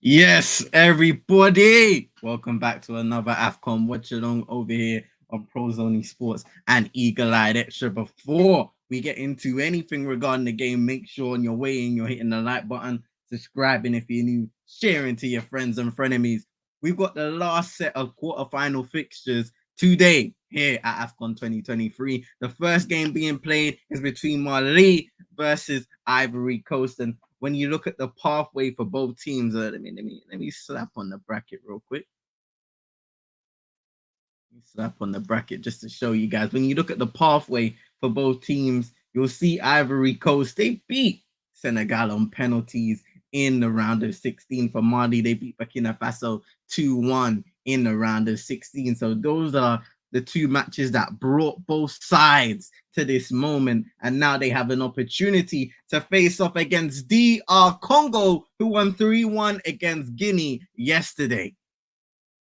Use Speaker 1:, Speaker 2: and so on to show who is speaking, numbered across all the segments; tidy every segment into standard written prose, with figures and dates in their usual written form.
Speaker 1: Yes, everybody. Welcome back to another Afcon Watchalong over here on Pros Only Sports and Eagle Eyed Extra. Before we get into anything regarding the game, make sure on your way in you're hitting the like button, subscribing if you're new, sharing to your friends and frenemies. We've got the last set of quarterfinal fixtures today here at Afcon 2023. The first game being played is between Mali versus Ivory Coast, and when you look at the pathway for both teams, let me slap on the bracket real quick. Slap on the bracket just to show you guys. When you look at the pathway for both teams, you'll see Ivory Coast. They beat Senegal on penalties in the round of 16. For Mali, they beat Burkina Faso 2-1 in the round of 16. So those are the two matches that brought both sides to this moment. And now they have an opportunity to face off against DR Congo, who won 3-1 against Guinea yesterday.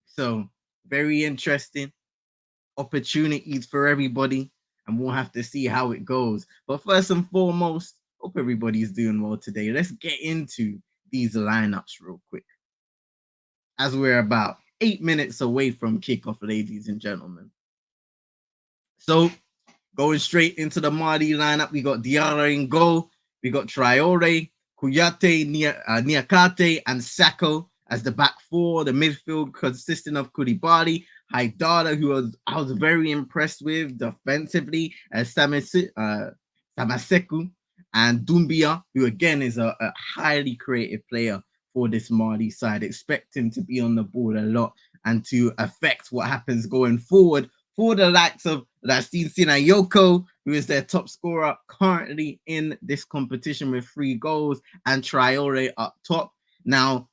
Speaker 1: So very interesting opportunities for everybody, and we'll have to see how it goes. But first and foremost, hope everybody's doing well today. Let's get into these lineups real quick, as we're about 8 minutes away from kickoff, ladies and gentlemen. So going straight into the Mali lineup, we got DR in goal, we got Traore, Kouyaté, Niakate, and Sako as the back four. The midfield consisting of Koulibaly, Haidara, who I was very impressed with defensively, as Samaseku, and Doumbia, who again is a highly creative player for this Mali side. Expect him to be on the ball a lot and to affect what happens going forward for the likes of Racine Sinayoko, who is their top scorer currently in this competition with 3 goals, and Traore up top. Now,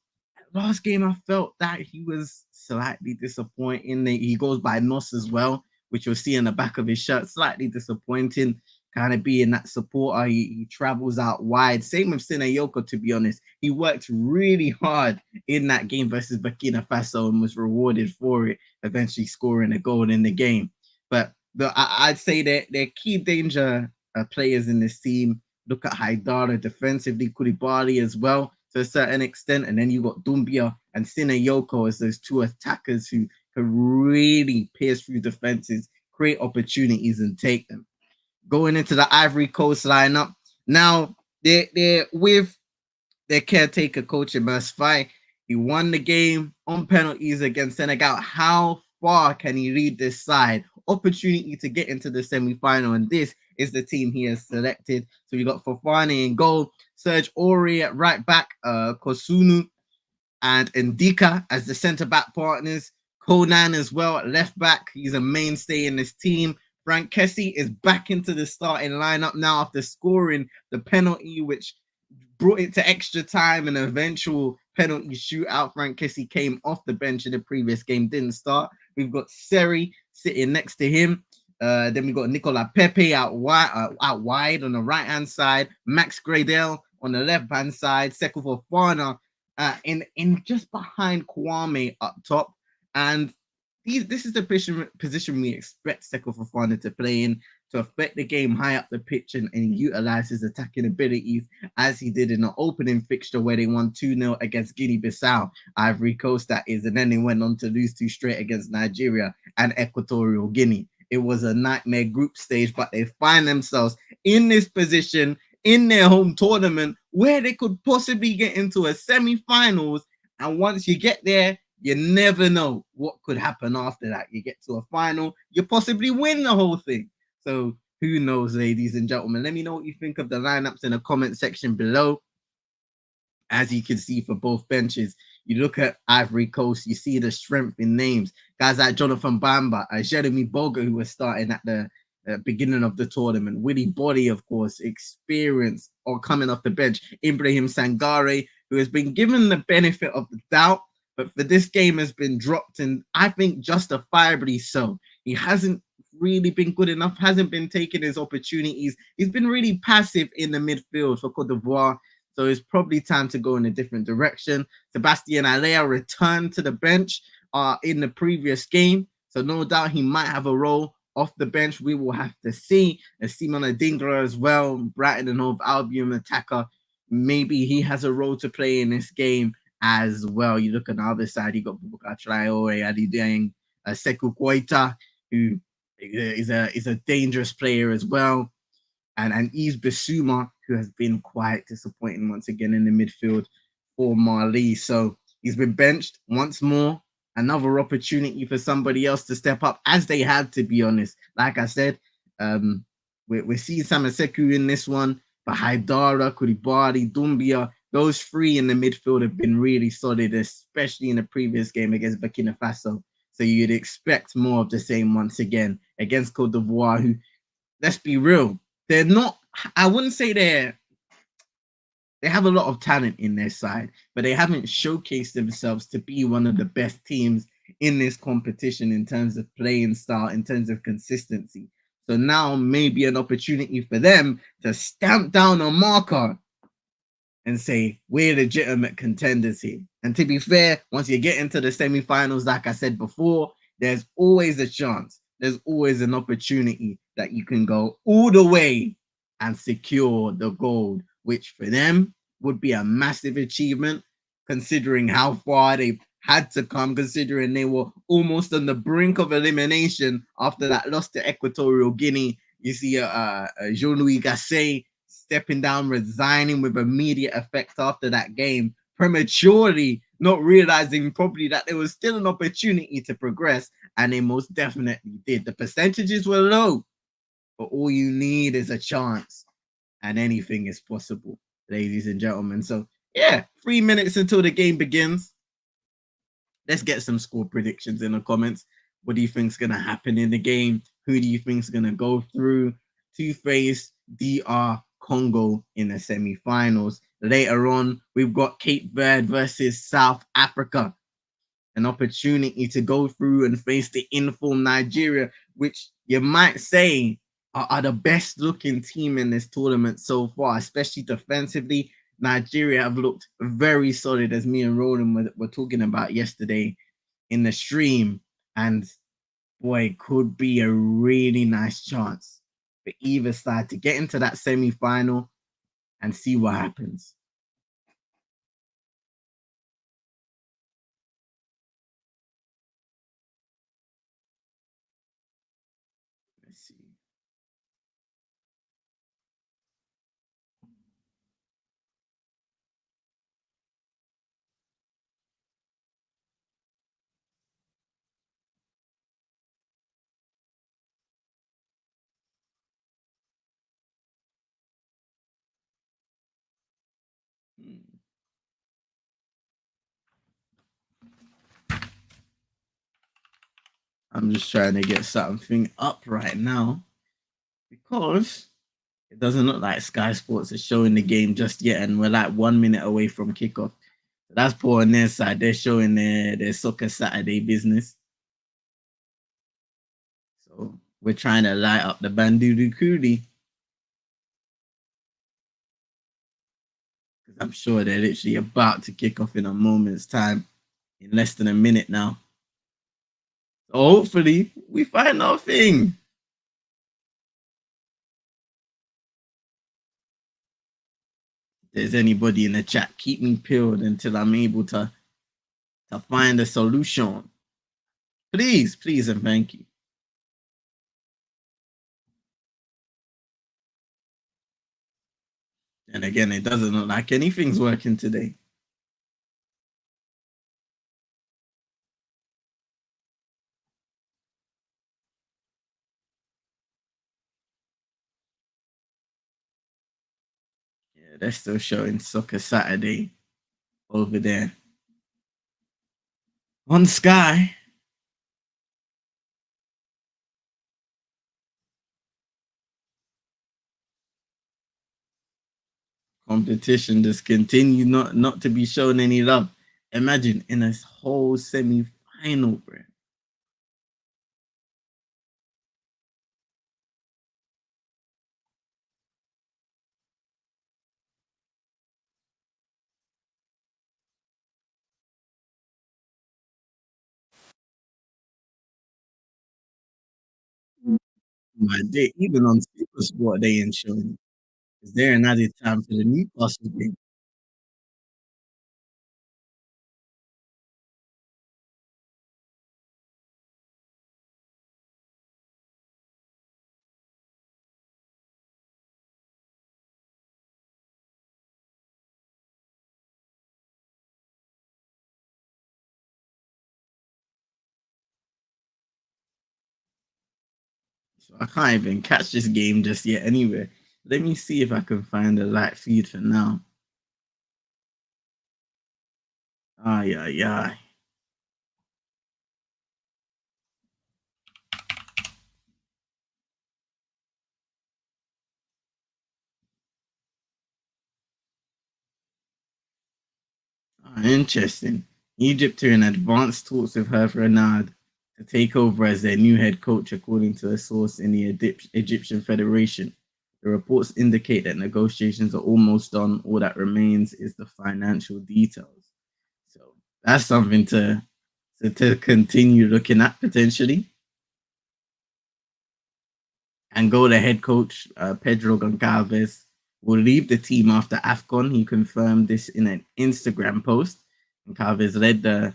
Speaker 1: last game I felt that he was slightly disappointing. He goes by Nos as well, which you'll see in the back of his shirt. Slightly disappointing, kind of being that supporter. He travels out wide. Same with Sinayoko, to be honest. He worked really hard in that game versus Burkina Faso and was rewarded for it, eventually scoring a goal in the game. But I'd say that they're key danger players in this team. Look at Haidara defensively, Koulibaly as well to a certain extent, and then you got Doumbia and Sinayoko as those two attackers who can really pierce through defenses, create opportunities, and take them. Going into the Ivory Coast lineup, now they're with their caretaker coach Immerse Faye. He won the game on penalties against Senegal. How far can he lead this side? Opportunity to get into the semi-final, and this is the team he has selected. So we got Fofana in goal, Serge Aurier at right back, Kosunu and Ndika as the centre-back partners. Conan as well at left back. He's a mainstay in this team. Frank Kessie is back into the starting lineup now after scoring the penalty, which brought it to extra time and eventual penalty shootout. Frank Kessie came off the bench in the previous game, didn't start. We've got Seri sitting next to him. Then we got Nicola Pepe out wide on the right-hand side. Max Gradel on the left-hand side. Sekou Fofana in just behind Kwame up top. And this is the position we expect Sekou Fofana to play in to affect the game high up the pitch and utilize his attacking abilities as he did in the opening fixture where they won 2-0 against Guinea-Bissau, Ivory Coast that is, and then they went on to lose 2 straight against Nigeria and Equatorial Guinea. It was a nightmare group stage, but they find themselves in this position in their home tournament where they could possibly get into a semi-finals, and once you get there, you never know what could happen after that. You get to a final, you possibly win the whole thing. So who knows, ladies and gentlemen? Let me know what you think of the lineups in the comment section below. As you can see for both benches, you look at Ivory Coast, you see the strength in names. Guys like Jonathan Bamba, Jeremy Boga, who was starting at the beginning of the tournament. Willie Body, of course, experience or coming off the bench. Ibrahim Sangare, who has been given the benefit of the doubt, but for this game has been dropped, and I think justifiably so. He hasn't really been good enough, hasn't been taking his opportunities. He's been really passive in the midfield for Cote d'Ivoire, so it's probably time to go in a different direction. Sebastian Alea returned to the bench in the previous game, so no doubt he might have a role off the bench. We will have to see. Simon Adingra as well, Brighton and Hove Albion attacker. Maybe he has a role to play in this game as well. You look on the other side, you got Boubacar Traore, Adideng, Sekou Koita, who is a dangerous player as well, and Yves Bissouma, who has been quite disappointing once again in the midfield for Mali. So he's been benched once more. Another opportunity for somebody else to step up, as they have, to be honest. Like I said, we're seeing Samaseku in this one, but Haidara, Koulibaly, Dumbia, those three in the midfield have been really solid, especially in the previous game against Burkina Faso. So you'd expect more of the same once again against Cote d'Ivoire, who, let's be real, they're not, I wouldn't say they have a lot of talent in their side, but they haven't showcased themselves to be one of the best teams in this competition in terms of playing style, in terms of consistency. So now maybe an opportunity for them to stamp down a marker and say we're legitimate contenders here. And to be fair, once you get into the semifinals, like I said before, there's always a chance. There's always an opportunity that you can go all the way and secure the gold, which for them would be a massive achievement, considering how far they've had to come, considering they were almost on the brink of elimination after that loss to Equatorial Guinea. You see Jean-Louis Gasset stepping down, resigning with immediate effect after that game, prematurely, not realizing probably that there was still an opportunity to progress, and they most definitely did. The percentages were low, but all you need is a chance, and anything is possible, ladies and gentlemen. So, yeah, 3 minutes until the game begins. Let's get some score predictions in the comments. What do you think is going to happen in the game? Who do you think is going to go through to face DR Congo in the semi-finals? Later on, we've got Cape Verde versus South Africa. An opportunity to go through and face the informed Nigeria, which you might say are the best looking team in this tournament so far, especially defensively. Nigeria have looked very solid, as me and Roland were talking about yesterday in the stream. And boy, it could be a really nice chance for either side to get into that semi final and see what happens. Let's see. Hmm. I'm just trying to get something up right now because it doesn't look like Sky Sports is showing the game just yet, and we're like 1 minute away from kickoff. So that's poor on their side. They're showing their Soccer Saturday business. So we're trying to light up the Bandudu Kudi. Because I'm sure they're literally about to kick off in a moment's time, in less than a minute now. So hopefully we find our thing. If there's anybody in the chat, keep me peeled until I'm able to find a solution. Please, please, and thank you. And again, it doesn't look like anything's working today. Yeah, they're still showing Soccer Saturday over there on Sky. Competition just continue not to be shown any love. Imagine in a whole semi-final, bro. My day, even on Super Sport, they ain't showing it. Is there an added time for the Newcastle game? So I can't even catch this game just yet. Anyway, let me see if I can find a light feed for now. Ah, yeah, yeah. Ah, interesting. Egypt are in advanced talks with Hervé Renard to take over as their new head coach, according to a source in the Egyptian Federation. The reports indicate that negotiations are almost done. All that remains is the financial details. So that's something to continue looking at potentially. Angola head coach Pedro Goncalves will leave the team after Afcon. He confirmed this in an Instagram post. Goncalves led the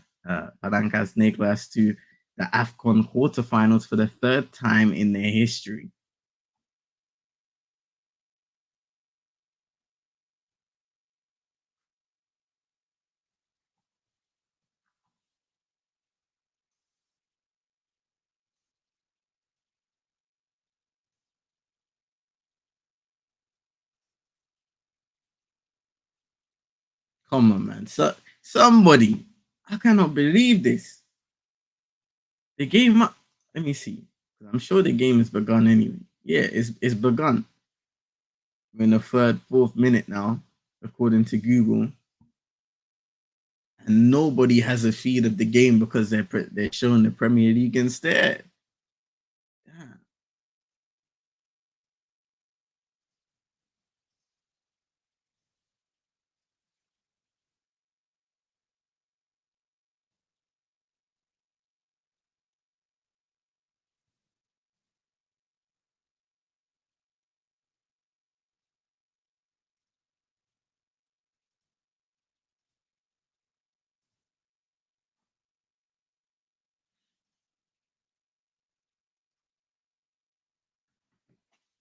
Speaker 1: Palancas Negras to the Afcon quarterfinals for the third time in their history. Come on, man. So somebody, I cannot believe this. The game, let me see. I'm sure the game has begun anyway. Yeah, it's begun. We're in the third, fourth minute now, according to Google, and nobody has a feed of the game because they're showing the Premier League instead. Yeah.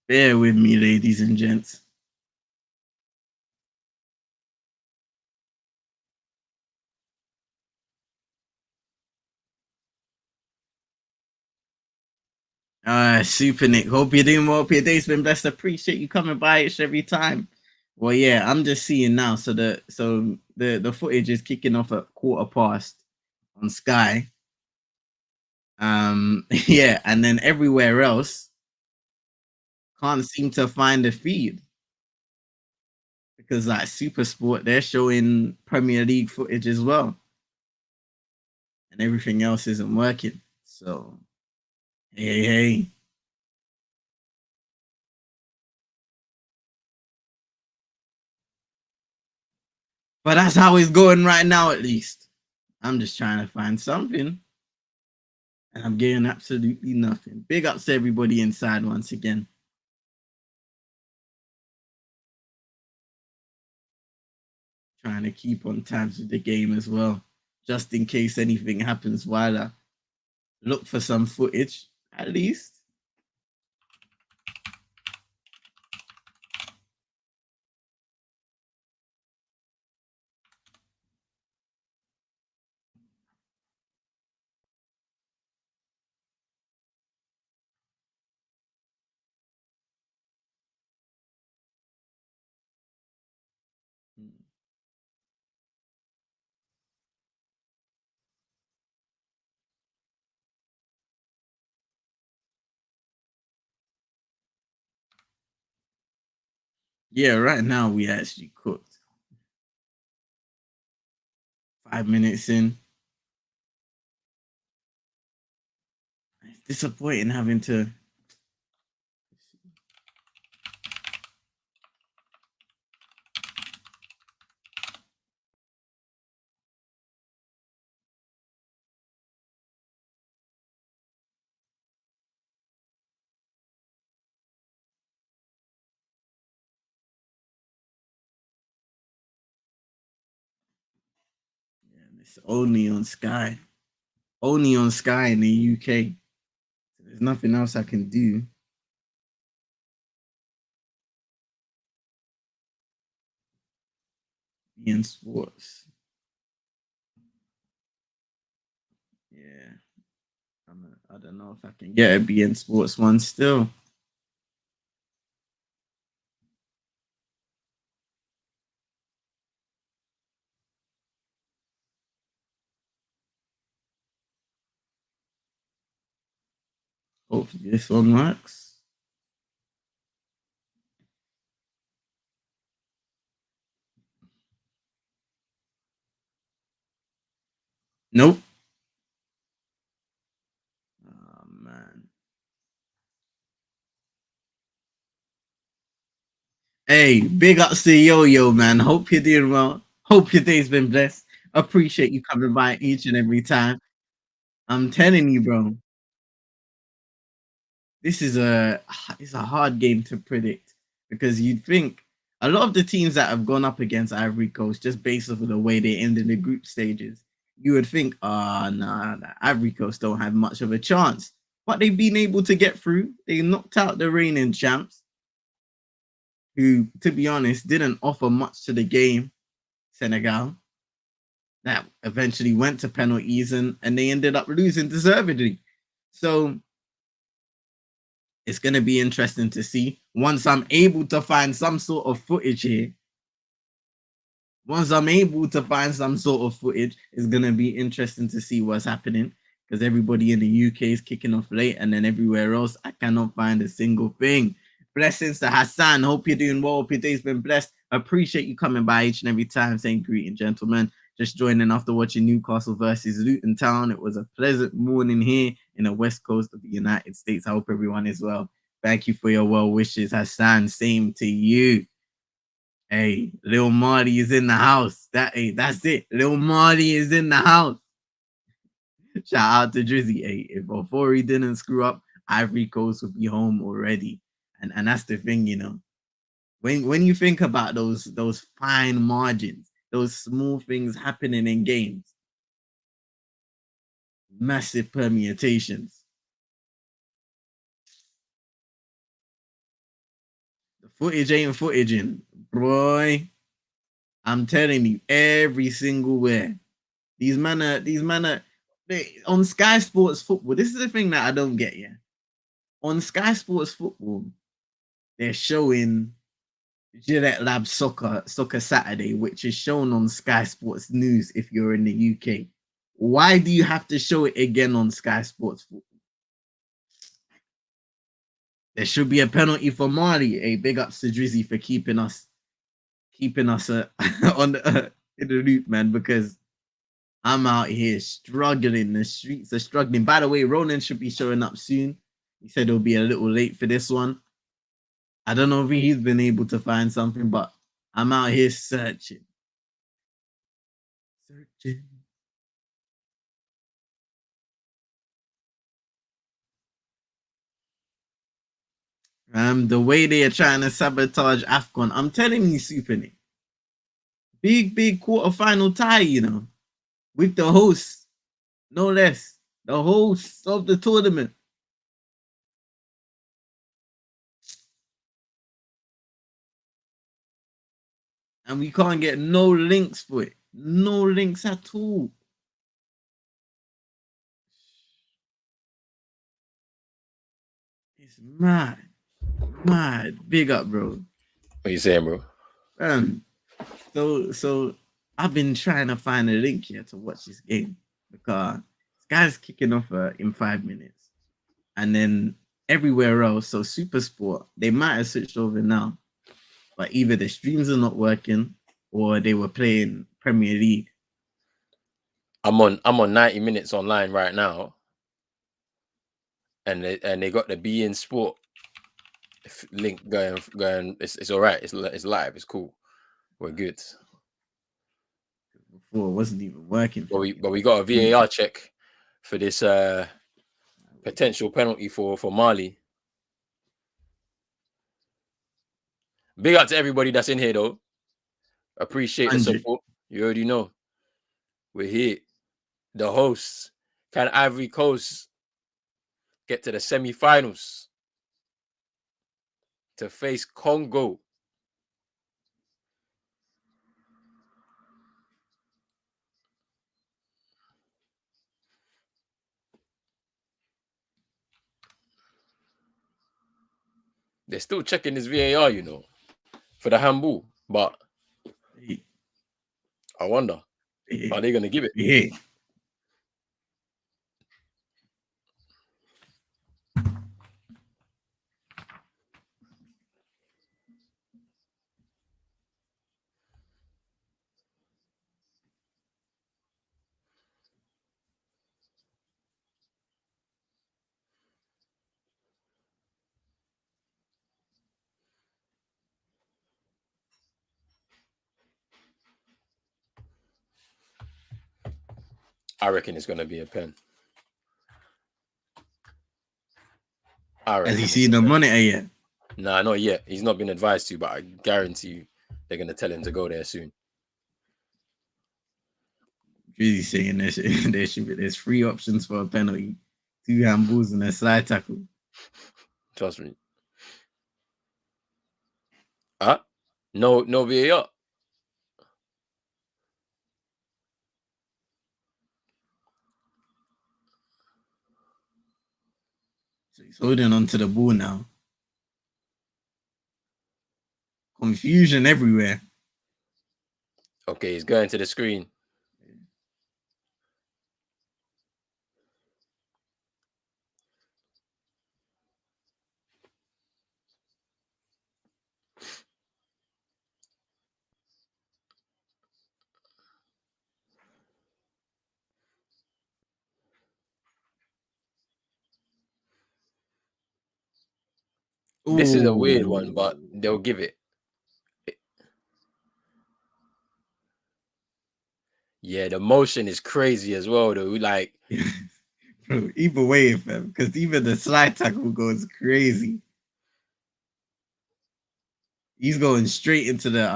Speaker 1: Bear with me, ladies and gents. Super Nick. Hope you're doing well. Hope your day's been blessed. Appreciate you coming by each every time. Well, yeah, I'm just seeing now. So the footage is kicking off at quarter past on Sky. Yeah, and then everywhere else can't seem to find a feed because like Super Sport, they're showing Premier League footage as well, and everything else isn't working. So hey. But that's how it's going right now, at least. I'm just trying to find something, and I'm getting absolutely nothing. Big ups to everybody inside once again. Trying to keep on tabs with the game as well, just in case anything happens while I look for some footage, at least. Yeah, right now we actually cooked. 5 minutes in. It's disappointing having to. Yeah, it's only on Sky. Only on Sky in the UK. There's nothing else I can do. In sports. Yeah. I don't know if I can get a BN Sports one still. Hopefully this one works. Nope. Oh man. Hey, big ups to Yo, man. Hope you're doing well. Hope your day's been blessed. Appreciate you coming by each and every time. I'm telling you, bro. This is a hard game to predict because you'd think a lot of the teams that have gone up against Ivory Coast, just based off of the way they ended the group stages, you would think, nah, Ivory Coast don't have much of a chance. But they've been able to get through. They knocked out the reigning champs, who, to be honest, didn't offer much to the game, Senegal. That eventually went to penalties and they ended up losing deservedly. So it's going to be interesting to see once I'm able to find some sort of footage here. Once I'm able to find some sort of footage, it's going to be interesting to see what's happening because everybody in the UK is kicking off late, and then everywhere else, I cannot find a single thing. Blessings to Hassan. Hope you're doing well. Hope your day's been blessed. Appreciate you coming by each and every time, saying greeting, gentlemen. Just joining after watching Newcastle versus Luton Town. It was a pleasant morning here in the west coast of the United States. I hope everyone is well. Thank you for your well wishes, Hassan. Same to you. Hey, Lil Marty is in the house. That's it. Lil Marty is in the house. Shout out to Drizzy. Hey, if Ofori didn't screw up, Ivory Coast would be home already. And that's the thing, you know. When you think about those fine margins, those small things happening in games, massive permutations. The footage ain't footaging, boy. I'm telling you, every single where. These men are on Sky Sports Football. This is the thing that I don't get. Yeah, on Sky Sports Football, they're showing Gillette Lab Soccer Saturday, which is shown on Sky Sports News if you're in the UK. Why do you have to show it again on Sky Sports Football? There should be a penalty for Marley. Hey, big ups to Drizzy for keeping us on in the loop, man. Because I'm out here struggling. The streets are struggling. By the way, Ronan should be showing up soon. He said he'll be a little late for this one. I don't know if he's been able to find something, but I'm out here searching. Searching. The way they are trying to sabotage Afcon, I'm telling you, Super Nick. Big quarterfinal tie, you know, with the hosts, no less. The hosts of the tournament. And we can't get no links for it. No links at all. It's mad. Mad. Big up, bro.
Speaker 2: What you saying, bro?
Speaker 1: Um, so I've been trying to find a link here to watch this game because this guy's kicking off in 5 minutes. And then everywhere else, so Super Sport, they might have switched over now, but either the streams are not working or they were playing Premier League.
Speaker 2: I'm on 90 minutes online right now, and they got the Be in Sport link going. It's all right. It's live. It's cool. We're good.
Speaker 1: Before it wasn't even working
Speaker 2: But
Speaker 1: for me.
Speaker 2: we got a VAR check for this potential penalty for Mali. Big up to everybody that's in here though. Appreciate the
Speaker 1: 100.
Speaker 2: support. You already know. We're here. The hosts. Can Ivory Coast get to the semi-finals to face Congo? They're still checking this VAR, you know, for the handball. But I wonder, are they going to give it?
Speaker 1: Yeah.
Speaker 2: I reckon it's going to be a pen.
Speaker 1: Has he seen the monitor yet?
Speaker 2: Nah, not yet. He's not been advised to, but I guarantee you they're going to tell him to go there soon.
Speaker 1: Really saying there's 3 options for a penalty, 2 handballs and a slide tackle.
Speaker 2: Trust me. No VAR.
Speaker 1: So he's holding onto the ball now. Confusion everywhere.
Speaker 2: Okay, he's going to the screen. Ooh. This is a weird one, but they'll give it. Yeah, the motion is crazy as well, though. Like,
Speaker 1: bro, either way, fam, because even the slide tackle goes crazy. He's going straight into the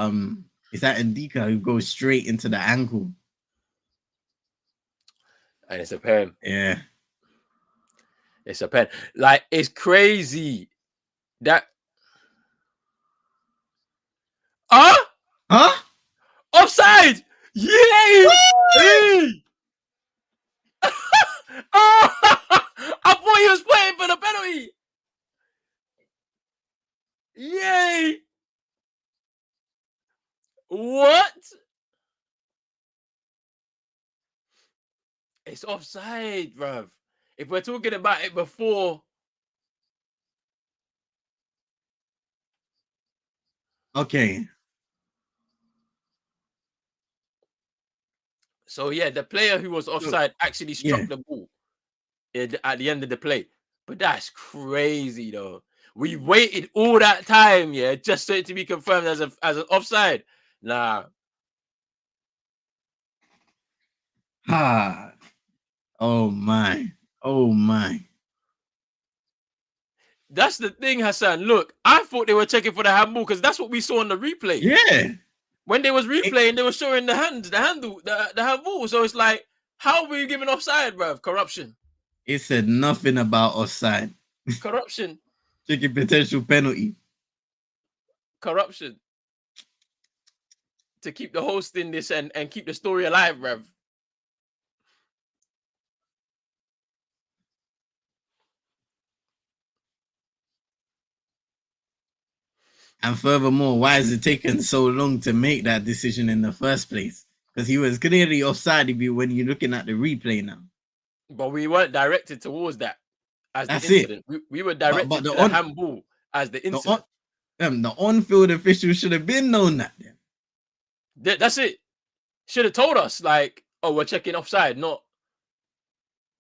Speaker 1: Is that Ndika who goes straight into the ankle?
Speaker 2: And it's a pen.
Speaker 1: Yeah,
Speaker 2: it's a pen. Like, it's crazy that.
Speaker 1: Huh?
Speaker 2: Offside! Yay! Hey! Oh! I thought he was playing for the penalty. Yay! What? It's offside, bruv. If we're talking about it before.
Speaker 1: Okay.
Speaker 2: So, yeah, the player who was offside actually struck the ball at the end of the play. But that's crazy, though. We waited all that time, yeah, just so it to be confirmed as an offside. Nah.
Speaker 1: Oh my. Oh my.
Speaker 2: That's the thing, Hassan. Look, I thought they were checking for the handball because that's what we saw on the replay.
Speaker 1: Yeah.
Speaker 2: When they was replaying, they were showing the handle, the handball. So it's like, how were you giving offside, bruv? Corruption.
Speaker 1: It said nothing about offside.
Speaker 2: Corruption.
Speaker 1: Checking potential penalty.
Speaker 2: Corruption. To keep the host in this and keep the story alive, bruv.
Speaker 1: And furthermore, why is it taking so long to make that decision in the first place? Because he was clearly offside when you're looking at the replay now.
Speaker 2: But we weren't directed towards that as
Speaker 1: That's
Speaker 2: the incident. We were directed to the handball as the incident.
Speaker 1: The on-field official should have been known that.
Speaker 2: That's it. Should have told us, like, oh, we're checking offside, not.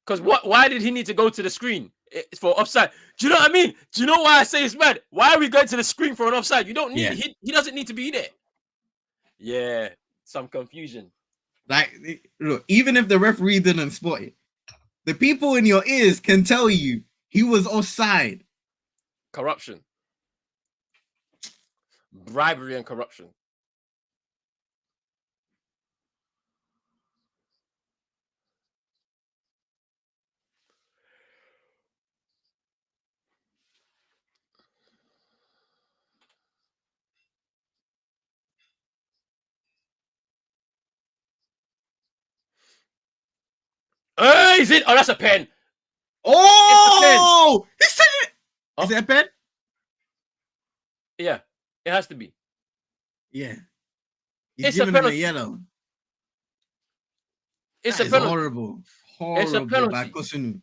Speaker 2: Because why did he need to go to the screen for offside? Do you know what I mean? Do you know why I say it's bad? Why are we going to the screen for an offside? You don't need he doesn't need to be there. Yeah, some confusion.
Speaker 1: Like, look, even if the referee didn't spot it, the people in your ears can tell you he was offside.
Speaker 2: Corruption. Bribery and corruption. Hey, is it? Oh, that's a pen.
Speaker 1: Oh, he said it. Is it a pen?
Speaker 2: Yeah, it has to be.
Speaker 1: Yeah. He's
Speaker 2: It's a
Speaker 1: giving him a
Speaker 2: penalty.
Speaker 1: yellow.
Speaker 2: It's
Speaker 1: That
Speaker 2: a
Speaker 1: is
Speaker 2: penalty.
Speaker 1: horrible.
Speaker 2: It's a
Speaker 1: Horrible by
Speaker 2: penalty.
Speaker 1: Kusunu.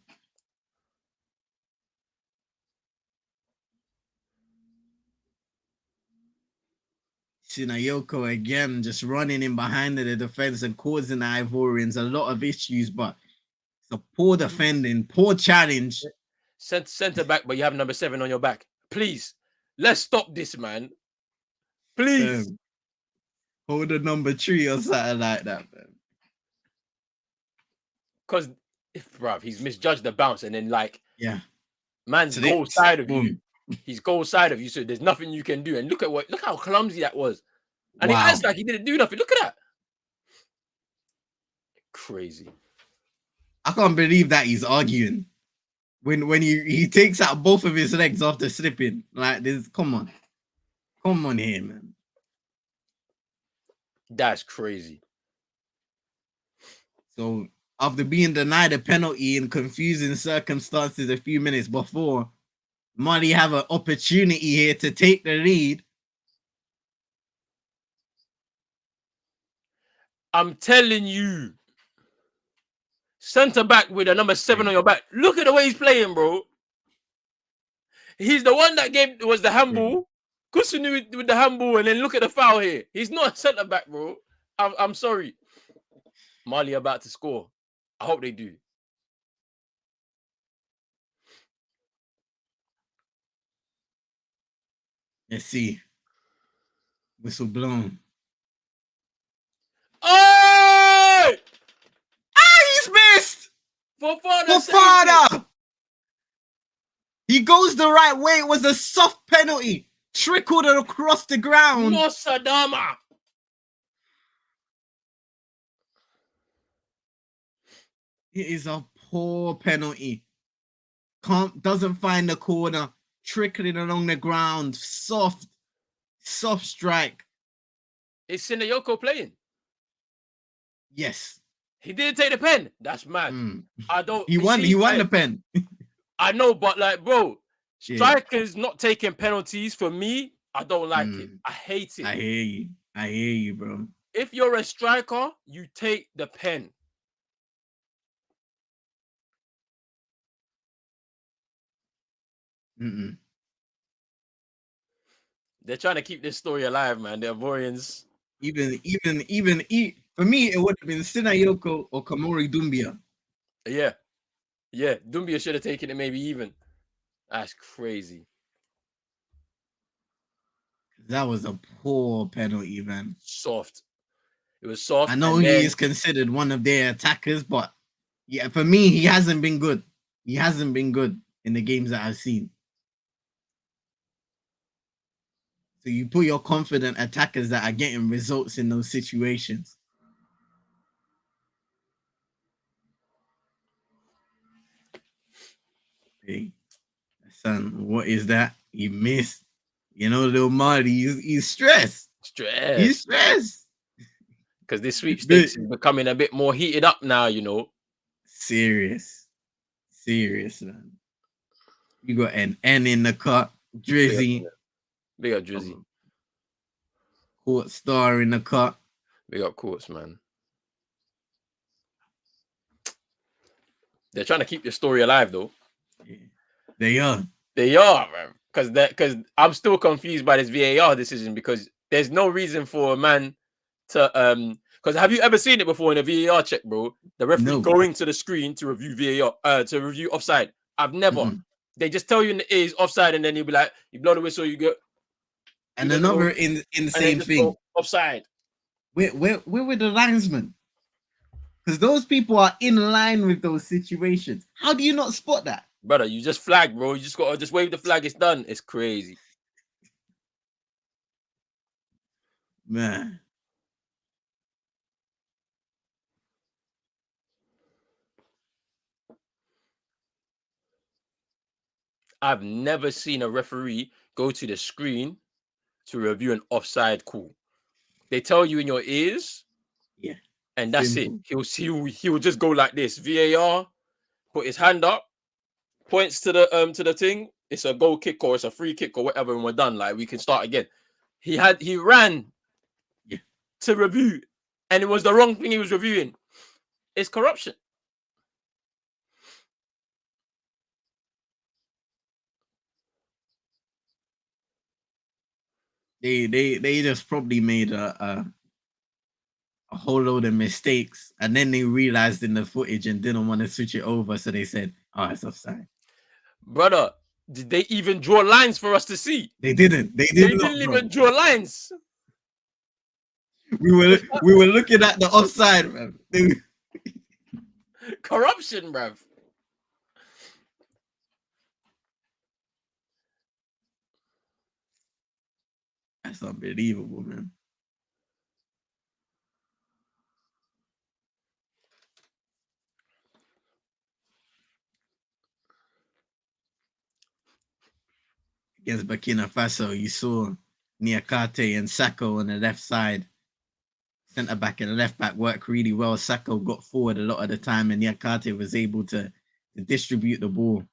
Speaker 1: Shinayoko again just running in behind the defense and causing the Ivorians a lot of issues, but it's a poor defending, poor challenge.
Speaker 2: Center back, but you have number 7 on your back. Please, let's stop this, man. Please.
Speaker 1: Hold a number 3 or something like that, man.
Speaker 2: Because bruv, he's misjudged the bounce, and then
Speaker 1: yeah,
Speaker 2: man's goal side of you. He's goal side of you, so there's nothing you can do. And look how clumsy that was. And he acts like he didn't do nothing. Look at that. Crazy.
Speaker 1: I can't believe that he's arguing. When he takes out both of his legs after slipping. Like this, come on. Come on here, man.
Speaker 2: That's crazy.
Speaker 1: So after being denied a penalty in confusing circumstances a few minutes before, Mali have an opportunity here to take the lead.
Speaker 2: I'm telling you. Center back with a number 7 on your back. Look at the way he's playing, bro. He's the one that was the handball. Kusunu with the handball, and then look at the foul here. He's not a center back, bro. I'm sorry. Mali about to score. I hope they do.
Speaker 1: Let's see. Whistle blown.
Speaker 2: Oh!
Speaker 1: He's missed! Fofana! He goes the right way. It was a soft penalty. Trickled across the ground.
Speaker 2: Nosadama.
Speaker 1: It is a poor penalty. Doesn't find the corner. Trickling along the ground. Soft strike.
Speaker 2: Is Sinayoko playing?
Speaker 1: Yes.
Speaker 2: He didn't take the pen. That's mad. I don't.
Speaker 1: He won the pen.
Speaker 2: I know, but bro, strikers not taking penalties for me, I don't like it. I hate it.
Speaker 1: I hear you, bro.
Speaker 2: If you're a striker, you take the pen. They're trying to keep this story alive, man. The Ivorians.
Speaker 1: Even for me, it would have been Sinayoko or Kamori Doumbia.
Speaker 2: Yeah. Doumbia should have taken it, maybe even. That's crazy.
Speaker 1: That was a poor penalty, man.
Speaker 2: Soft. It was soft.
Speaker 1: I know he is considered one of their attackers, but yeah, for me, he hasn't been good. He hasn't been good in the games that I've seen. So you put your confident attackers that are getting results in those situations. Hey, son, what is that? He missed. You know, little Marty, he's stressed. He's stressed.
Speaker 2: Because this sweepstakes is becoming a bit more heated up now, you know.
Speaker 1: Serious, man. You got an N in the cut. Drizzy.
Speaker 2: Big up Drizzy.
Speaker 1: Court Star in the cut.
Speaker 2: Big up Courts, man. They're trying to keep the story alive, though.
Speaker 1: Yeah. They are,
Speaker 2: man. Because I'm still confused by this VAR decision, because there's no reason for a man to because have you ever seen it before in a VAR check, bro? The referee going to the screen to review VAR, to review offside. I've never. They just tell you in the ears offside, and then you'll be like, you blow the whistle, you go.
Speaker 1: And another insane thing.
Speaker 2: Offside.
Speaker 1: Where were the linesmen? Because those people are in line with those situations. How do you not spot that?
Speaker 2: Brother, you just flag, bro. You just gotta wave the flag. It's done. It's crazy.
Speaker 1: Man.
Speaker 2: I've never seen a referee go to the screen to review an offside call. They tell you in your ears.
Speaker 1: Yeah.
Speaker 2: And that's simple. It. He'll just go like this. VAR, put his hand up, points to the thing, it's a goal kick or it's a free kick or whatever, and we're done. Like, we can start again. He ran to review, and it was the wrong thing he was reviewing. It's corruption.
Speaker 1: They just probably made a whole load of mistakes, and then they realized in the footage and didn't want to switch it over, so they said, "Oh, it's offside."
Speaker 2: Brother, did they even draw lines for us to see?
Speaker 1: They didn't. They
Speaker 2: didn't even draw lines.
Speaker 1: We were looking at the offside, man.
Speaker 2: Corruption, bruv.
Speaker 1: That's unbelievable, man. Against Burkina Faso, you saw Niakate and Sako on the left side. Centre back and left back worked really well. Sako got forward a lot of the time, and Niakate was able to distribute the ball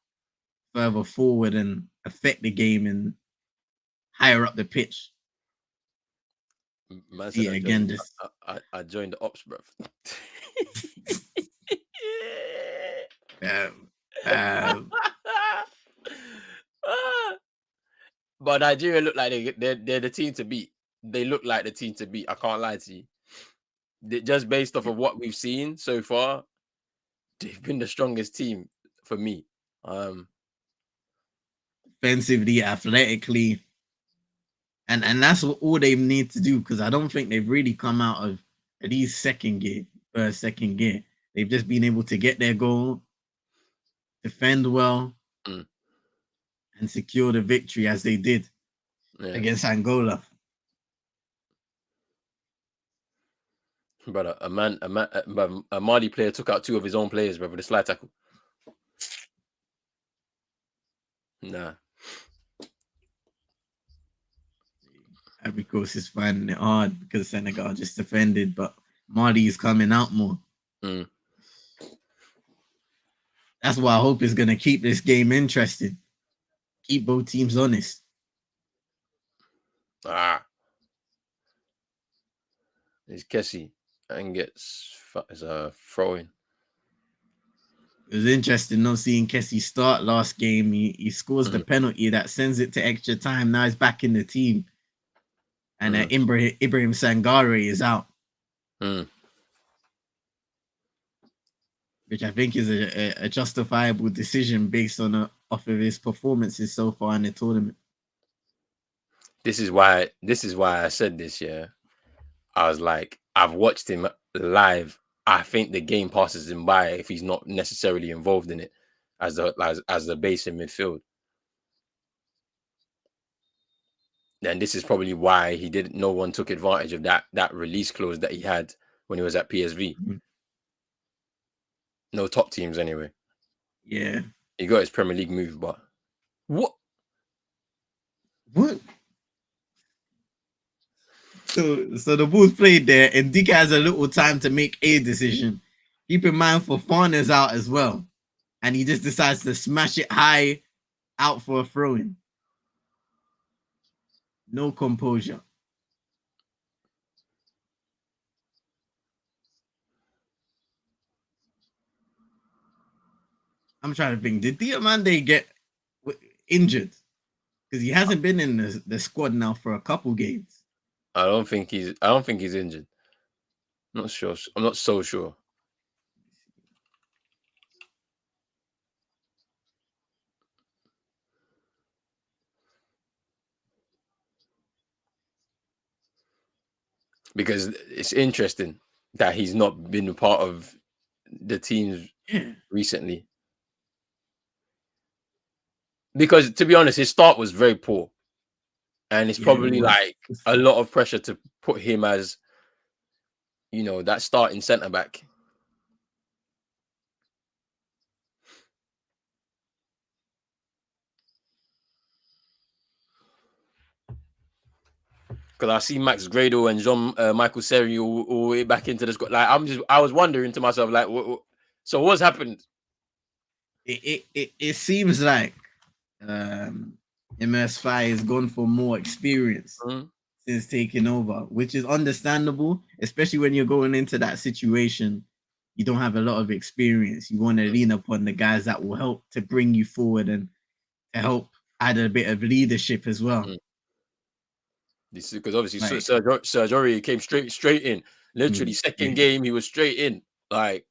Speaker 1: further forward and affect the game and higher up the pitch.
Speaker 2: Man,
Speaker 1: yeah, again, just
Speaker 2: I joined the ops, bruv. But Nigeria look like they're the team to beat. They look like the team to beat. I can't lie to you. Just based off of what we've seen so far, they've been the strongest team for me.
Speaker 1: Defensively, athletically, and that's what all they need to do, because I don't think they've really come out of at least second gear. They've just been able to get their goal, defend well, and secure the victory as they did against Angola.
Speaker 2: Brother, a Mali player took out 2 of his own players, brother, with a slide tackle. Nah.
Speaker 1: Ivory Coast is finding it hard because Senegal just defended, but Mali is coming out more. That's why I hope is going to keep this game interesting. Keep both teams honest.
Speaker 2: It's Kessie and gets a throw in.
Speaker 1: It was interesting not seeing Kessie start last game. He scores the penalty that sends it to extra time. Now he's back in the team. And Ibrahim Sangare is out. Which I think is a justifiable decision based on off of his performances so far in the tournament.
Speaker 2: This is why I said this, yeah. I was like, I've watched him live. I think the game passes him by if he's not necessarily involved in it as the base in midfield. Then this is probably why no one took advantage of that release clause that he had when he was at PSV. No top teams anyway.
Speaker 1: Yeah.
Speaker 2: He got his Premier League move, but what?
Speaker 1: So the ball's played there, and Dika has a little time to make a decision. Keep in mind Fofana's out as well, and he just decides to smash it high out for a throw-in. No composure. I'm trying to think. Did Diamande get injured? Because he hasn't been in the squad now for a couple games.
Speaker 2: I don't think he's injured. I'm not sure. I'm not so sure. Because it's interesting that he's not been a part of the teams recently. Because to be honest, his start was very poor. And it's probably like a lot of pressure to put him as, that starting centre back. Because I see Max Grado and Michael Seri all the way back into the squad. Like I was wondering to myself, like, so what's happened?
Speaker 1: It seems like MS5 has gone for more experience
Speaker 2: Mm.
Speaker 1: since taking over, which is understandable, especially when you're going into that situation. You don't have a lot of experience. You want to lean upon the guys that will help to bring you forward and to help add a bit of leadership as well.
Speaker 2: Mm. This is because obviously
Speaker 1: Like,
Speaker 2: Serge Aurier came straight in. Literally second game, he was straight in. Like,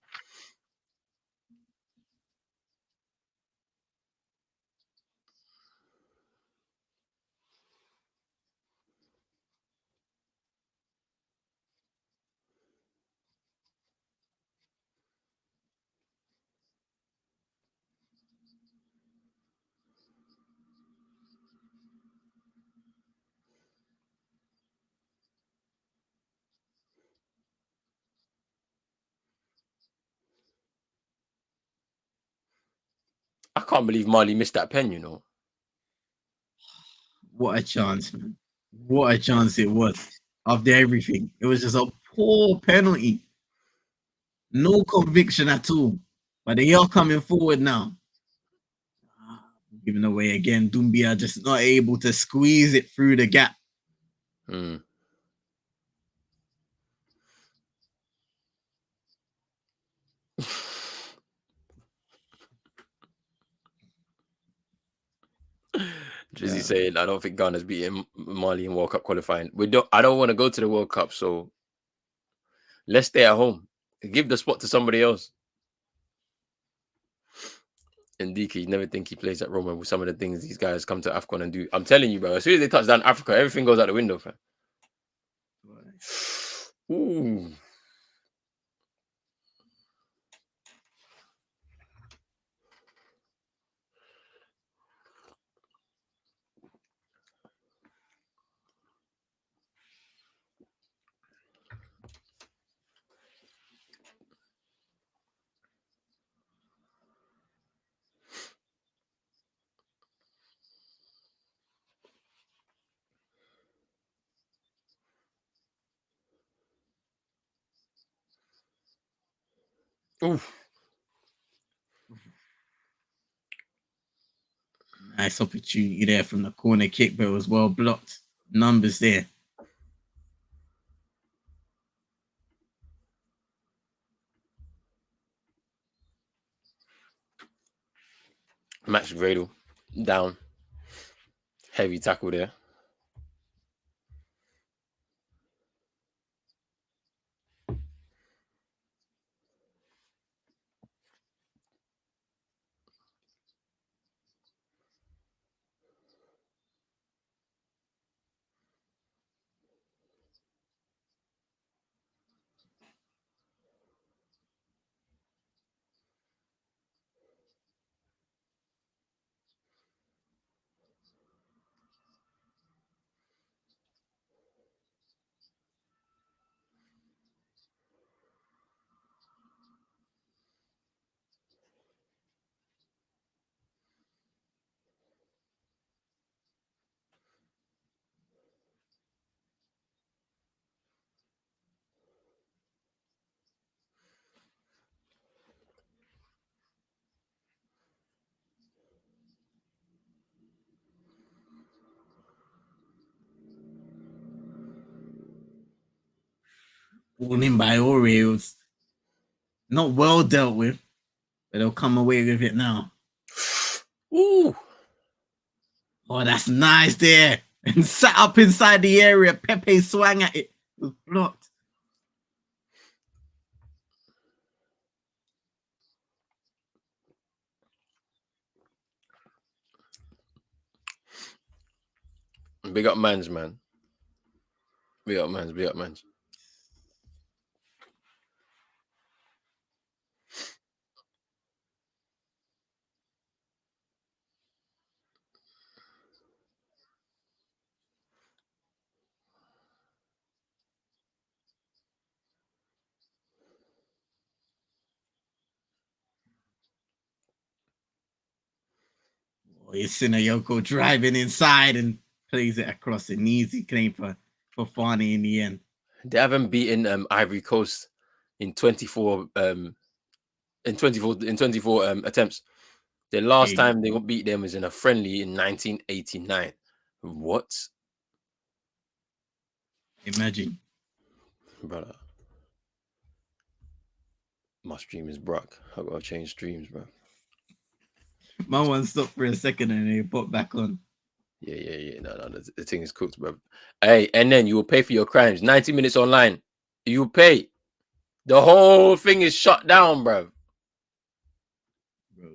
Speaker 2: I can't believe Marley missed that pen, you know.
Speaker 1: what a chance, man. What a chance it was after everything. It was just a poor penalty. No conviction at all. But they are coming forward now. Giving away again. Dumbia just not able to squeeze it through the gap.
Speaker 2: Mm. Drizzy saying, I don't think Ghana's beating Mali in World Cup qualifying. I don't want to go to the World Cup, so let's stay at home. Give the spot to somebody else. And DK, you never think he plays at Roma with some of the things these guys come to Afcon and do. I'm telling you, bro. As soon as they touch down Africa, everything goes out the window, fam. Ooh. Ooh.
Speaker 1: Nice opportunity there from the corner kick, but it was well blocked. Numbers there.
Speaker 2: Max Gradle down. Heavy tackle there.
Speaker 1: Ball in by Orioles. Not well dealt with, but they'll come away with it now.
Speaker 2: Ooh.
Speaker 1: Oh, that's nice there. And sat up inside the area. Pepe swang at it. It was blocked.
Speaker 2: Big up mans, man. Big up mans, big up mans.
Speaker 1: Oh, it's Sinayoko driving inside and plays it across an easy claim for Fani in the end.
Speaker 2: They haven't beaten Ivory Coast in 24 attempts. The last
Speaker 1: Hey,
Speaker 2: time they beat them was in a friendly in 1989. What?
Speaker 1: imagine.
Speaker 2: Brother. My stream is broke. I gotta change streams, bro.
Speaker 1: My one stopped for a second and they put back on.
Speaker 2: Yeah. No. The thing is cooked, bro. Hey, and then you will pay for your crimes. 90 minutes online. You pay. The whole thing is shut down, bro.
Speaker 1: Bro,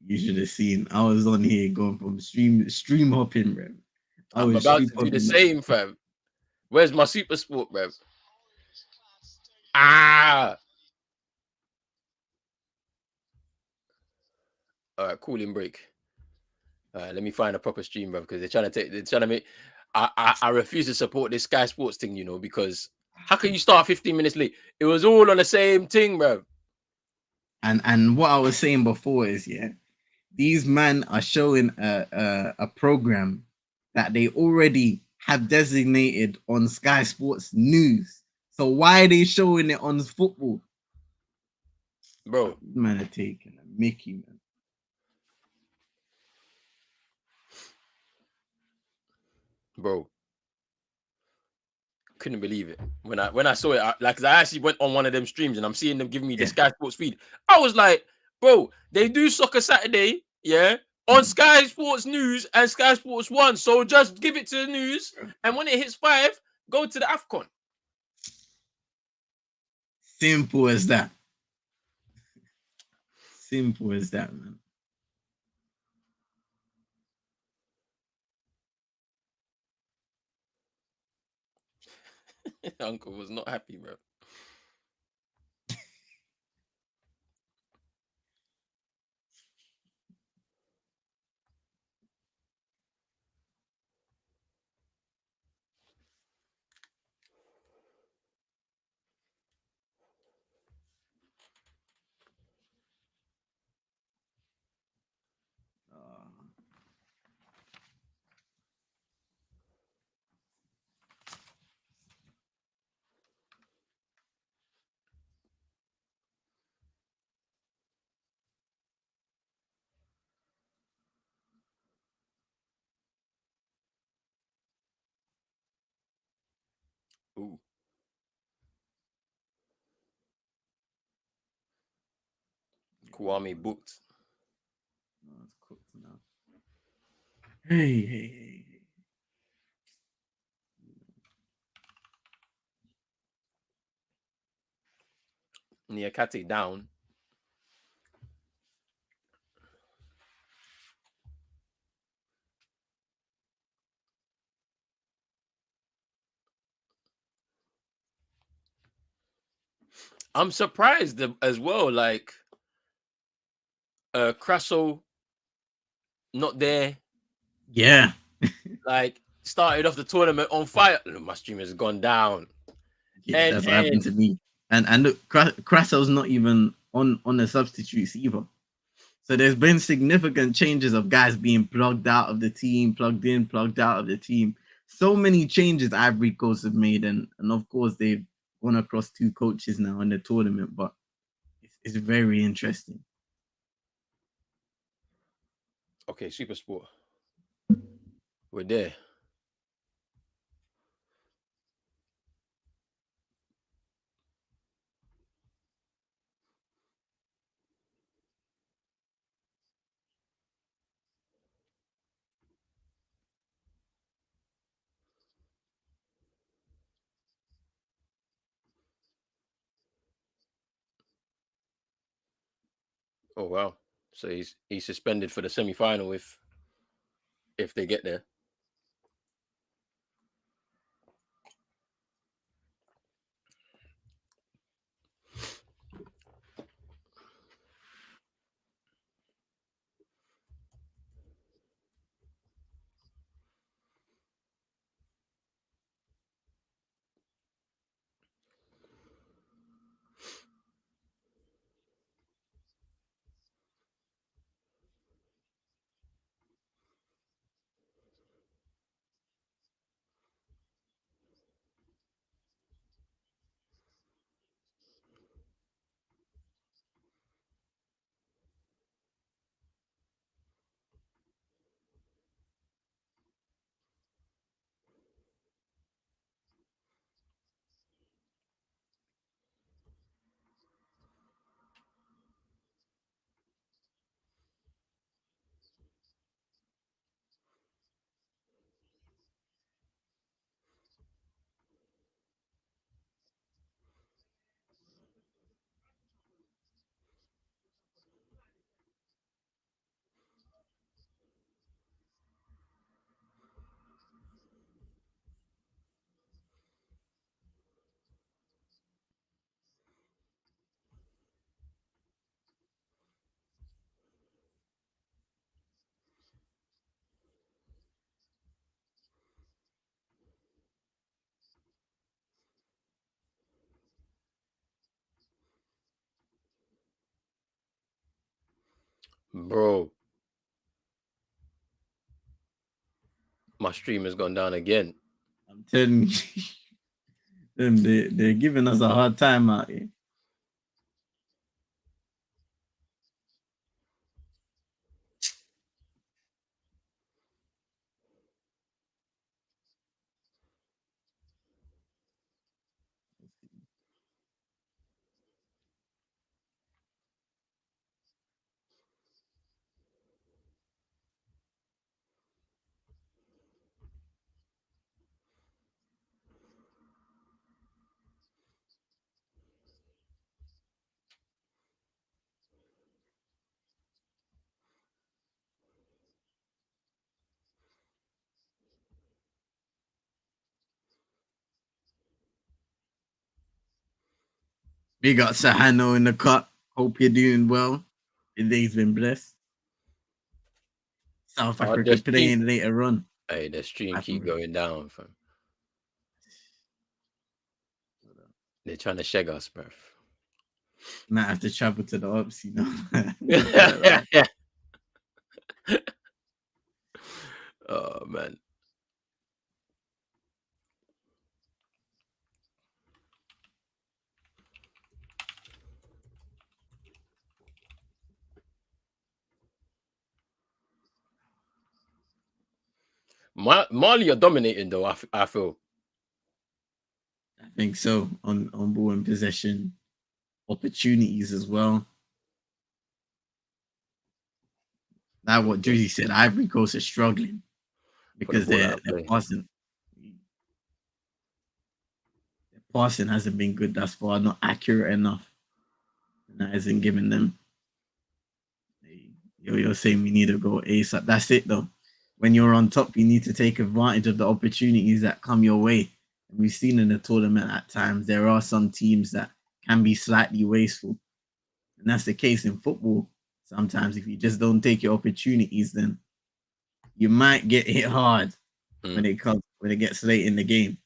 Speaker 1: you should have seen. I was on here going from stream hopping, bro. I
Speaker 2: I'm
Speaker 1: was
Speaker 2: about
Speaker 1: stream
Speaker 2: to do the
Speaker 1: hopping.
Speaker 2: same, fam. Where's my super sport, bro? Ah. All right, cooling break. All right, let me find a proper stream, bro, because they're trying to make. I refuse to support this Sky Sports thing, because how can you start 15 minutes late? It was all on the same thing, bro.
Speaker 1: And what I was saying before is, yeah, these men are showing a program that they already have designated on Sky Sports News. So why are they showing it on football?
Speaker 2: Bro,
Speaker 1: Man are taking a Mickey, man.
Speaker 2: bro, couldn't believe it when I saw it. Cause I actually went on one of them streams and I'm seeing them giving me the
Speaker 1: Yeah.
Speaker 2: Sky Sports feed. I was like, bro, they do Soccer Saturday, yeah, on Sky Sports News and Sky Sports One. So just give it to the news, and when it hits 5, go to the Afcon.
Speaker 1: Simple as that. Simple as that, man.
Speaker 2: Uncle was not happy, bro. Ooh. Kwame booked.
Speaker 1: No, it's cooked now. Hey.
Speaker 2: Niakate down. I'm surprised as well. Like, Crasso not there.
Speaker 1: Yeah.
Speaker 2: Like, started off the tournament on fire. My stream has gone down.
Speaker 1: Yeah, that's what happened to me. And look, Crasso's not even on the substitutes either. So there's been significant changes of guys being plugged out of the team, plugged in, plugged out of the team. So many changes Ivory Coast have made, and of course they've gone across 2 coaches now in the tournament. But it's very interesting.
Speaker 2: Okay, Super Sport. We're there. Oh wow. So he's suspended for the semi-final if they get there. Bro, my stream has gone down again.
Speaker 1: I'm telling you, they're giving us a hard time out here. We got Sahano in the cut. Hope you're doing well. Your day's been blessed. South
Speaker 2: Oh, the
Speaker 1: Africa
Speaker 2: stream.
Speaker 1: playing later on.
Speaker 2: Hey, the stream keep
Speaker 1: Ivory.
Speaker 2: going down, fam. They're trying to shag us, bruv.
Speaker 1: Might have to travel to the ups, you know.
Speaker 2: Oh man. Mali are dominating though. I feel.
Speaker 1: I think so. On ball and possession, opportunities as well. That what Judy said. Ivory Coast is struggling
Speaker 2: For the
Speaker 1: because
Speaker 2: ball
Speaker 1: they're
Speaker 2: out play.
Speaker 1: passing. Their passing hasn't been good thus far. Not accurate enough. And that isn't giving them. You're saying we need to go ASAP. That's it though. When you're on top, you need to take advantage of the opportunities that come your way. And we've seen in the tournament at times there are some teams that can be slightly wasteful, and that's the case in football. Sometimes, if you just don't take your opportunities, then you might get hit hard when it gets late in the game.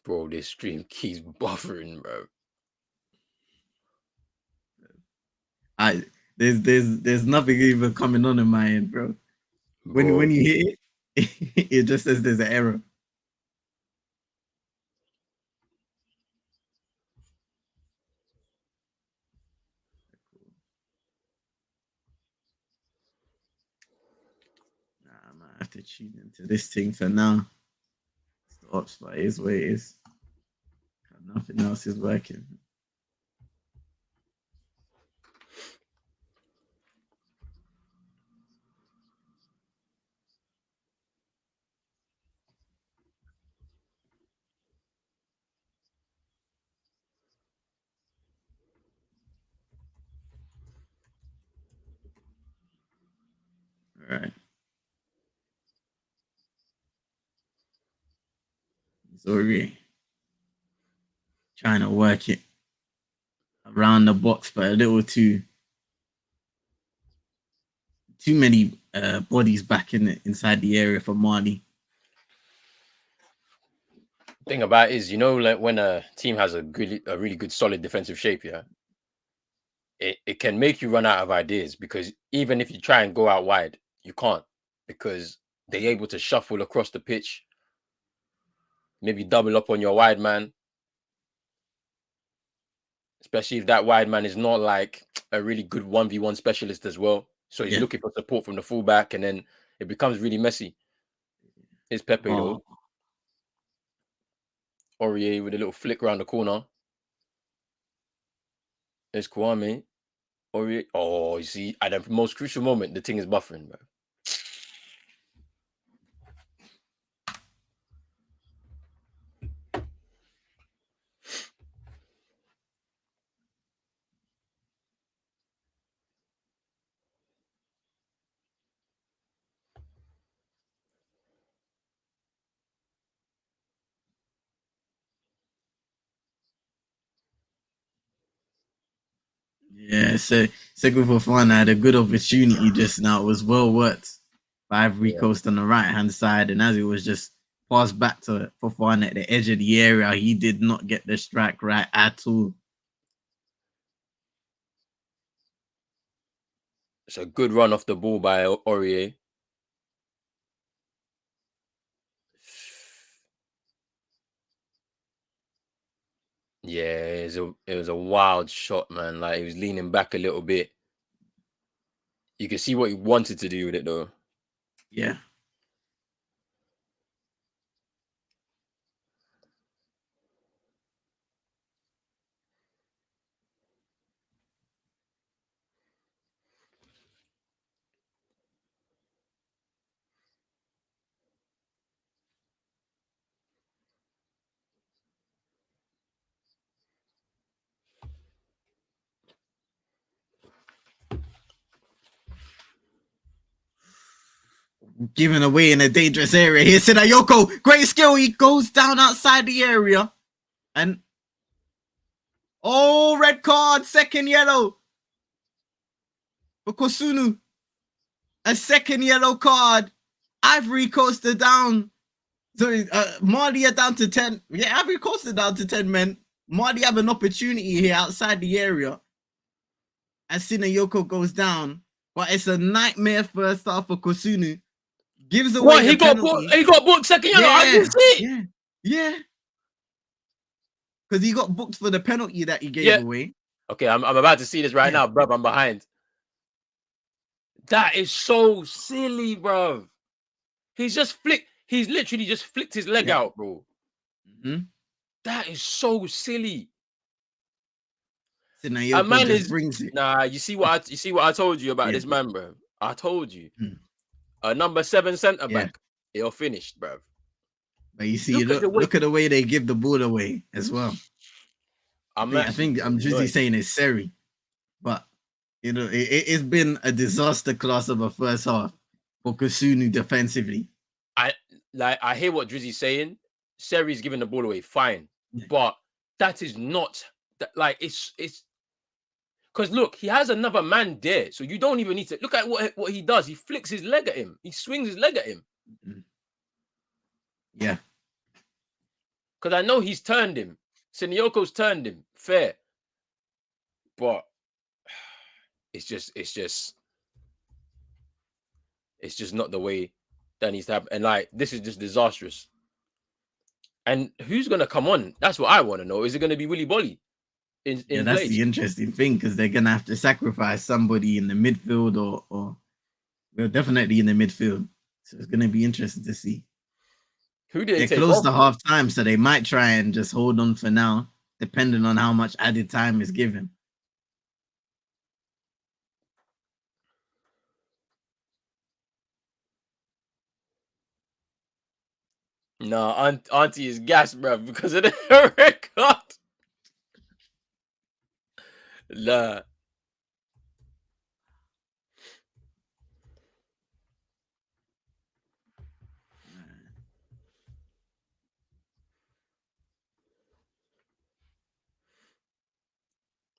Speaker 2: Bro, this stream keeps buffering, bro.
Speaker 1: There's nothing even coming on in my end, bro. When you hit it, it just says there's an error. Nah, I might have to tune into this thing for now. It's the ops, but it is what it is. Nothing else is working. All right. Sorry. Trying to work it around the box, but a little too many bodies back inside the area for Mali.
Speaker 2: Thing about it is, like when a team has a really good solid defensive shape, yeah, it can make you run out of ideas, because even if you try and go out wide, you can't, because they're able to shuffle across the pitch, maybe double up on your wide man, especially if that wide man is not like a really good 1v1 specialist as well. So he's looking for support from the fullback, and then it becomes really messy. It's Pepe though. Aurier with a little flick around the corner. It's Kwame. Aurier. Oh, you see, at the most crucial moment, the thing is buffering, bro.
Speaker 1: Yeah, so Segu Fofana had a good opportunity just now. It was well worked by Ivory
Speaker 2: Yeah.
Speaker 1: Coast on the right hand side, and as it was just passed back to Fofana at the edge of the area, he did not get the strike right at all.
Speaker 2: It's a good run off the ball by Aurier. Yeah, it was a wild shot, man. Like he was leaning back a little bit. You can see what he wanted to do with it, though.
Speaker 1: Yeah. Given away in a dangerous area. Here's Sinayoko. Great skill. He goes down outside the area. And oh, red card. Second yellow for Kosunu. A second yellow card. Ivory Coast are down. So Mali are down to 10. Yeah, Ivory Coast are down to 10 men. Mali have an opportunity here outside the area. As Sinayoko goes down. But it's a nightmare first half for Kosunu. Gives away
Speaker 2: What
Speaker 1: the penalty.
Speaker 2: he got booked second yellow. I didn't see it.
Speaker 1: Yeah. Because he got booked for the penalty that he gave away.
Speaker 2: Okay, I'm about to see this right now, bro. I'm behind. That is so silly, bro. He's literally just flicked his leg out, bro.
Speaker 1: Mm-hmm.
Speaker 2: That is so silly.
Speaker 1: So now man just brings it.
Speaker 2: Nah, you see what I told you about this man, bro. I told you. A number 7 centre back. It'll finish, bro.
Speaker 1: But you see, look at the way they give the ball away as well. I think I'm just saying it's Seri, but you know it's been a disaster class of a first half for Kosunu defensively.
Speaker 2: I hear what Drizzy's saying. Seri's giving the ball away, fine, but that is not that. Like it's because look, he has another man there, so you don't even need to look at what he does. He flicks his leg at him. He swings his leg at him.
Speaker 1: Yeah,
Speaker 2: because I know he's turned him. Sinyoko's turned him. Fair, but it's just not the way that needs to happen. And like this is just disastrous. And who's gonna come on? That's what I want to know. Is it gonna be Willy Bolly? That's place?
Speaker 1: The interesting thing because they're gonna have to sacrifice somebody in the midfield or well, definitely in the midfield. So it's gonna be interesting to see.
Speaker 2: Who did
Speaker 1: they're close to half time, so they might try and just hold on for now, depending on how much added time is given.
Speaker 2: No, Auntie is gassed, bro, because of the record. Nah.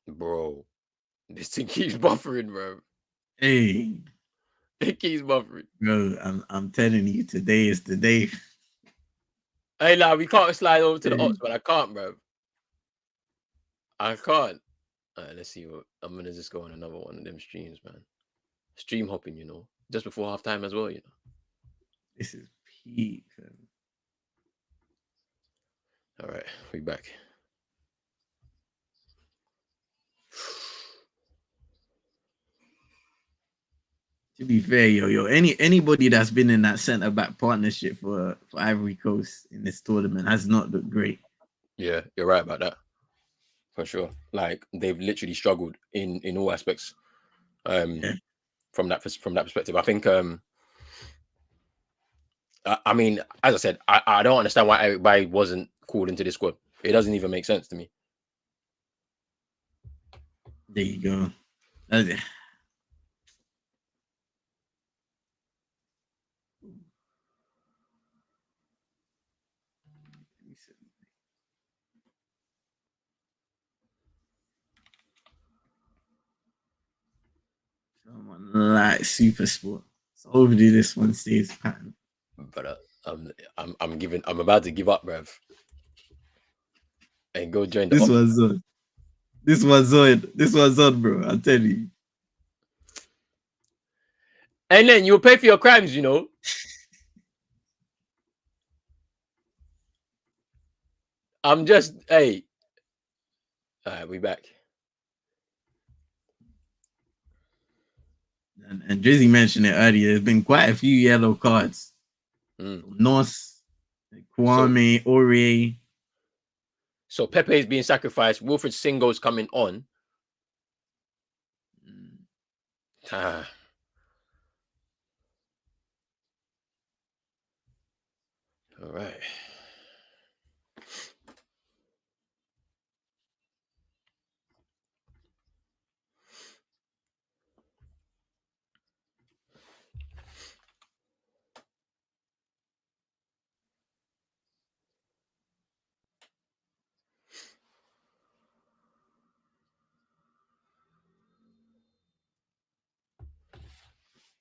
Speaker 2: Bro, this thing keeps buffering, bro.
Speaker 1: Hey,
Speaker 2: it keeps buffering,
Speaker 1: bro. I'm telling you, today is the day.
Speaker 2: Hey, nah, we can't slide over to the ops, but I can't, bro. I can't. All right, let's see what I'm gonna just go on another one of them streams, man. Stream hopping, you know, just before halftime as well, you know.
Speaker 1: This is peak.
Speaker 2: All right, we back.
Speaker 1: To be fair, anybody that's been in that centre back partnership for Ivory Coast in this tournament has not looked great.
Speaker 2: Yeah, you're right about that. For sure. Like they've literally struggled in all aspects. From that perspective. I think I mean, as I said, I don't understand why Eric Bailly wasn't called into this squad. It doesn't even make sense to me.
Speaker 1: There you go. Like super sport. So hopefully this one stays pattern.
Speaker 2: But I'm about to give up, bruv, and go join the
Speaker 1: This
Speaker 2: office.
Speaker 1: was on. This was on. This was on, bro. I'll tell you.
Speaker 2: And then you'll pay for your crimes, you know. I'm just, hey. All right, we back.
Speaker 1: And Drizzy mentioned it earlier. There's been quite a few yellow cards. Norse, Kwame, Aurier.
Speaker 2: So Pepe is being sacrificed. Wilfred Singo's coming on. All right.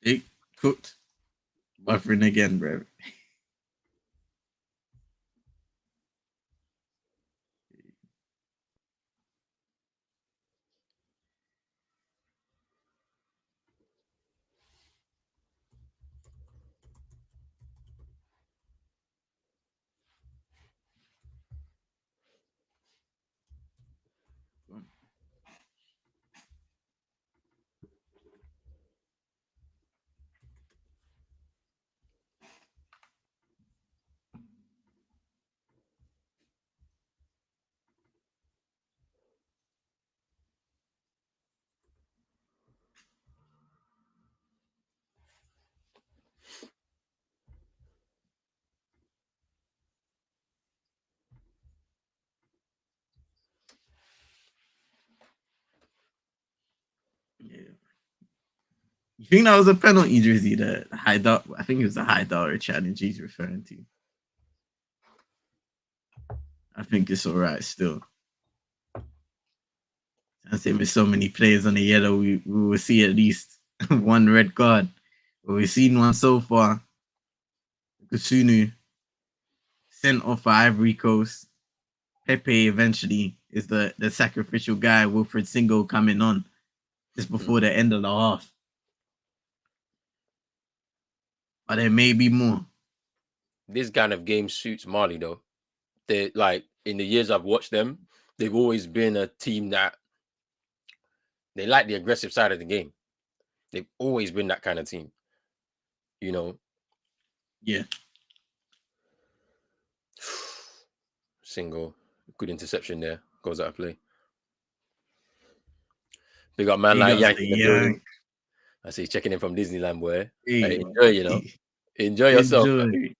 Speaker 1: It cooked. Buffering again, bro. Yeah. You think that was a penalty, Drizzy? The high dollar, I think it was the high dollar challenge he's referring to. I think it's all right still. I say with so many players on the yellow, we will see at least one red card. But we've seen one so far. Kusunu sent off for Ivory Coast. Pepe eventually is the sacrificial guy. Wilfred Singo coming on just before the end of the half. But there may be more.
Speaker 2: This kind of game suits Mali though. They like in the years I've watched them, they've always been a team that they like the aggressive side of the game. They've always been that kind of team. You know.
Speaker 1: Yeah.
Speaker 2: Single, good interception there. Goes out of play. Big up man like Yank in the building. I see checking in from Disneyland, boy. Hey, enjoy, you know. Enjoy yourself.
Speaker 1: Enjoy.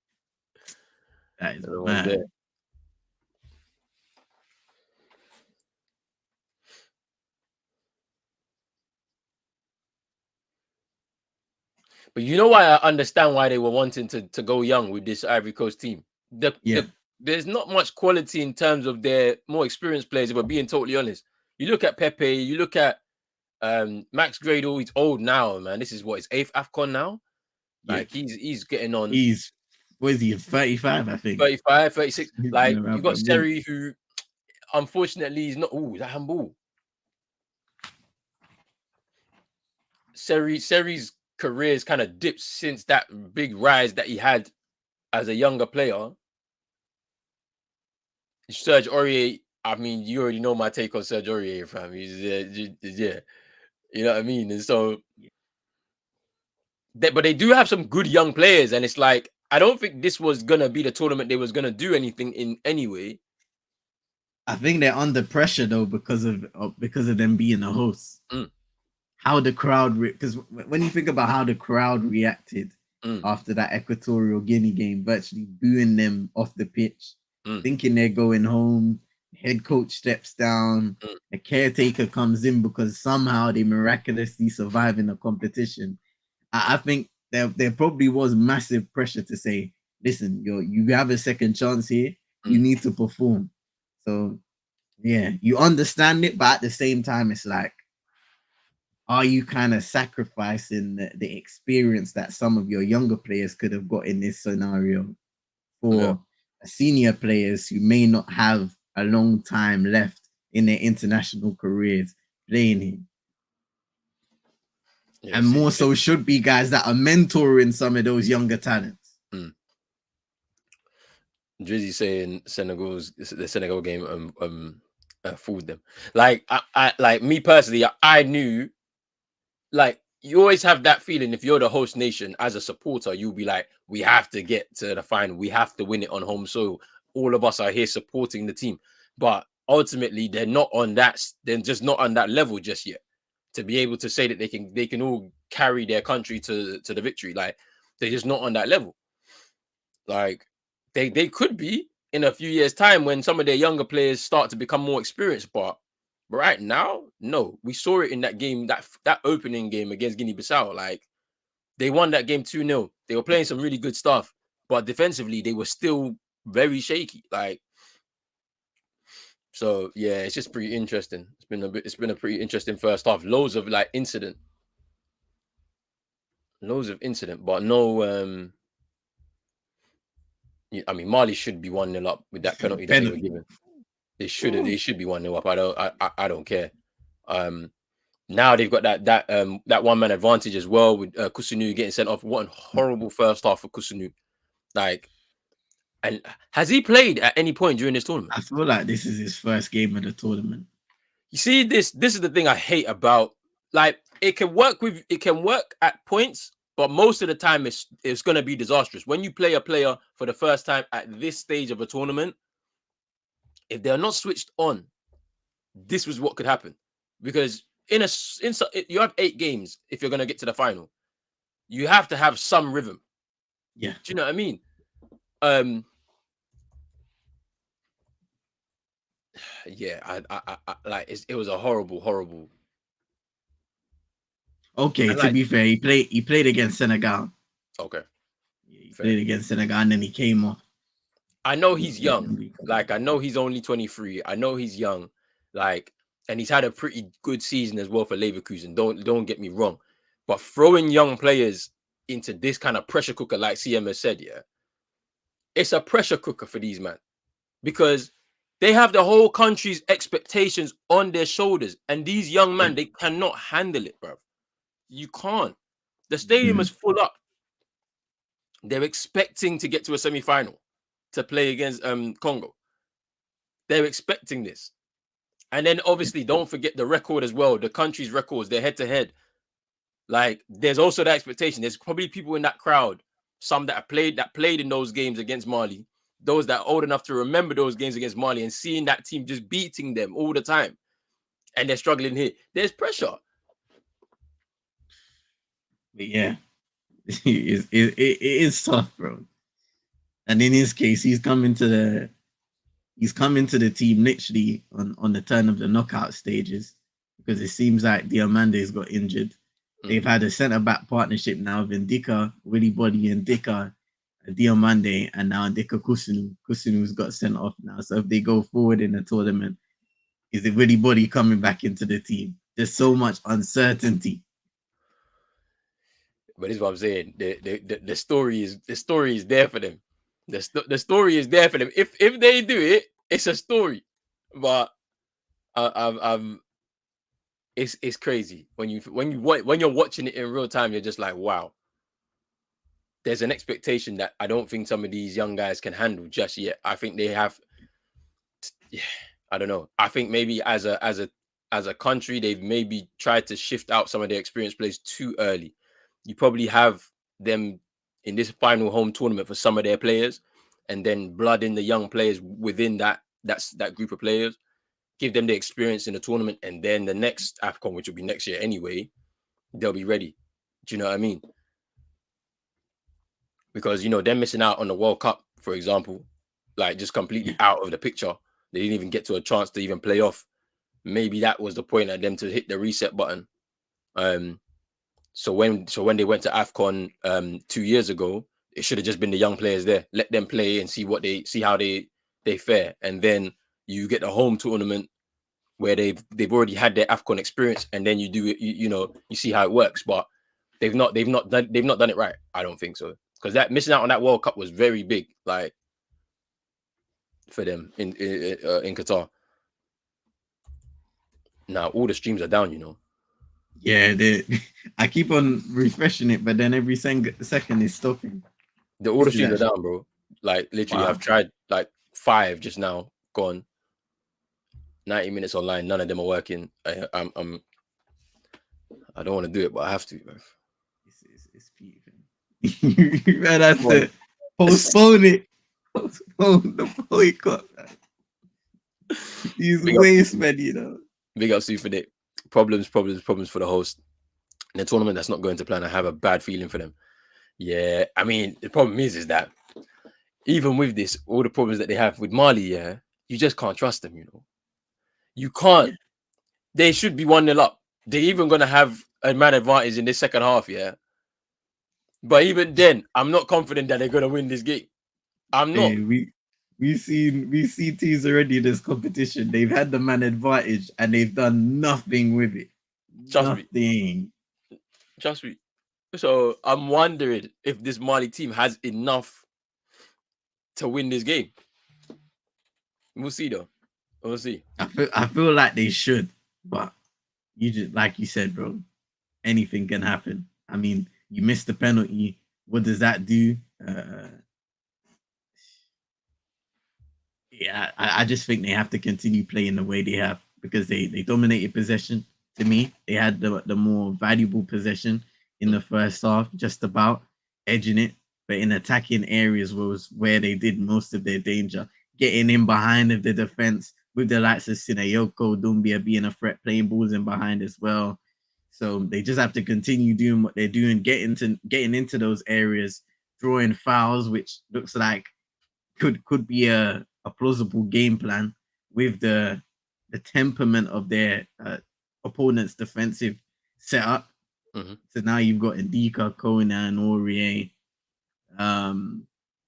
Speaker 1: That is mad.
Speaker 2: But you know why I understand why they were wanting to go young with this Ivory Coast team. There's not much quality in terms of their more experienced players, if we're being totally honest. You look at Pepe, you look at Max Gradle, he's old now, man. This is what his 8th Afcon now. Like he's getting on.
Speaker 1: What is he, 35, I think.
Speaker 2: 35, 36. Like you got Seri, who unfortunately is not. Ooh, that handball. Seri's career has kind of dipped since that big rise that he had as a younger player. Serge Aurier, I mean, you already know my take on Serge Aurier, fam. He's yeah, you know what I mean. And so, but they do have some good young players, and it's like I don't think this was gonna be the tournament they was gonna do anything in anyway.
Speaker 1: I think they're under pressure though because of them being the hosts. How the crowd, because when you think about how the crowd reacted after that Equatorial Guinea game, virtually booing them off the pitch, thinking they're going home. Head coach steps down. A caretaker comes in because somehow they miraculously survive in the competition. I think there probably was massive pressure to say, listen, you have a second chance here. You need to perform. So, yeah, you understand it, but at the same time, it's like, are you kind of sacrificing the experience that some of your younger players could have got in this scenario
Speaker 2: Yeah.
Speaker 1: for senior players who may not have a long time left in their international careers playing him?
Speaker 2: Yeah,
Speaker 1: And
Speaker 2: see,
Speaker 1: more so should be guys that are mentoring some of those younger talents.
Speaker 2: Drizzy saying the Senegal game fooled them. Like I like me personally, I knew, like, you always have that feeling if you're the host nation as a supporter, you'll be like, we have to get to the final, we have to win it on home soil. All of us are here supporting the team, but ultimately they're not on that. They're just not on that level just yet to be able to say that they can all carry their country to the victory. Like, they're just not on that level. Like, they could be in a few years' time when some of their younger players start to become more experienced, but right now, no. We saw it in that game, that opening game against Guinea-Bissau. Like, they won that game 2-0. They were playing some really good stuff, but defensively they were still very shaky. Like, so yeah, it's just pretty interesting. It's been a pretty interesting first half. Loads of incident, but no. I mean, Mali should be 1-0 up with that penalty that they were given. They should be 1-0 up. I don't care. Now they've got that one man advantage as well with Kusunu getting sent off. What a horrible first half for Kusunu. Like, and has he played at any point during this tournament?
Speaker 1: I feel like this is his first game of the tournament.
Speaker 2: You see, this is the thing I hate about, like, it can work at points, but most of the time it's gonna be disastrous. When you play a player for the first time at this stage of a tournament, if they're not switched on, this was what could happen. Because you have 8 games if you're gonna get to the final. You have to have some rhythm.
Speaker 1: Yeah.
Speaker 2: Do you know what I mean? Yeah, I like, it was a horrible.
Speaker 1: Okay,
Speaker 2: And
Speaker 1: to be fair, he played against Senegal.
Speaker 2: Okay.
Speaker 1: Yeah, he played against Senegal and then he came off.
Speaker 2: I know he's young. Like, I know he's only 23. I know he's young. Like, and he's had a pretty good season as well for Leverkusen. Don't get me wrong. But throwing young players into this kind of pressure cooker, like CM has said, yeah, it's a pressure cooker for these men, because they have the whole country's expectations on their shoulders, and these young men, they cannot handle it, bro. You can't. The stadium is full up. They're expecting to get to a semi-final to play against Congo. They're expecting this. And then obviously don't forget the record as well, the country's records, they're head-to-head. Like, there's also that expectation. There's probably people in that crowd, some that played in those games against Mali, those that are old enough to remember those games against Mali and seeing that team just beating them all the time. And they're struggling here. There's pressure.
Speaker 1: But yeah, it is tough, bro. And in his case, he's coming to the team literally on the turn of the knockout stages, because it seems like Diamande's got injured. They've had a centre-back partnership now of Ndika, Willy Body, and Ndika, Diamande, and now Ndika Kusunu. Kusunu's got sent off now. So if they go forward in the tournament, is it Willy Body coming back into the team? There's so much uncertainty.
Speaker 2: But this is what I'm saying. The story is there for them. The story is there for them. If they do it, it's a story. But it's crazy when you're watching it in real time. You're just like, wow. There's an expectation that I don't think some of these young guys can handle just yet. I think they have. Yeah, I don't know. I think maybe as a country, they've maybe tried to shift out some of their experienced players too early. You probably have them in this final home tournament for some of their players, and then blood in the young players within that group of players. Give them the experience in the tournament, and then the next Afcon, which will be next year anyway, they'll be ready. Do you know what I mean? Because, they're missing out on the World Cup, for example, like, just completely out of the picture. They didn't even get to a chance to even play off. Maybe that was the point at them to hit the reset button. So when they went to Afcon 2 years ago, it should have just been the young players there. Let them play and see how they fare. And then you get the home tournament where they've already had their Afcon experience, and then you do it. You see how it works, but they've not done it right. I don't think so, because that missing out on that World Cup was very big, like for them in Qatar. Now all the streams are down.
Speaker 1: Yeah, I keep on refreshing it, but then every second is stopping.
Speaker 2: All the
Speaker 1: This is
Speaker 2: streams are
Speaker 1: actually
Speaker 2: down, bro. Like literally,
Speaker 1: wow.
Speaker 2: I've tried like 5 just now, gone. 90 minutes online, none of them are working. I don't want to do it, but I have to, bro.
Speaker 1: It's Pete. Man, that's
Speaker 2: Come on.
Speaker 1: it. Postpone it. Postpone the boycott. These
Speaker 2: Big up,
Speaker 1: waste men.
Speaker 2: big up, Super Dick. Problems for the host. In a tournament that's not going to plan, I have a bad feeling for them. Yeah, I mean, the problem is that even with this, all the problems that they have with Mali, yeah, you just can't trust them. You can't.
Speaker 1: Yeah.
Speaker 2: They should be 1-0 up. They're even going to have a man advantage in this second half, yeah. But even then, I'm not confident that they're going to win this game. I'm not.
Speaker 1: Hey, we see teams already in this competition. They've had the man advantage and they've done nothing with it.
Speaker 2: Trust me.
Speaker 1: Nothing.
Speaker 2: Trust me. So I'm wondering if this Mali team has enough to win this game. We'll see, though. We'll see.
Speaker 1: I feel like they should, but you just like you said, bro. Anything can happen. I mean, you missed the penalty. What does that do? Yeah, I just think they have to continue playing the way they have because they dominated possession. To me, they had the more valuable possession in the first half, just about edging it. But in attacking areas was where they did most of their danger, getting in behind of the defense with the likes of Sinayoko, Dumbia being a threat, playing balls in behind as well. So they just have to continue doing what they're doing, getting into those areas, drawing fouls, which looks like could be a plausible game plan with the temperament of their opponent's defensive setup.
Speaker 2: Mm-hmm.
Speaker 1: So now you've got Ndika, Conan, Aurier,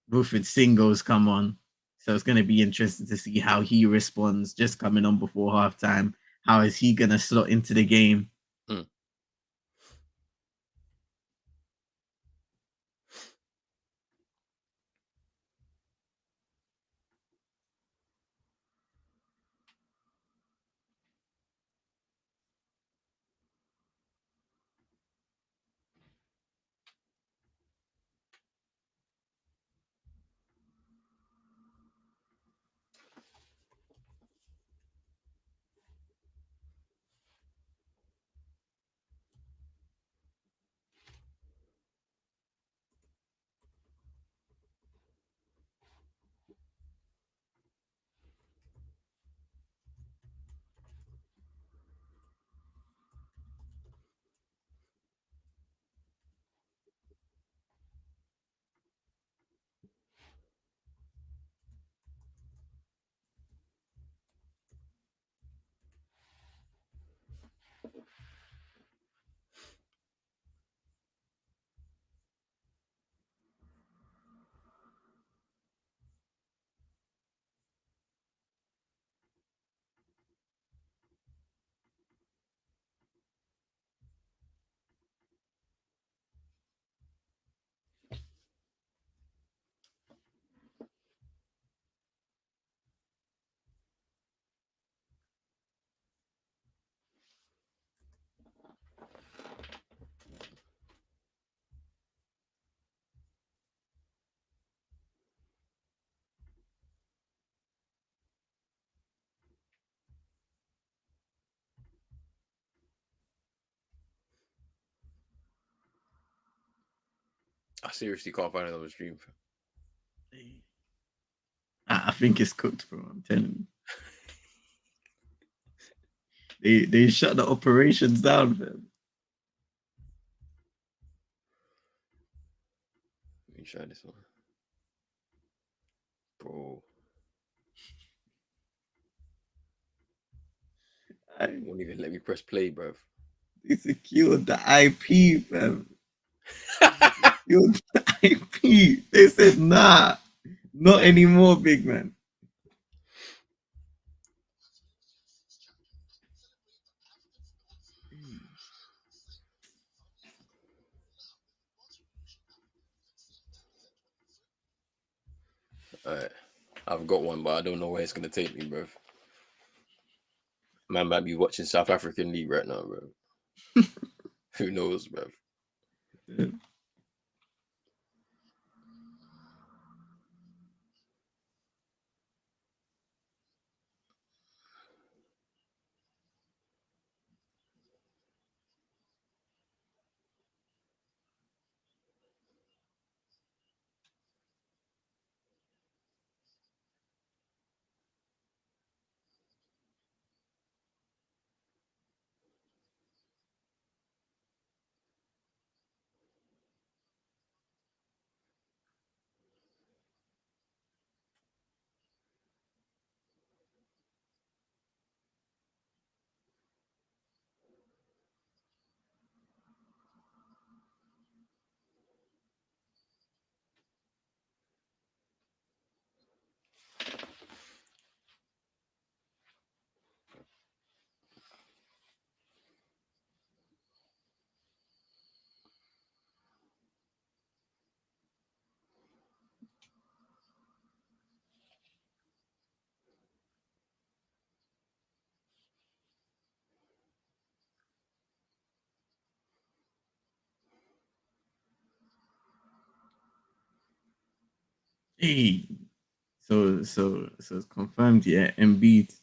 Speaker 1: Rufus Singles come on. So it's going to be interesting to see how he responds just coming on before halftime. How is he going to slot into the game?
Speaker 2: Mm. I seriously can't find another stream.
Speaker 1: I think it's cooked, bro. I'm telling you. They shut the operations down, fam.
Speaker 2: Let me try this one. Bro. Won't even let me press play, bro.
Speaker 1: They secured the IP, fam. Secured the IP. They said, nah, not anymore, big man.
Speaker 2: Alright. I've got one, but I don't know where it's gonna take me, bro. Man might be watching South African League right now, bro. Who knows, bro?
Speaker 1: Hey, so it's confirmed. Yeah, Embiid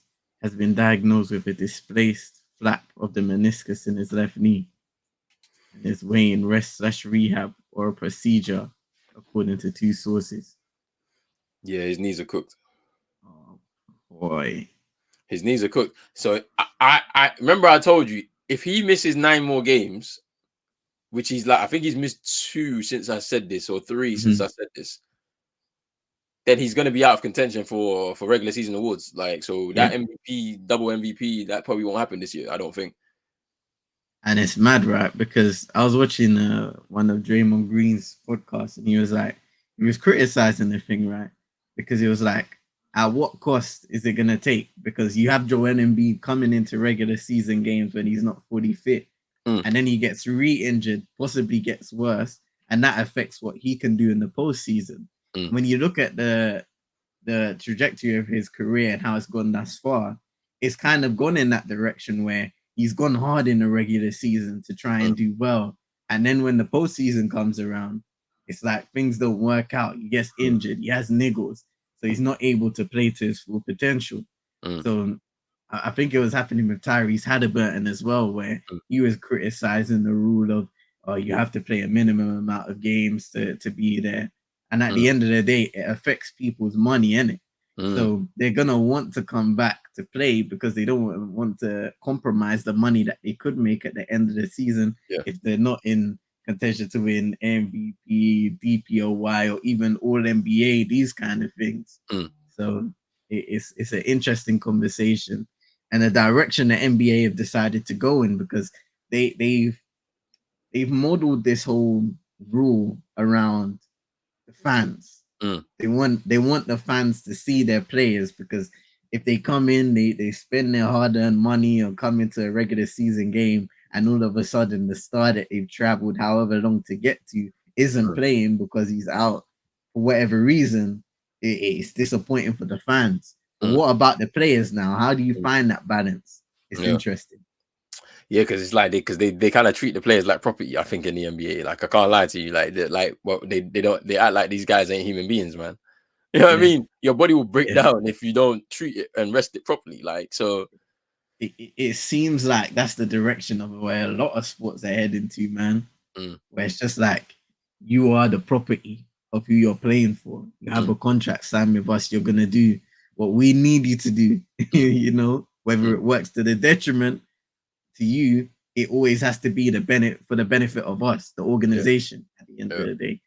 Speaker 1: has been diagnosed with a displaced flap of the meniscus in his left knee and is weighing rest/rehab or a procedure, according to two sources.
Speaker 2: Yeah, his knees are cooked.
Speaker 1: Oh boy.
Speaker 2: His knees are cooked. So I remember I told you if he misses 9 more games, which he's like, I think he's missed 2 since I said this, or 3 since I said this, then he's going to be out of contention for regular season awards. Like, so
Speaker 1: Yeah.
Speaker 2: that MVP, double MVP, that probably won't happen this year. I don't think.
Speaker 1: And it's mad, right? Because I was watching one of Draymond Green's podcasts, and he was criticizing the thing, right? Because he was like, at what cost is it gonna take? Because you have Joel Embiid coming into regular season games when he's not fully fit, and then he gets re-injured, possibly gets worse, and that affects what he can do in the postseason. When you look at the trajectory of his career and how it's gone thus far, it's kind of gone in that direction where he's gone hard in the regular season to try and do well. And then when the postseason comes around, it's like things don't work out. He gets injured, he has niggles, so he's not able to play to his full potential. So I think it was happening with Tyrese Halliburton as well, where he was criticizing the rule of you have to play a minimum amount of games to be there. And at the end of the day, it affects people's money, innit? So they're gonna want to come back to play because they don't want to compromise the money that they could make at the end of the season if they're not in contention to win MVP, DPOY, or even All NBA, these kind of things. So it's an interesting conversation and a direction the NBA have decided to go in because they've modeled this whole rule around the fans. They want the fans to see their players because if they come in, they spend their hard-earned money or come into a regular season game, and all of a sudden the star that they've traveled however long to get to isn't playing because he's out for whatever reason. It's disappointing for the fans. But what about the players now? How do you find that balance? It's interesting.
Speaker 2: Yeah, because it's like they kind of treat the players like property. I think in the NBA, like I can't lie to you, they act like these guys ain't human beings, man. You know what I mean? Your body will break down if you don't treat it and rest it properly. Like, so
Speaker 1: it seems like that's the direction of where a lot of sports are heading to, man. Where it's just like you are the property of who you're playing for. You have a contract signed with us. You're gonna do what we need you to do. You know, whether it works to the detriment to you, it always has to be the benefit of us, the organization, at the end of the day.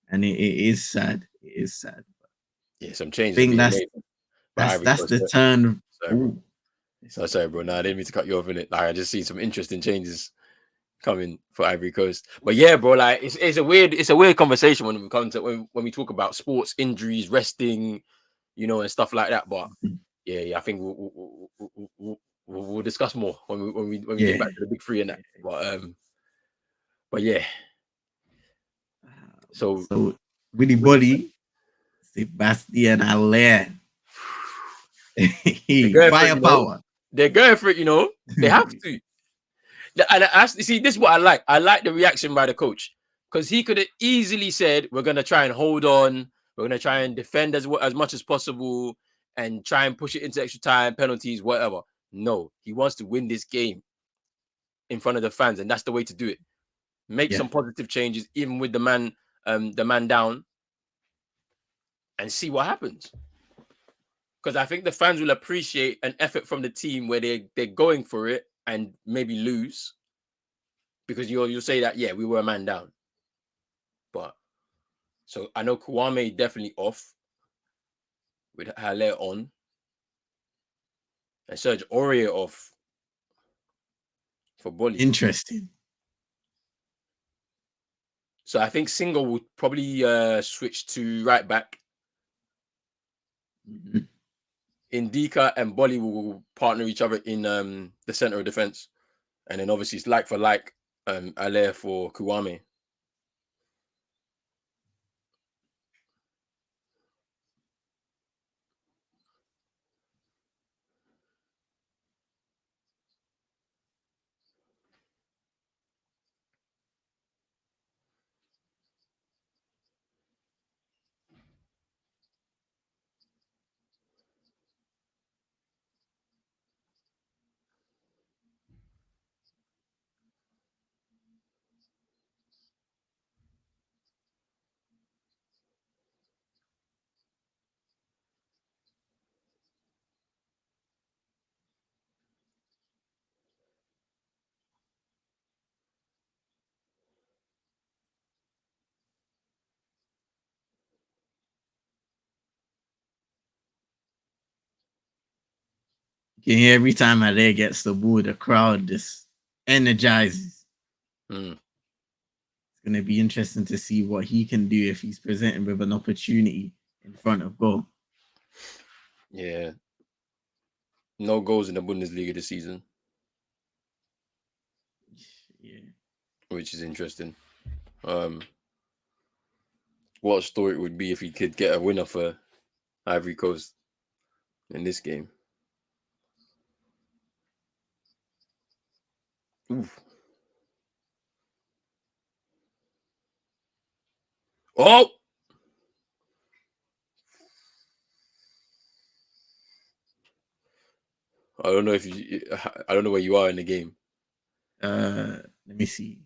Speaker 1: And it is sad. It is sad.
Speaker 2: Yeah, some changes
Speaker 1: I think
Speaker 2: being made.
Speaker 1: that's the turn.
Speaker 2: Sorry, bro. Nah, I didn't mean to cut you off in it. Like, I just see some interesting changes coming for Ivory Coast. But yeah, bro, like it's a weird conversation when we come to when we talk about sports injuries, resting, you know, and stuff like that. But yeah, I think we'll discuss more when we get back to the big three and that. But yeah. So
Speaker 1: Willy Bolly Sebastian Allaire.
Speaker 2: They're going for it,
Speaker 1: Firepower.
Speaker 2: They're going for it, They have to. And you see, this is what I like. I like the reaction by the coach, because he could have easily said, "We're gonna try and hold on. We're gonna try and defend as much as possible, and try and push it into extra time, penalties, whatever." No, he wants to win this game in front of the fans, and that's the way to do it. Make some positive changes, even with the man down, and see what happens. Because I think the fans will appreciate an effort from the team where they're going for it and maybe lose, because you'll say that, yeah, we were a man down. But so I know Kwame definitely off with Haller on, and Serge Aurier off for Bolly.
Speaker 1: Interesting.
Speaker 2: So I think Single will probably switch to right back.
Speaker 1: Mm-hmm.
Speaker 2: Indika and Bolly will partner each other in the center of defense, and then obviously it's like for like, Haller for Kwame.
Speaker 1: You can hear every time Haller gets the ball, the crowd just energizes. It's going to be interesting to see what he can do if he's presented with an opportunity in front of goal.
Speaker 2: Yeah. No goals in the Bundesliga this season.
Speaker 1: Yeah.
Speaker 2: Which is interesting. What a story it would be if he could get a winner for Ivory Coast in this game. Oof. Oh! I don't know I don't know where you are in the game.
Speaker 1: Let me see.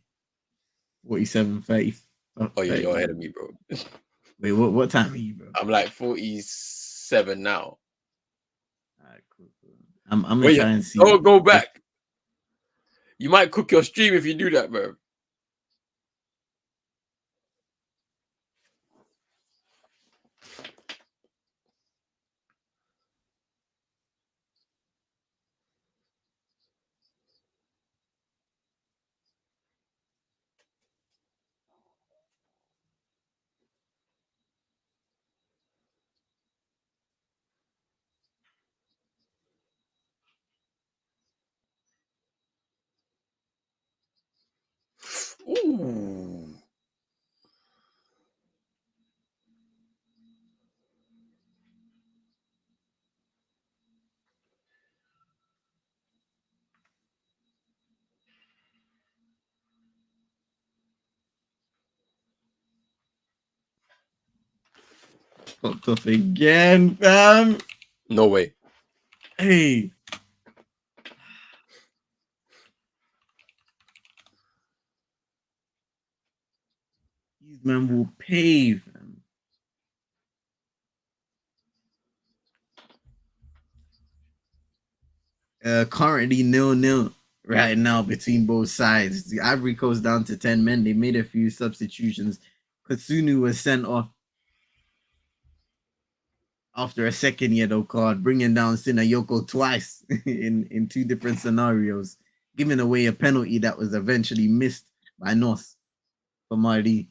Speaker 1: 47, 30.
Speaker 2: Oh, yeah, you're ahead of me, bro.
Speaker 1: Wait, what time are you, bro?
Speaker 2: I'm like 47 now.
Speaker 1: All right, cool. I'm gonna try and see.
Speaker 2: Go back. You might cook your stream if you do that, bro. Ooh.
Speaker 1: Fucked off again, fam.
Speaker 2: No way.
Speaker 1: Hey. These men will pay, fam. Currently 0-0 right now between both sides. The Ivory Coast down to 10 men. They made a few substitutions. Katsunu was sent off after a second yellow card, bringing down Sinayoko twice in two different scenarios, giving away a penalty that was eventually missed by Nos for Mardi.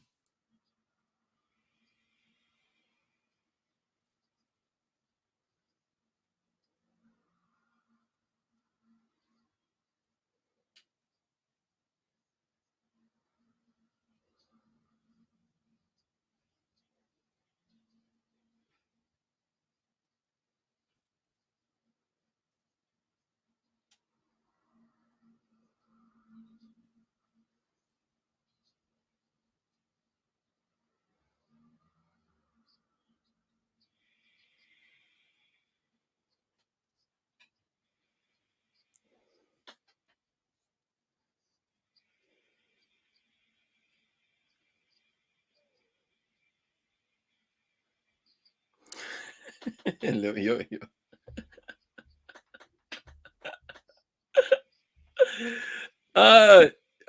Speaker 2: Yo, yo.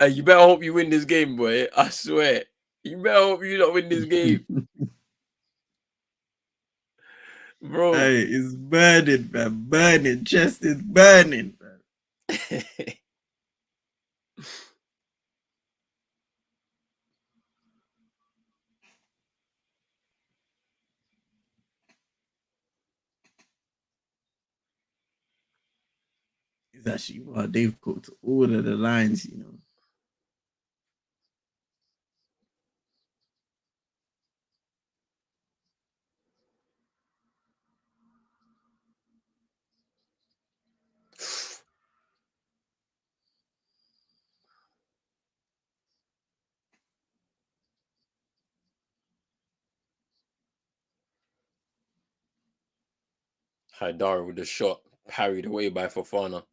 Speaker 2: You better hope you win this game, boy. I swear. You better hope you not win this game, bro.
Speaker 1: Hey, it's burning, man. Burning. Chest is burning, man. It's actually, well, they've cooked all of the lines, you know.
Speaker 2: Haidara with the shot parried away by Fofana.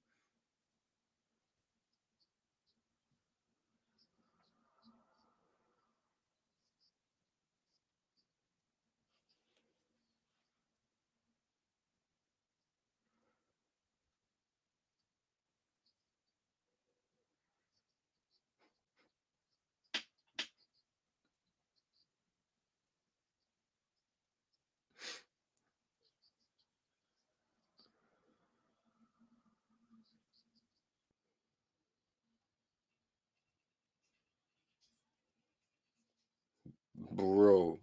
Speaker 2: Bro,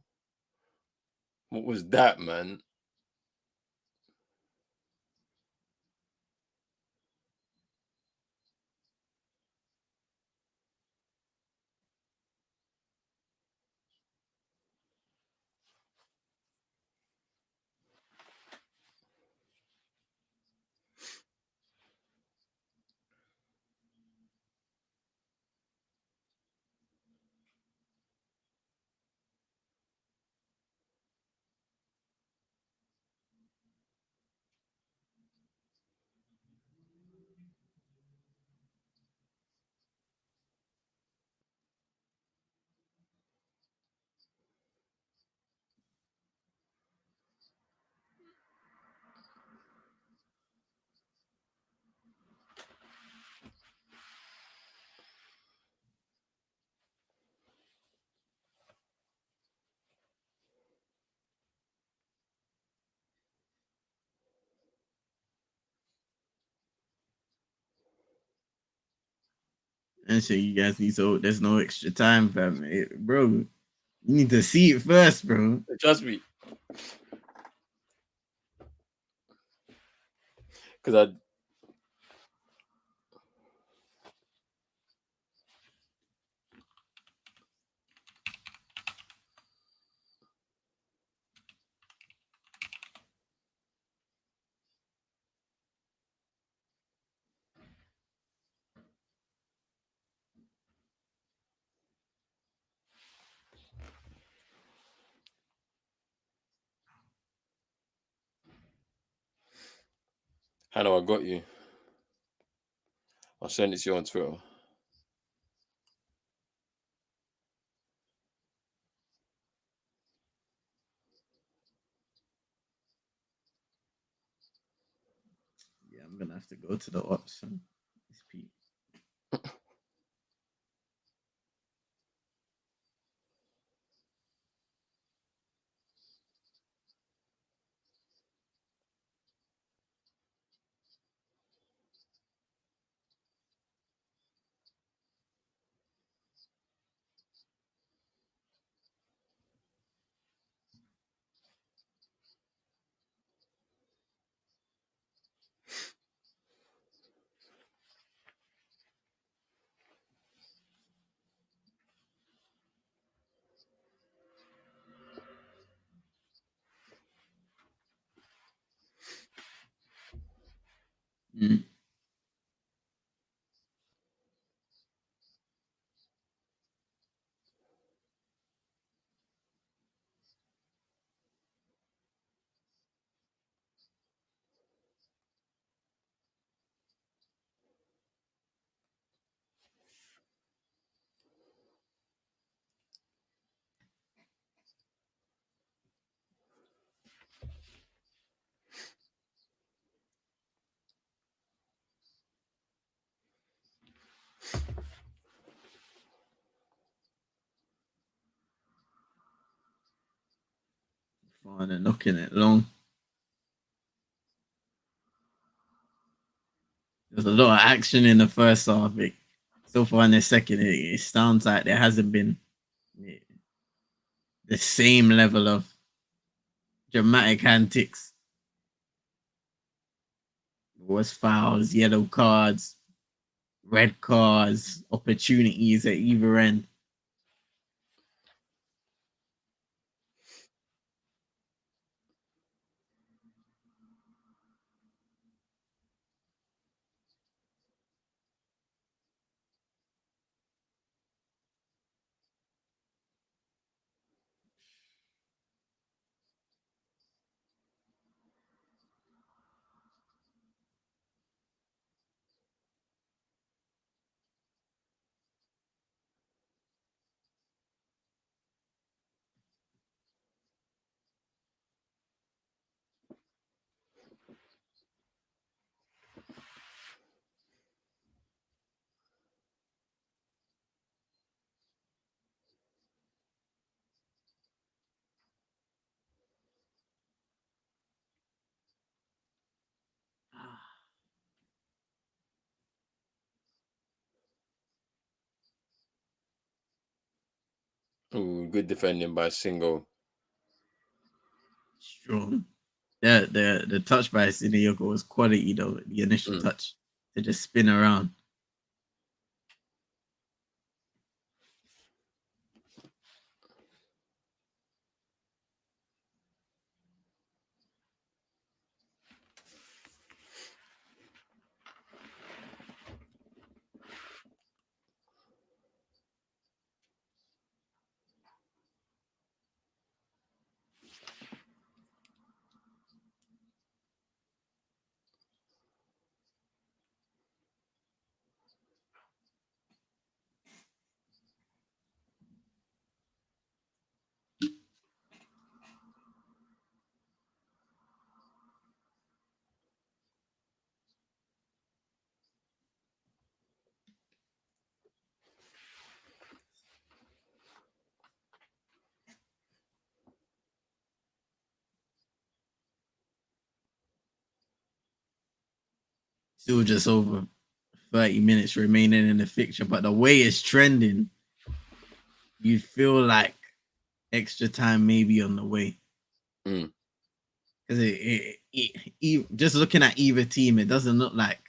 Speaker 2: what was that, man?
Speaker 1: And so you guys need, so there's no extra time, fam. Bro, you need to see it first, bro.
Speaker 2: Trust me. Because I know I got you. I'll send it to you on Twitter.
Speaker 1: Yeah, I'm gonna have to go to the ops and speak. Mm. far and knocking it long. There's a lot of action in the first half. So far in the second, it sounds like there hasn't been the same level of dramatic antics. Was fouls, yellow cards, red cards, opportunities at either end.
Speaker 2: Ooh, good defending by Single.
Speaker 1: Strong. The touch by Sinayoko was quality though. The initial touch to just spin around. Still just over 30 minutes remaining in the fixture, but the way it's trending, you feel like extra time may be on the way. Because just looking at either team, it doesn't look like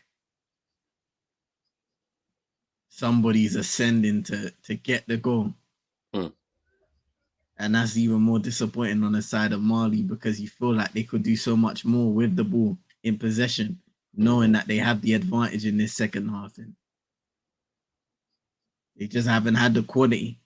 Speaker 1: somebody's ascending to get the goal. And that's even more disappointing on the side of Mali because you feel like they could do so much more with the ball in possession, knowing that they have the advantage in this second half. And they just haven't had the quality.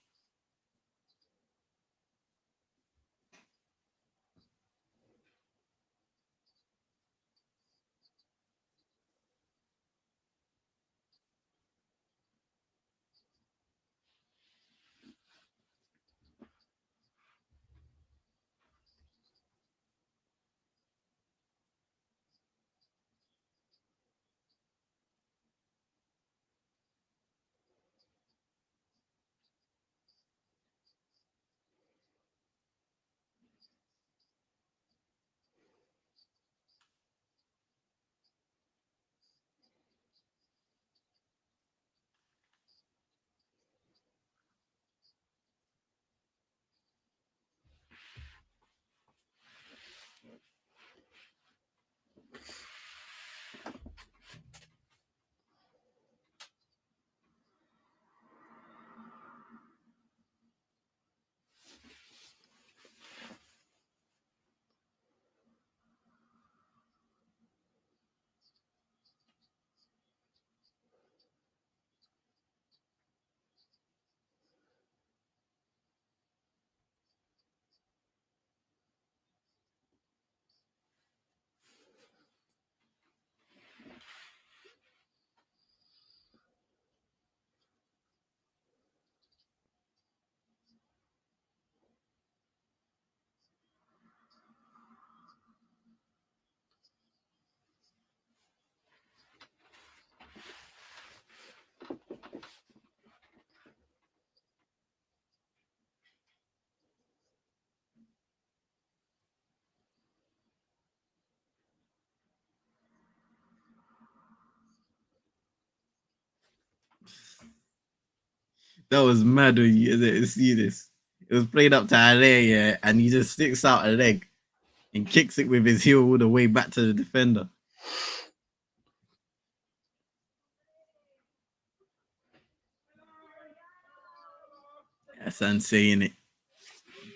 Speaker 1: That was mad when you didn't see this. It was played up to Ale, yeah, and he just sticks out a leg and kicks it with his heel all the way back to the defender. That's insane. It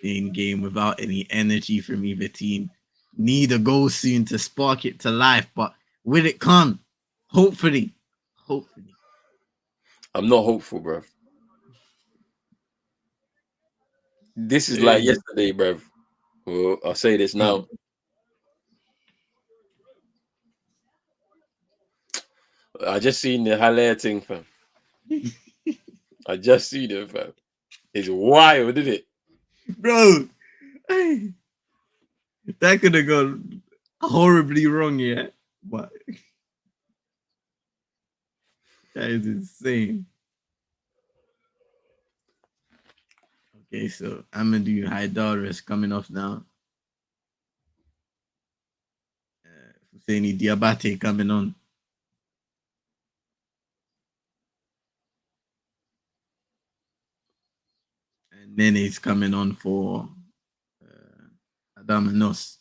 Speaker 1: in game without any energy from either team. Need a goal soon to spark it to life, but will it come? Hopefully. Hopefully.
Speaker 2: I'm not hopeful, bro. This is like
Speaker 1: Hey,
Speaker 2: yesterday, bro. Well, I'll say this now. I just seen the highlight thing, fam. I just seen it, fam. It's wild, isn't it?
Speaker 1: bro, hey, that could have gone horribly wrong, yeah. But that is insane. Okay, so Amadou Haidara is coming off now. Husseini Diabate coming on. And then he's coming on for Adam Nos.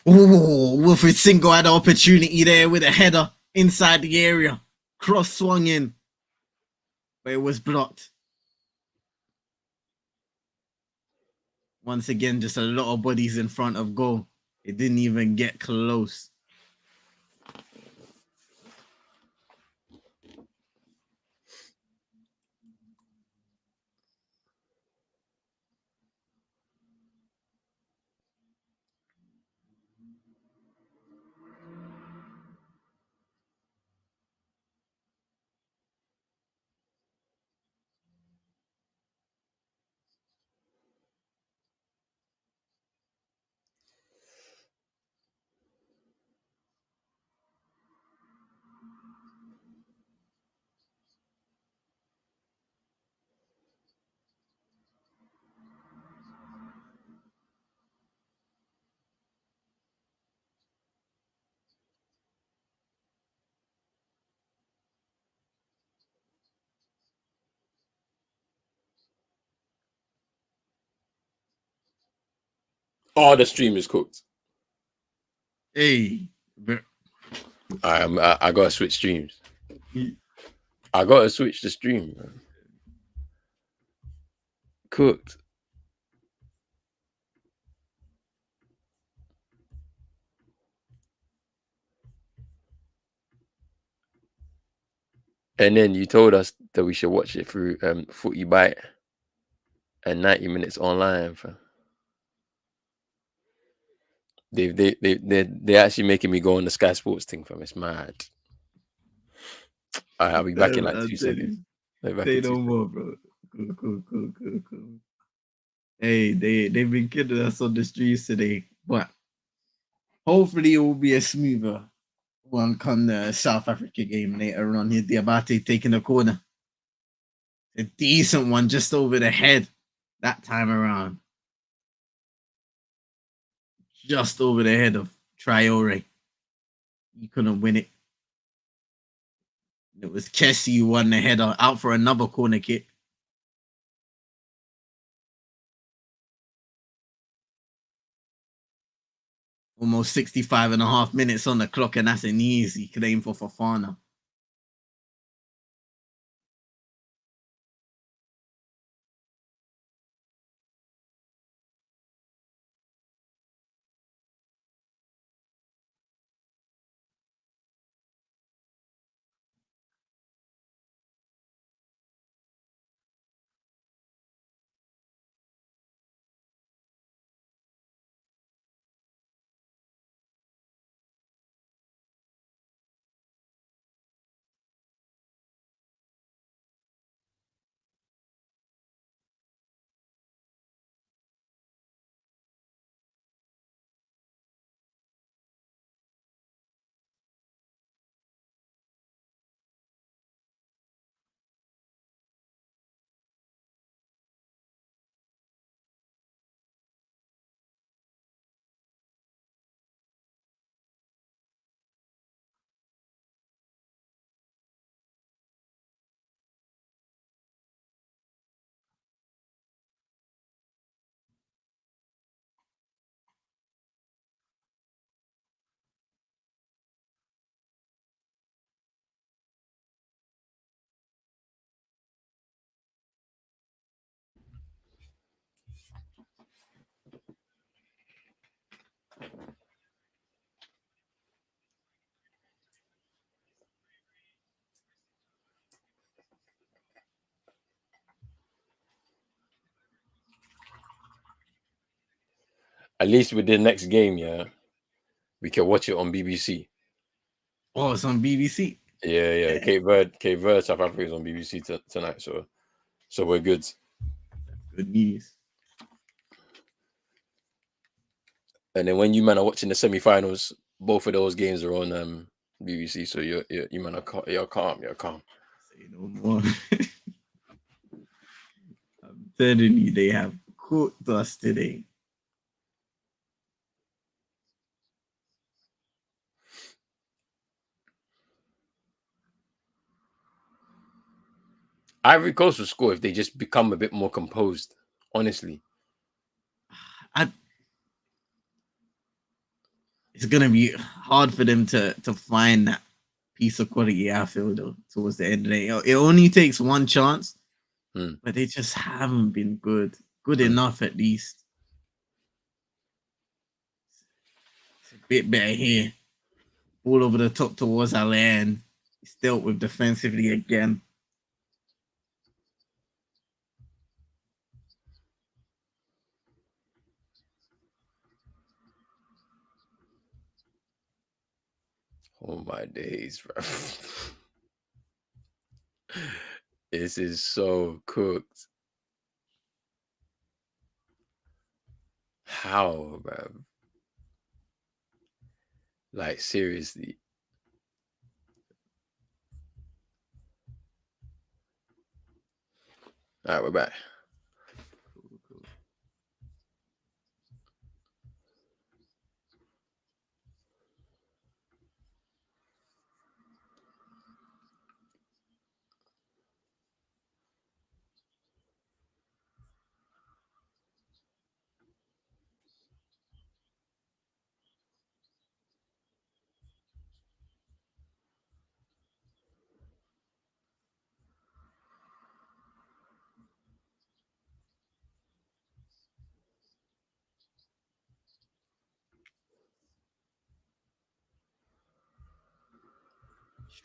Speaker 1: Oh, Wilfred Singo had an opportunity there with a header inside the area. Cross swung in, but it was blocked. Once again, just a lot of bodies in front of goal. It didn't even get close.
Speaker 2: Oh, the stream is cooked.
Speaker 1: Hey,
Speaker 2: I gotta switch streams. I gotta switch the stream, man. Cooked. And then you told us that we should watch it through Footy Bite and 90 minutes online, fam. They're actually making me go on the Sky Sports thing, fam. It's mad. I'll be back in like 2 seconds. I'll be back
Speaker 1: say
Speaker 2: in 2
Speaker 1: no
Speaker 2: seconds.
Speaker 1: more, bro. Cool. Hey, they've been kidding us on the streets today, but hopefully it will be a smoother one come the South Africa game later on. Here, Diabate taking a corner. A decent one just over the head that time around. Just over the head of Traore. He couldn't win it. It was Kessie who won the header out for another corner kick. Almost 65 and a half minutes on the clock, and that's an easy claim for Fofana.
Speaker 2: At least with the next game, yeah, we can watch it on BBC.
Speaker 1: Oh, it's on BBC.
Speaker 2: Yeah. Cape Verde, South Africa is on BBC tonight, so we're good.
Speaker 1: Good news.
Speaker 2: And then when you man are watching the semi-finals, both of those games are on BBC. So you man are you're calm.
Speaker 1: Say no more. I'm telling you, they have cooked us today.
Speaker 2: Ivory Coast will score if they just become a bit more composed. Honestly,
Speaker 1: it's gonna be hard for them to find that piece of quality. I feel though towards the end of the day, it only takes one chance, but they just haven't been good enough at least. It's a bit better here. All over the top towards our land. He's dealt with defensively again.
Speaker 2: oh my days, bro. This is so cooked. How, bro? Like seriously. All right, we're back.
Speaker 1: Cool.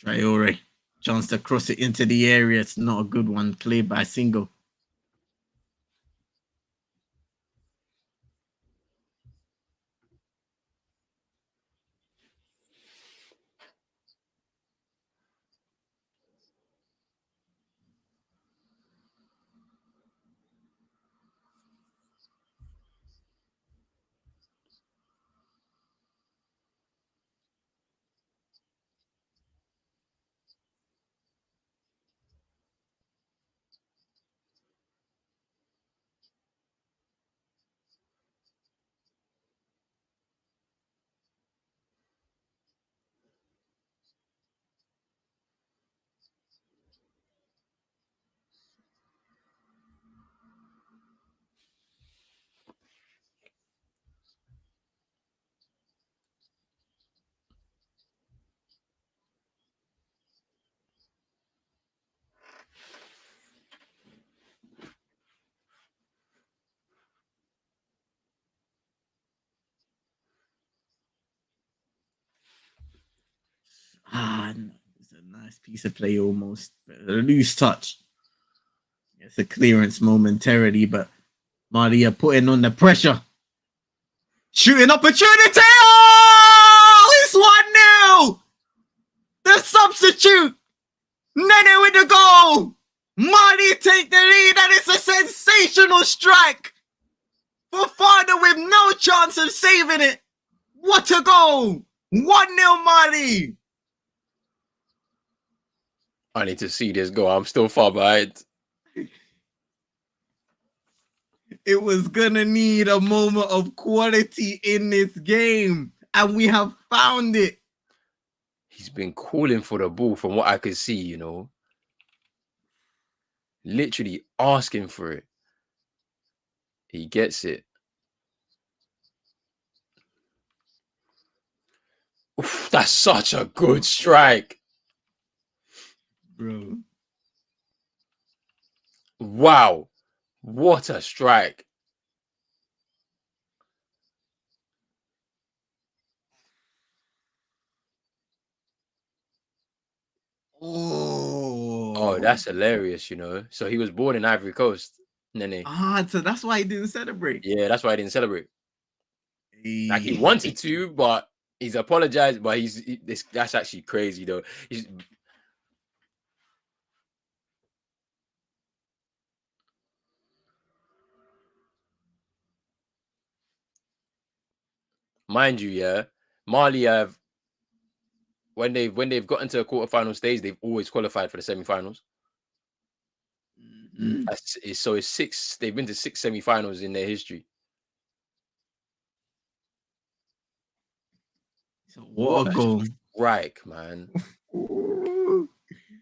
Speaker 1: Traore. Chance to cross it into the area. It's not a good one. Cleared by Single. It's a nice piece of play almost. A loose touch. It's a clearance momentarily, but Maria putting on the pressure. Shooting opportunity! Oh! It's 1-0! The substitute! Nene with the goal! Mali take the lead, and it's a sensational strike! Fofana with no chance of saving it! What a goal! 1-0 Mali!
Speaker 2: I need to see this go. I'm still far behind.
Speaker 1: It was gonna need a moment of quality in this game, and we have found it.
Speaker 2: He's been calling for the ball from what I could see, you know. Literally asking for it. He gets it. Oof, that's such a good strike.
Speaker 1: Bro.
Speaker 2: Wow. What a strike. Oh, that's hilarious, you know. So he was born in Ivory Coast, Nene.
Speaker 1: So that's why he didn't celebrate.
Speaker 2: Yeah, that's why I didn't celebrate. Like he wanted to, but he's apologized. But that's actually crazy though. Mind you, yeah, Mali have when they've gotten to a quarterfinal stage, they've always qualified for the semifinals. So it's 6. They've been to 6 semifinals in their history.
Speaker 1: So what a goal!
Speaker 2: Right, man.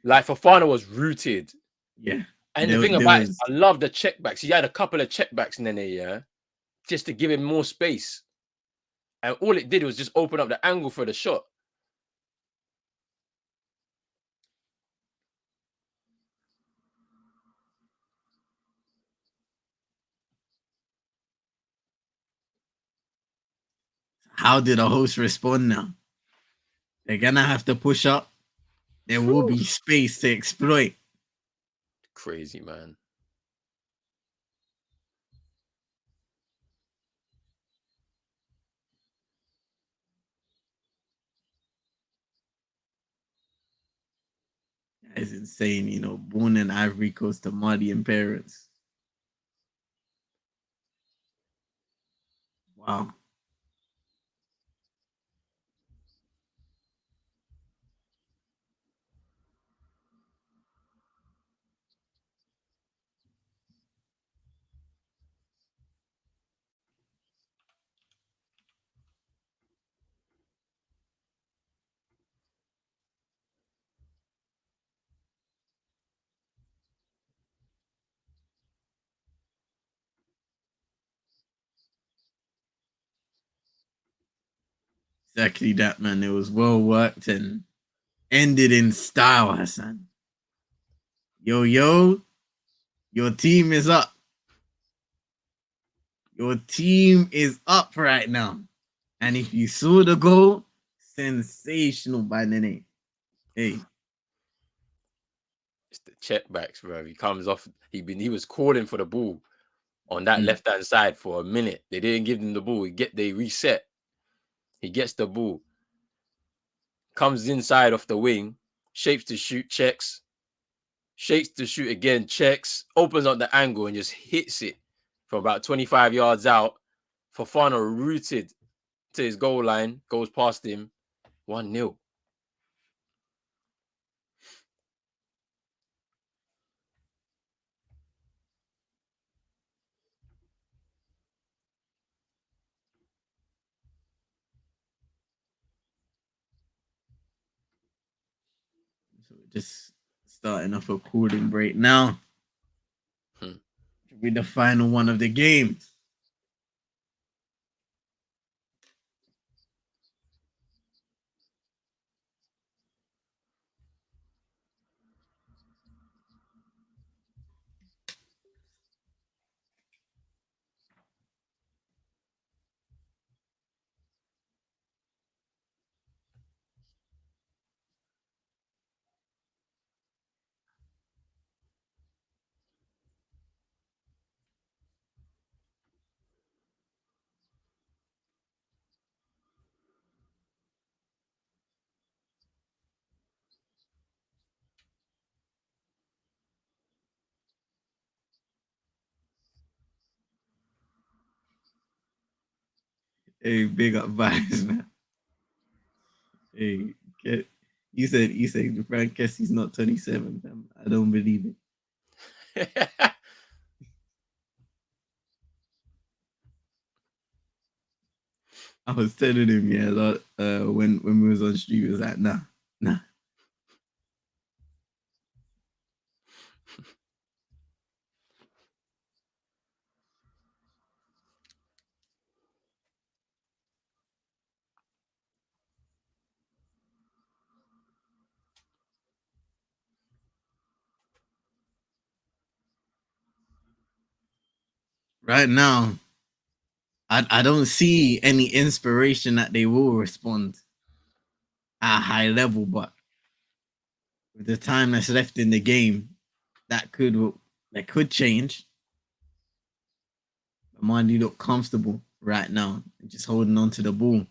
Speaker 2: Like Fofana was rooted.
Speaker 1: Yeah.
Speaker 2: And the thing about it, I love the checkbacks. He had a couple of checkbacks in there, yeah, just to give him more space. And all it did was just open up the angle for the shot.
Speaker 1: How did the host respond now? They're gonna have to push up. There will be space to exploit.
Speaker 2: Crazy, man.
Speaker 1: It's insane, you know, born in Ivory Coast to Malian parents. Wow. Exactly that, man. It was well worked and ended in style, Hassan. Yo, your team is up. Your team is up right now. And if you saw the goal, sensational by Nene. Hey.
Speaker 2: It's the checkbacks, bro. He comes off. He was calling for the ball on that left-hand side for a minute. They didn't give him the ball. They reset. He gets the ball. Comes inside off the wing. Shapes to shoot, checks. Shapes to shoot again, checks. Opens up the angle and just hits it from about 25 yards out. Fofana rooted to his goal line. Goes past him. 1-0.
Speaker 1: So just starting off a cooling break now. Should be the final one of the game. Hey, big up vibes, man. Hey, you said Frank Kessie's not 27. Fam. I don't believe it. I was telling him, yeah, when we was on stream, he was like, nah. Right now, I don't see any inspiration that they will respond at a high level, but with the time that's left in the game, that could change. Mandi look comfortable right now, just holding on to the ball.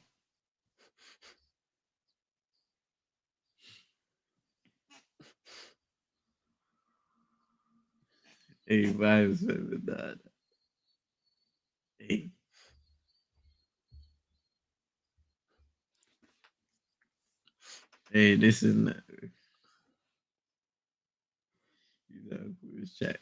Speaker 1: Hey, vibes, man. Hey. Hey, listen. Check.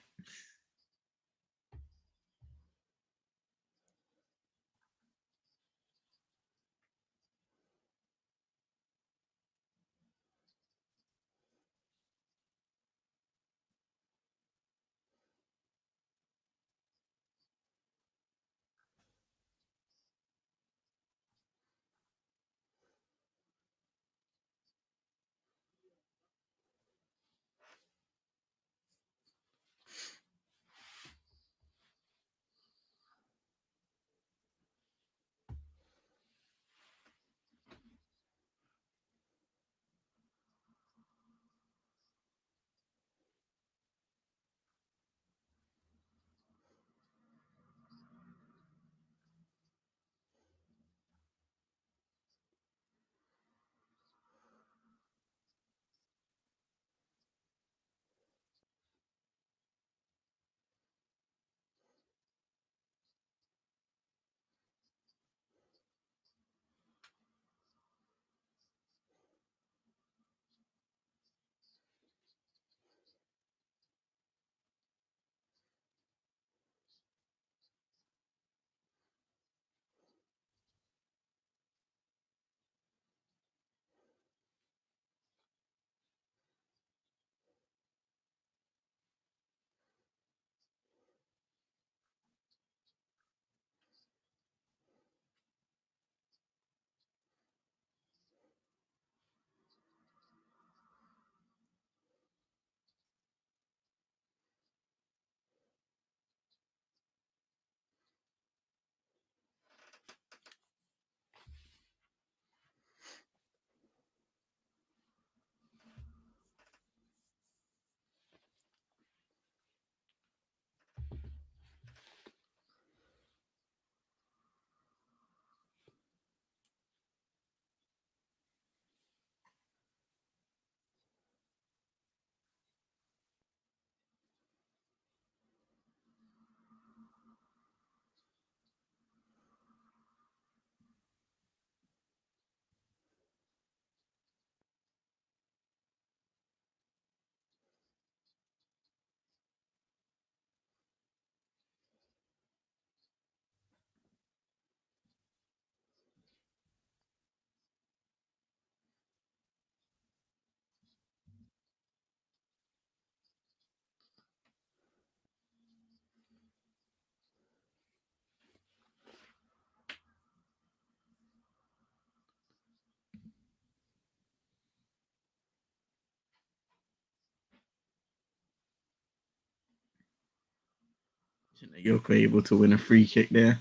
Speaker 1: You're able to win a free kick there.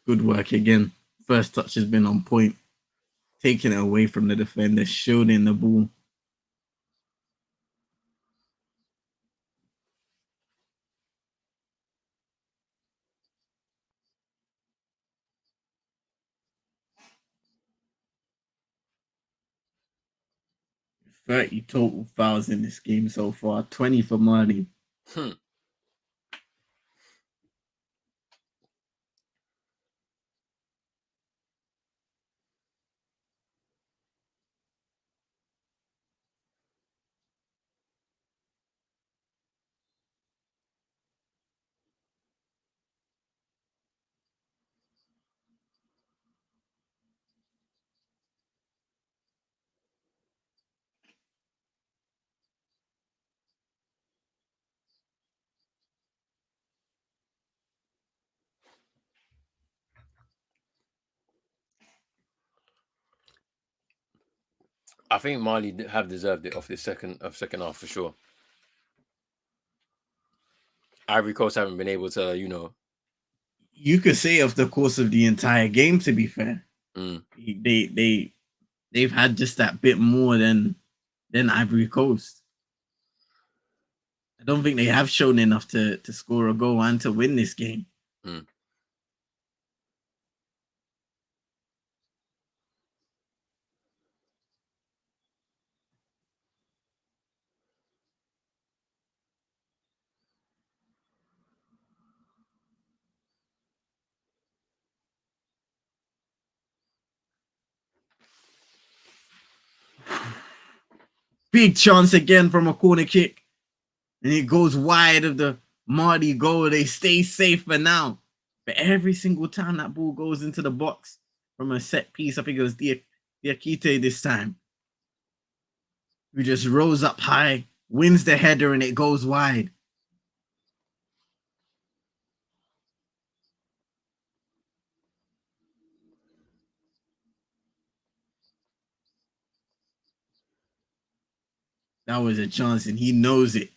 Speaker 1: Good work again. First touch has been on point. Taking it away from the defender, shielding the ball. .30 total fouls in this game so far. 20 for Mali.
Speaker 2: Hmm. I think Mali have deserved it off the second half for sure. Ivory Coast haven't been able to,
Speaker 1: You could say of the course of the entire game, to be fair.
Speaker 2: Mm.
Speaker 1: They've had just that bit more than Ivory Coast. I don't think they have shown enough to score a goal and to win this game.
Speaker 2: Mm.
Speaker 1: Big chance again from a corner kick. And it goes wide of the Marty goal. They stay safe for now. But every single time that ball goes into the box from a set piece, I think it was Diakite this time, who just rose up high, wins the header, and it goes wide. That was a chance, and he knows it.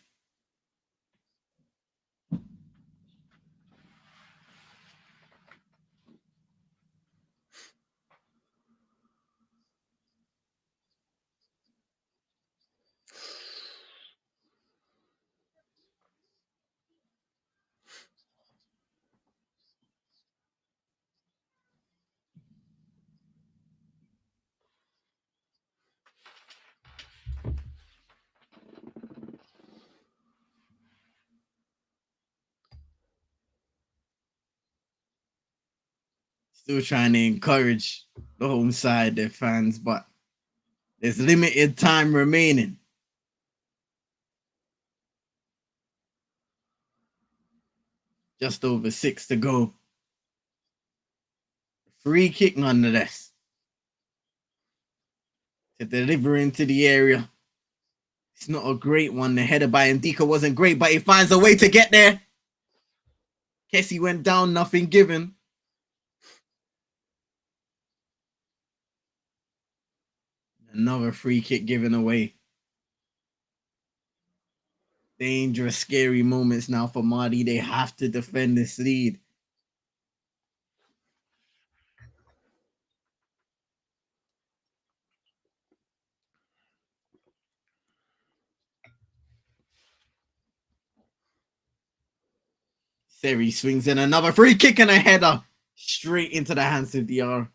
Speaker 1: Still trying to encourage the home side, their fans, but there's limited time remaining. Just over 6 to go. Free kick nonetheless. To deliver into the area. It's not a great one. The header by Ndika wasn't great, but he finds a way to get there. Kessie went down, nothing given. Another free kick given away. Dangerous, scary moments now for Marty. They have to defend this lead. Seri swings in another free kick and a header straight into the hands of DR.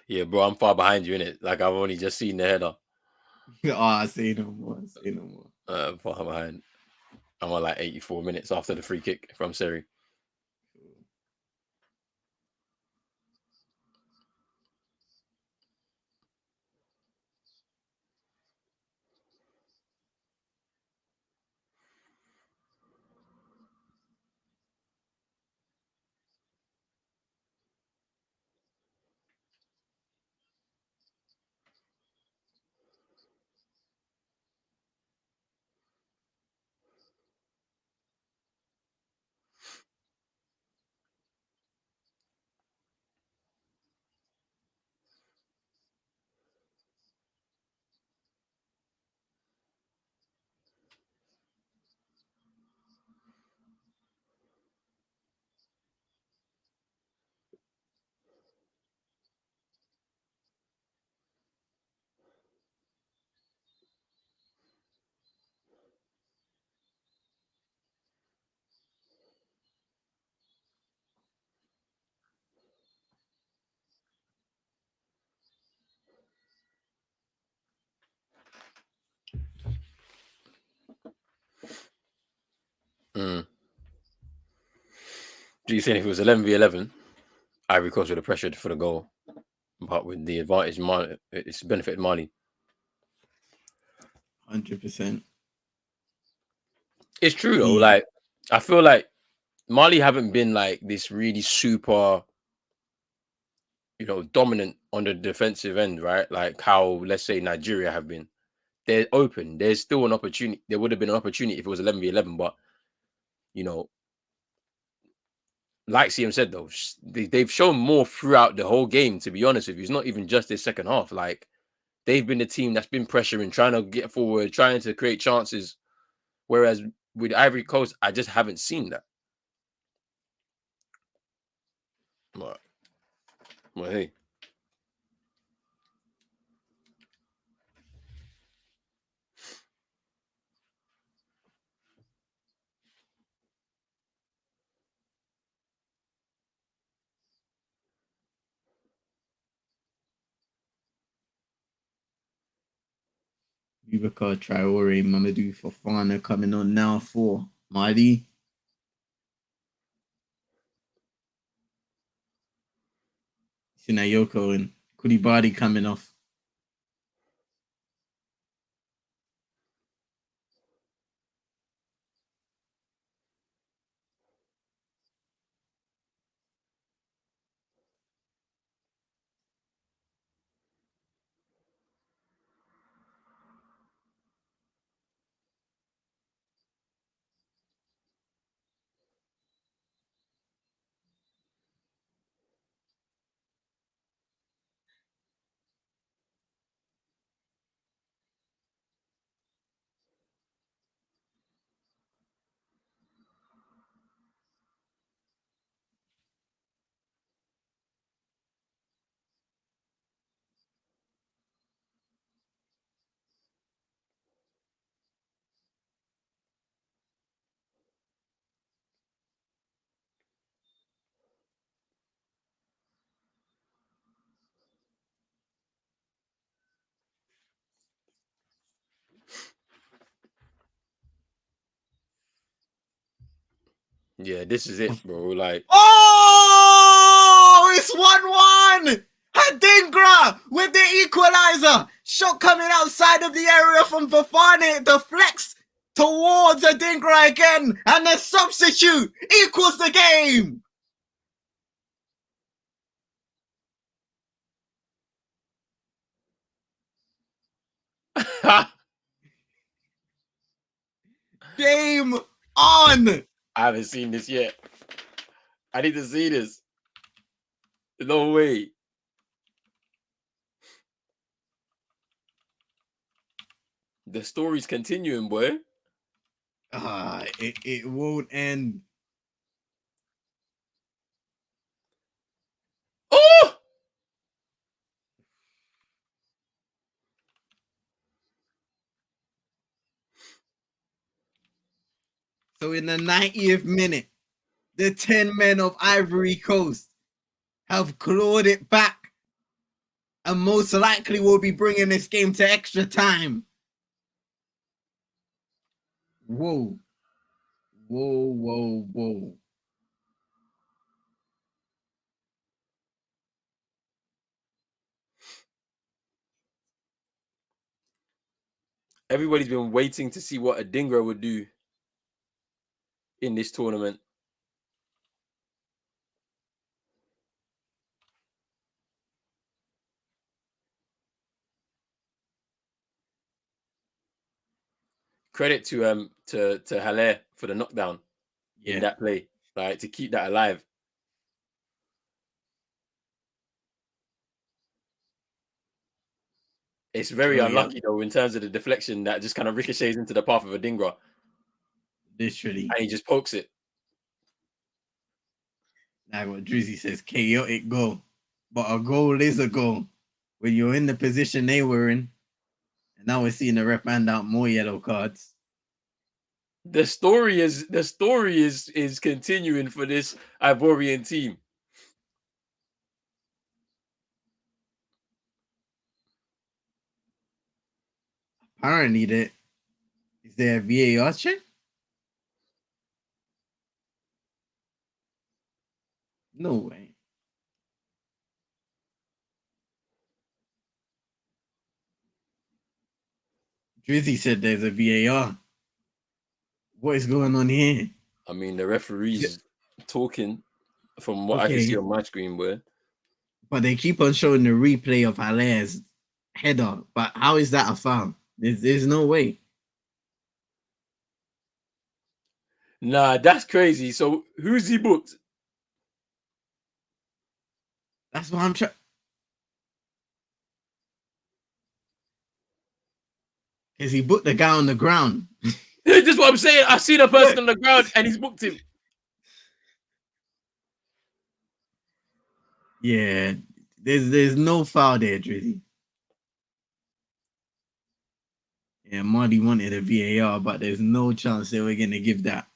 Speaker 2: Yeah, bro, I'm far behind you in it. Like I've only just seen the header.
Speaker 1: I say no more. Say no more.
Speaker 2: Far behind. I'm on like 84 minutes after the free kick from Seri. Mm. Do you think if it was 11v11, Ivory Coast would have pressured for the goal, but with the advantage, it's benefited Mali.
Speaker 1: 100%.
Speaker 2: It's true though.
Speaker 1: Yeah.
Speaker 2: Like I feel like Mali haven't been like this really super, dominant on the defensive end, right? Like how let's say Nigeria have been. They're open. There's still an opportunity. There would have been an opportunity if it was 11v11, but you know, like CM said though, they've shown more throughout the whole game. To be honest with you, it's not even just this second half. Like they've been the team that's been pressuring, trying to get forward, trying to create chances. Whereas with Ivory Coast, I just haven't seen that. But, well, hey.
Speaker 1: Boubacar Traore, Mamadou Fofana coming on now for Mali. Sinayoko and Koulibaly coming off.
Speaker 2: Yeah, this is it, bro. Like,
Speaker 1: Oh, it's 1-1. Hadingra with the equalizer. Shot coming outside of the area from Fofana. It deflects towards Hadingra again. And the substitute equals the game. Game on.
Speaker 2: I haven't seen this yet. I need to see this. No way. The story's continuing, boy.
Speaker 1: It won't end.
Speaker 2: Oh!
Speaker 1: So in the 90th minute, the 10 men of Ivory Coast have clawed it back and most likely will be bringing this game to extra time. Whoa. Whoa, whoa, whoa.
Speaker 2: Everybody's been waiting to see what Adingra would do in this tournament. Credit to Haller for the knockdown in that play, like to keep that alive. It's very unlucky though in terms of the deflection that just kind of ricochets into the path of Adingra.
Speaker 1: Literally.
Speaker 2: And he just pokes it.
Speaker 1: Like what Drizzy says, chaotic goal. But a goal is a goal. When you're in the position they were in, and now we're seeing the ref hand out more yellow cards.
Speaker 2: The story is continuing for this Ivorian team.
Speaker 1: Apparently, is there a VAR check? No way. Drizzy said there's a VAR. What is going on here?
Speaker 2: I mean, the referee's talking from what I can see
Speaker 1: Okay,
Speaker 2: on my screen, boy.
Speaker 1: but they keep on showing the replay of Haller's header. But how is that a foul? There's no way.
Speaker 2: Nah, that's crazy. So who's he booked?
Speaker 1: That's what I'm trying. Because he booked the guy on the ground.
Speaker 2: This is what I'm saying. I see the person
Speaker 1: Look.
Speaker 2: on the ground and he's booked him.
Speaker 1: Yeah, there's no foul there, Drizzy. Yeah, Marty wanted a VAR, but there's no chance they were gonna give that.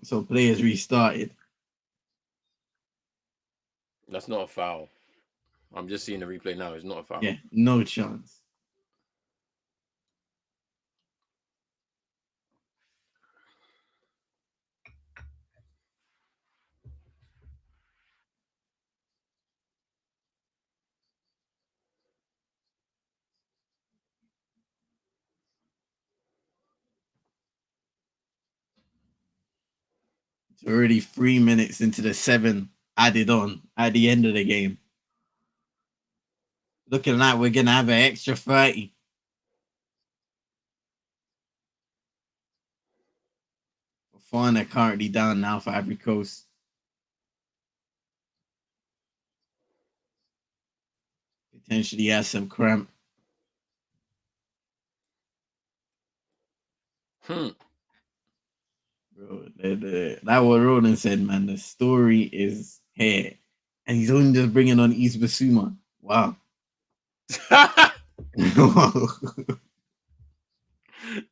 Speaker 1: So players restarted.
Speaker 2: That's not a foul. I'm just seeing the replay now. It's not a foul.
Speaker 1: Yeah, no chance. It's already 3 minutes into the 7 added on at the end of the game. Looking like we're gonna have an extra 30. Fana currently down now for Ivory Coast. Potentially has some cramp. Bro, that what Ronan said, man. The story is here. And he's only just bringing on East Basuma. Wow.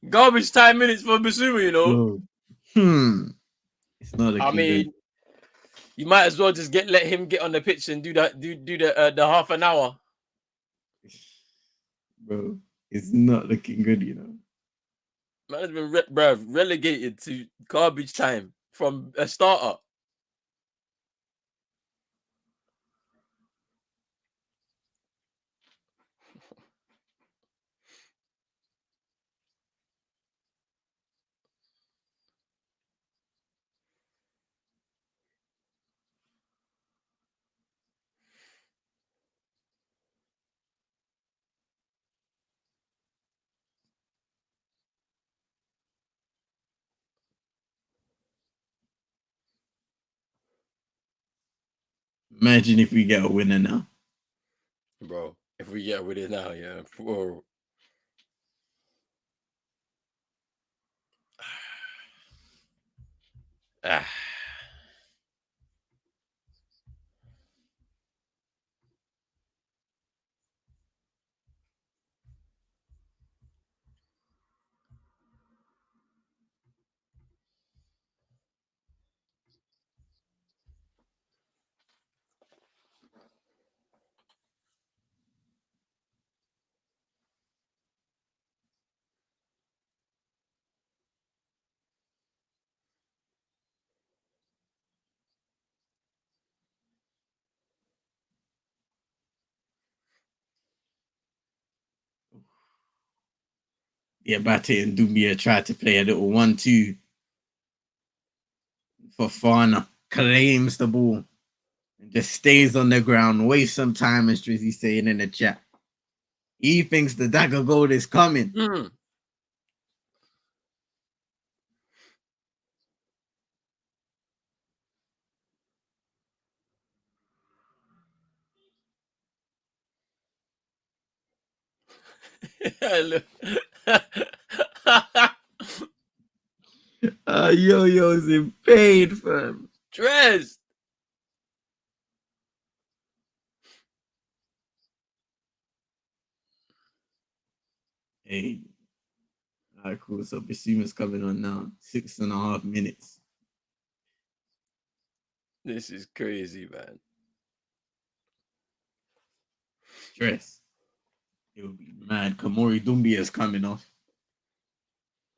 Speaker 2: Garbage time minutes for Basuma, you know.
Speaker 1: Bro. It's not
Speaker 2: I
Speaker 1: looking
Speaker 2: mean,
Speaker 1: good.
Speaker 2: you might as well just let him get on the pitch and do that. Do the half an hour.
Speaker 1: Bro, it's not looking good, you know.
Speaker 2: Man has been relegated to garbage time from a starter.
Speaker 1: Imagine if we get a winner now.
Speaker 2: Bro, if we get with it now, yeah. Bro. Ah.
Speaker 1: Yeah, Bate and Dumbia tried to play a little 1-2 for Fana. Claims the ball and just stays on the ground. Waste some time, as Drizzy saying in the chat. He thinks the dagger goal is coming.
Speaker 2: Mm.
Speaker 1: Yo-Yo's in pain, fam.
Speaker 2: Dress.
Speaker 1: Hey. All right, cool. So Basuma's coming on now. 6.5 minutes.
Speaker 2: This is crazy, man.
Speaker 1: Stress. It would be mad. Kamori Dumbia is coming off.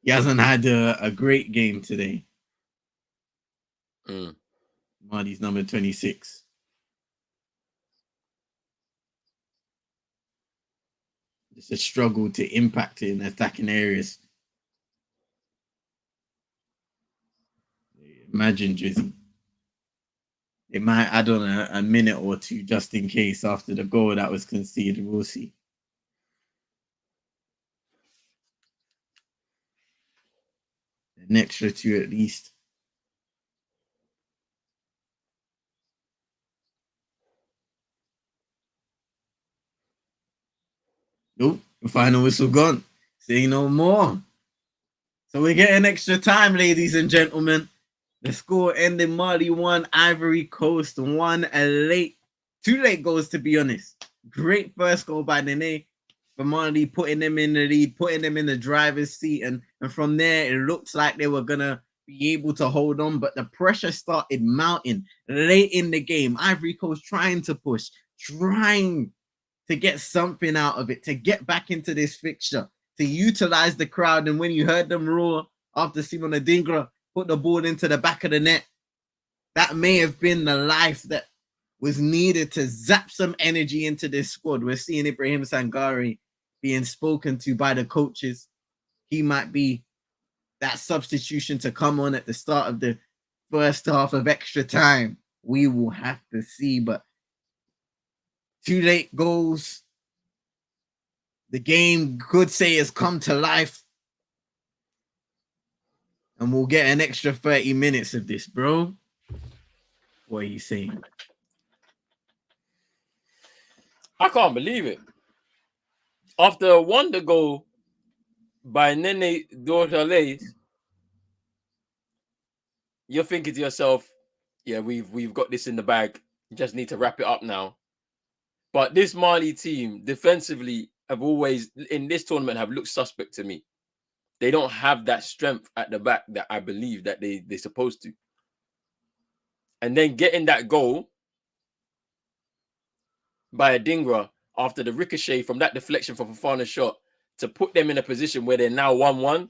Speaker 1: He hasn't had a great game today.
Speaker 2: Mm.
Speaker 1: Marty's number 26. It's a struggle to impact it in attacking areas. Imagine Drizzy. They might add on a minute or two just in case after the goal that was conceded. We'll see. An extra two at least. Nope, the final whistle gone. Say no more. So we're getting extra time, ladies and gentlemen. The score ended Mali 1, Ivory Coast 1. Two late goals, to be honest. Great first goal by Nene for Mali, putting them in the lead, putting them in the driver's seat. And from there, it looks like they were going to be able to hold on. But the pressure started mounting late in the game. Ivory Coast trying to push, trying to get something out of it, to get back into this fixture, to utilize the crowd. And when you heard them roar after Simon Adingra put the ball into the back of the net, that may have been the life that was needed to zap some energy into this squad. We're seeing Ibrahim Sangare being spoken to by the coaches. He might be that substitution to come on at the start of the first half of extra time. We will have to see, but two late goals. The game could say has come to life. And we'll get an extra 30 minutes of this, bro. What are you saying?
Speaker 2: I can't believe it. After a wonder goal by Nene Dorjales, you're thinking to yourself, yeah, we've got this in the bag. You just need to wrap it up now. But this Mali team defensively have always in this tournament have looked suspect to me. They don't have that strength at the back that I believe that they're supposed to. And then getting that goal by Adingra after the ricochet from that deflection from Fofana's shot to put them in a position where they're now 1-1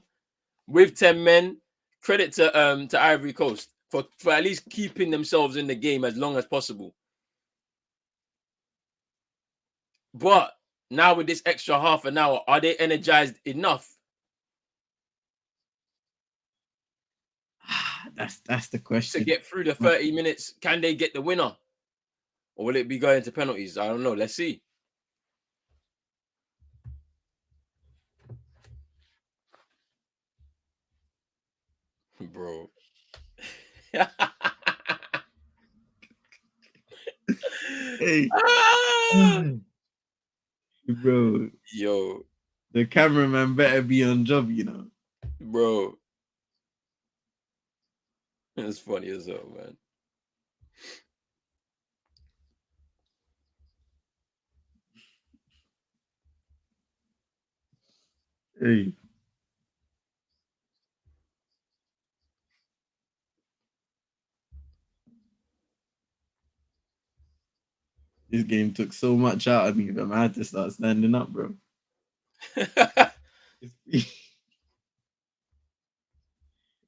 Speaker 2: with 10 men. Credit to Ivory Coast for at least keeping themselves in the game as long as possible. But now with this extra half an hour, are they energized enough?
Speaker 1: That's the question.
Speaker 2: To get through the 30 minutes, can they get the winner? Or will it be going to penalties? I don't know. Let's see. Bro.
Speaker 1: Hey. Bro.
Speaker 2: Yo.
Speaker 1: The cameraman better be on job, you know.
Speaker 2: Bro. It's funny as hell, man.
Speaker 1: Hey. This game took so much out of me, but I had to start standing up, bro.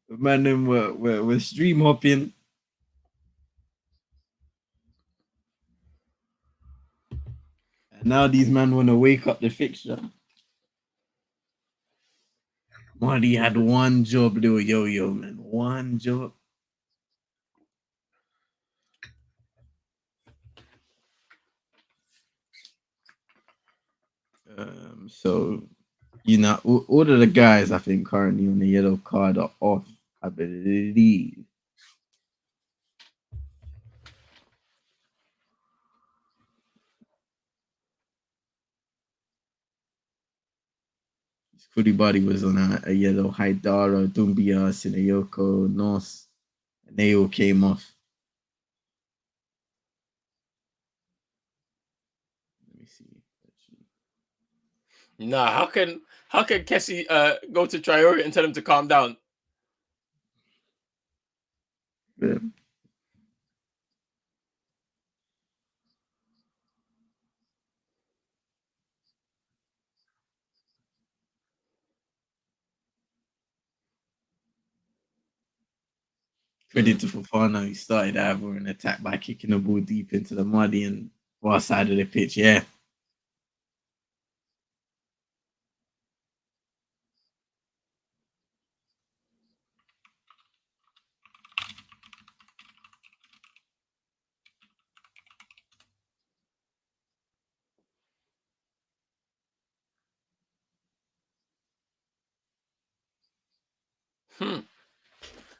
Speaker 1: Man, them were stream hopping. And now these men want to wake up the fixture. Marty had one job, little yo-yo, man. One job. So, you know, all of the guys I think currently on the yellow card are off, I believe. Everybody was on a yellow. Haidara, Dumbia, Sinayoko, Nos, and they all came off. Let me see.
Speaker 2: Nah, how can Kessie go to Traore and tell him to calm down?
Speaker 1: Yeah. Credit to Fofana, he started over an attack by kicking the ball deep into the muddy and far side of the pitch. Yeah.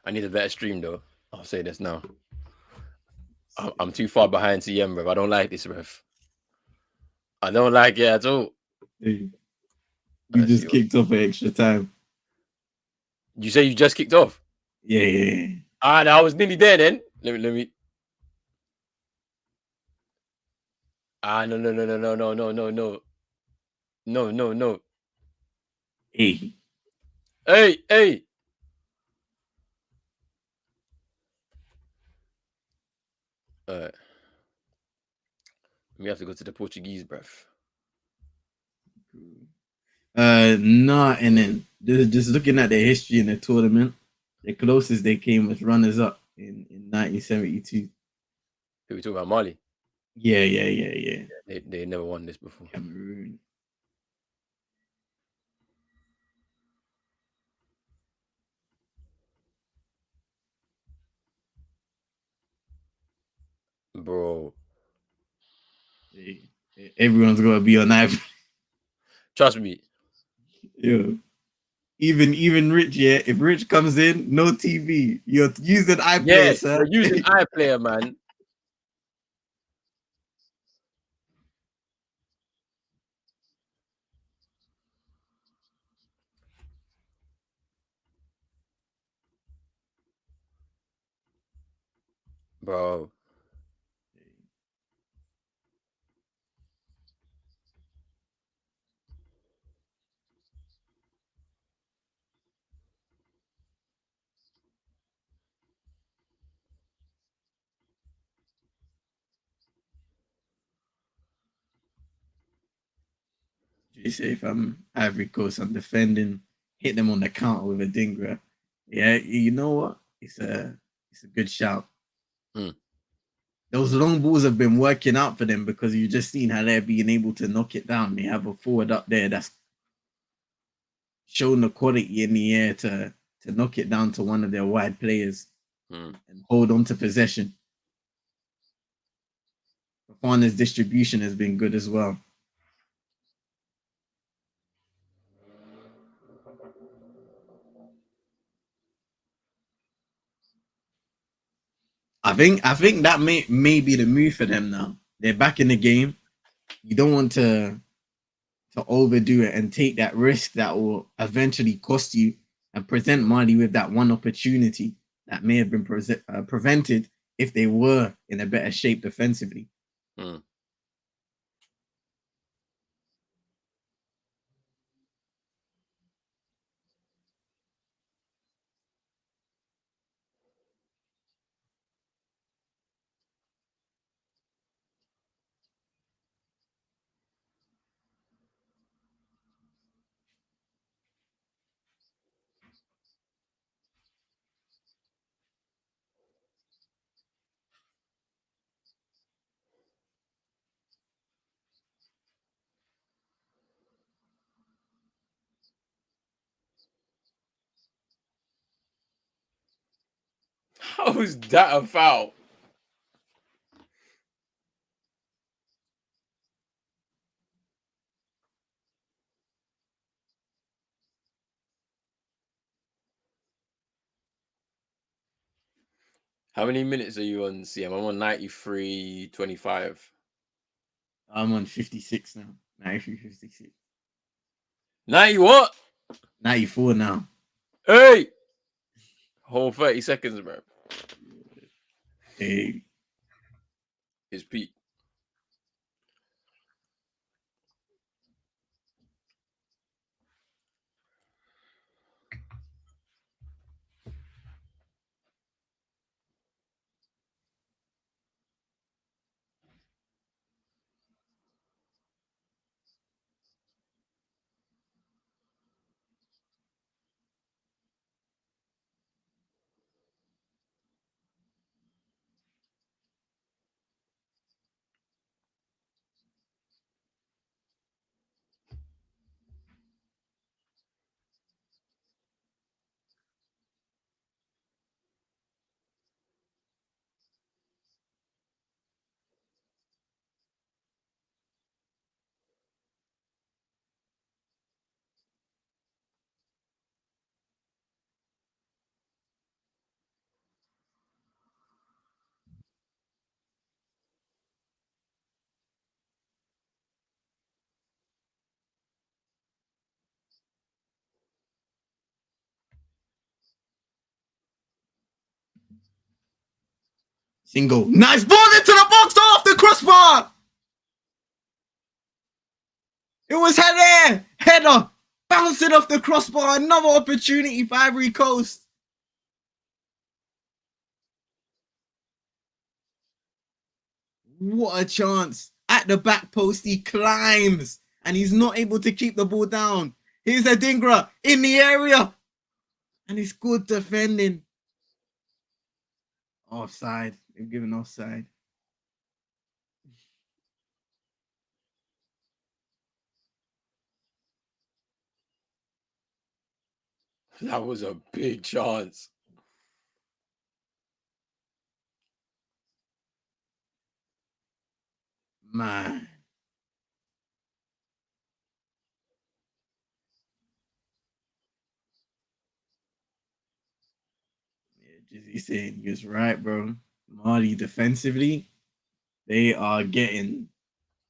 Speaker 2: I need a better stream though. I'll say this now. I'm too far behind CM, bro. I don't like this, bro. I don't like it at all.
Speaker 1: Hey, we
Speaker 2: Let's see
Speaker 1: just
Speaker 2: what.
Speaker 1: kicked off for extra time.
Speaker 2: You say you just kicked off?
Speaker 1: Yeah, yeah, yeah.
Speaker 2: Ah, I was nearly there then. Let me. Ah, no, no, no, no, no, no, no, no, no, no, no, no.
Speaker 1: Hey,
Speaker 2: Hey, hey. Alright. We have to go to the Portuguese, bruv.
Speaker 1: nah, and then just looking at their history in the tournament, the closest they came was runners up in 1972.
Speaker 2: Who we talking about? Mali.
Speaker 1: Yeah, yeah, yeah, yeah.
Speaker 2: They never won this before.
Speaker 1: Cameroon.
Speaker 2: Bro.
Speaker 1: Hey, everyone's gonna be on Ivory.
Speaker 2: Trust me.
Speaker 1: Yo, even Rich, yeah. If Rich comes in, no TV. You're using iPlayer,
Speaker 2: Yeah,
Speaker 1: sir.
Speaker 2: you're using iPlayer, man. Bro.
Speaker 1: You say if I'm Ivory Coast, I'm defending, hit them on the counter with a dinger. Yeah, you know what? It's a good shout.
Speaker 2: Hmm.
Speaker 1: Those long balls have been working out for them because you've just seen how they're being able to knock it down. They have a forward up there that's shown the quality in the air to knock it down to one of their wide players
Speaker 2: Hmm.
Speaker 1: and hold on to possession. Fafana's distribution has been good as well. I think that may be the move for them now. They're back in the game. You don't want to overdo it and take that risk that will eventually cost you and present Mali with that one opportunity that may have been prevented if they were in a better shape defensively.
Speaker 2: Hmm. How is that a foul? How many minutes are you on, CM? I'm on 93:25.
Speaker 1: I'm on 56 now. 93, 56.
Speaker 2: 90 what?
Speaker 1: 94 now.
Speaker 2: Hey! Whole 30 seconds, bro.
Speaker 1: Hey,
Speaker 2: His peak.
Speaker 1: Single. Nice ball into the box off the crossbar. It was header. Header. Bouncing off the crossbar. Another opportunity for Ivory Coast. What a chance. At the back post, he climbs. And he's not able to keep the ball down. Here's Adingra in the area. And it's good defending. Offside. They've given offside.
Speaker 2: That was a big chance.
Speaker 1: Man. Yeah, Jizzy saying he was right, bro. Mali defensively, they are getting